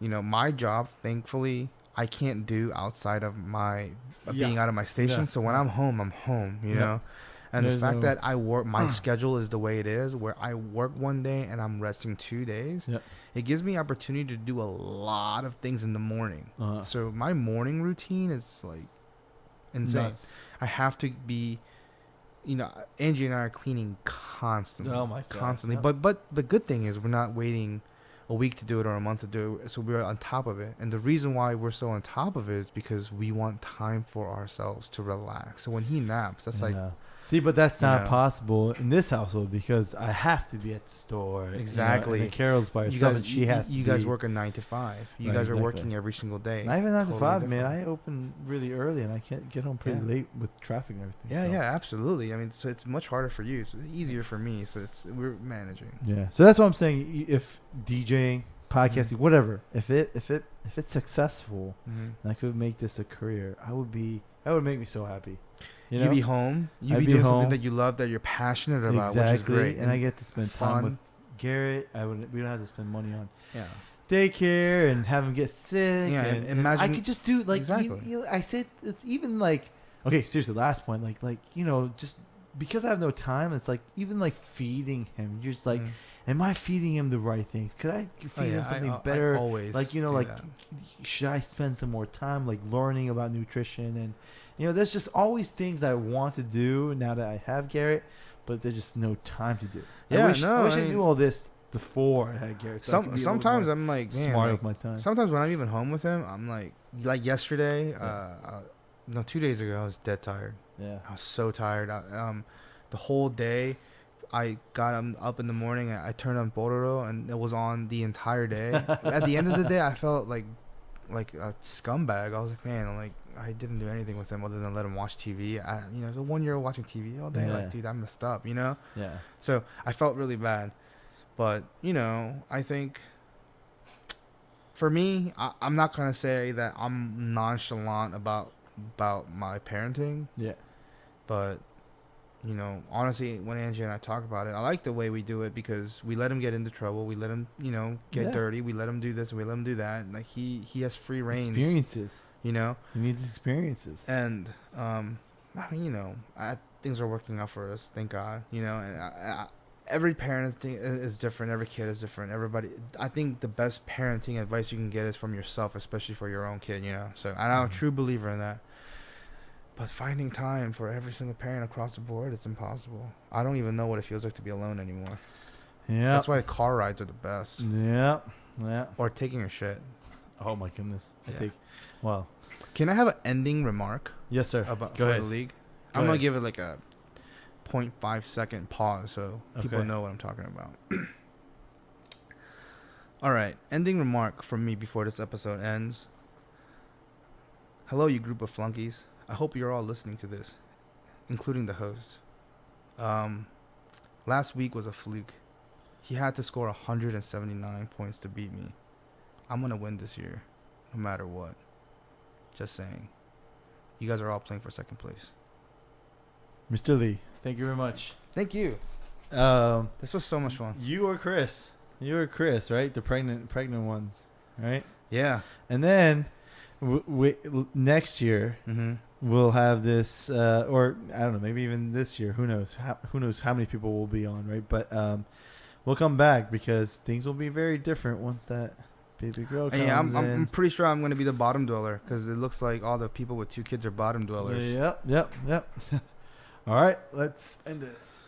my job, thankfully, I can't do outside of my being out of my station. Yeah. So when I'm home, I'm home. You Yeah. know. And There's the fact no- that I work, my schedule is the way it is, where I work one day and I'm resting 2 days. Yep. It gives me opportunity to do a lot of things in the morning. So my morning routine is like insane. Nuts. I have to be, Angie and I are cleaning constantly. Oh my God. Constantly. Yep. But the good thing is we're not waiting a week to do it or a month to do it. So we're on top of it. And the reason why we're so on top of it is because we want time for ourselves to relax. So when he naps, that's like, see, but that's not know. possible in this household because I have to be at the store. Exactly. And Carol's by herself, and she has to. You guys work a 9 to 5. You Right, guys are exactly. working every single day. Not even 9 to Totally 5, man. different. I open really early, and I can't get home pretty Yeah. late with traffic and everything. Yeah, so. yeah, absolutely. I mean, so it's much harder for you. So it's easier for me. So we're managing. Yeah. So that's what I'm saying. If DJing, podcasting, whatever, if it's successful, Mm-hmm. and I could make this a career, that would make me so happy. You You'd know? be home. You'd I'd be be doing home. something that you love, that you're passionate about, exactly, which is great. and I get to spend time with fun. Garrett. We don't have to spend money on Yeah. daycare and have him get sick. Yeah, and imagine- I could just do like Exactly. I said it's even like okay, seriously. Last point, like just because I have no time, it's like even like feeding him. You're just like, Mhm. am I feeding him the right things? Could I feed him something better? I always Like do like that. should I spend some more time like learning about nutrition and there's just always things that I want to do now that I have Garrett, but there's just no time to do. Yeah, I wish I mean- knew all this before I had Garrett. So I could be a little sometimes more I'm like, man, smart like, with my time. sometimes when I'm even home with him, I'm like yesterday, no, 2 days ago, I was dead tired. Yeah. I was so tired. The whole day, I got up in the morning and I turned on Bororo and it was on the entire day. At the end of the day, I felt like a scumbag. I was like, man, I didn't do anything with him other than let him watch TV. The 1 year watching TV all day, Yeah. like, dude, I messed up, Yeah. So I felt really bad. But, I think for me, I'm not going to say that I'm nonchalant about my parenting. Yeah. But, honestly, when Angie and I talk about it, I like the way we do it because we let him get into trouble. We let him, get Yeah. dirty. We let him do this. We let him do that. And, like, he has free reigns. Experiences. You need experiences. And, things are working out for us. Thank God. And every parent is different. Every kid is different. Everybody. I think the best parenting advice you can get is from yourself, especially for your own kid. So I'm a true believer in that. But finding time for every single parent across the board, it's impossible. I don't even know what it feels like to be alone anymore. Yeah. That's why car rides are the best. Yeah. Yeah. Or taking a shit. Oh my goodness. Yeah. Wow. Can I have an ending remark Yes, sir. about Go for ahead. the league? Go I'm gonna ahead. give it like a 0.5 second pause so people Okay. know what I'm talking about. All right, ending remark from me before this episode ends. Hello, you group of flunkies. I hope you're all listening to this, including the host. Last week was a fluke. He had to score 179 points to beat me. I'm gonna win this year, no matter what. Just saying. You guys are all playing for second place. Mr. Lee, thank you very much. Thank you. Um, This was so much fun. you or Chris? You or Chris, right? The pregnant ones, right? Yeah. And then next year Mm-hmm. we'll have this, or I don't know, maybe even this year. Who knows? Who knows how many people will be on, right? But we'll come back because things will be very different once that baby girl comes Hey, I'm in. pretty sure I'm going to be the bottom dweller because it looks like all the people with 2 kids are bottom dwellers. Yep. All right, let's end this.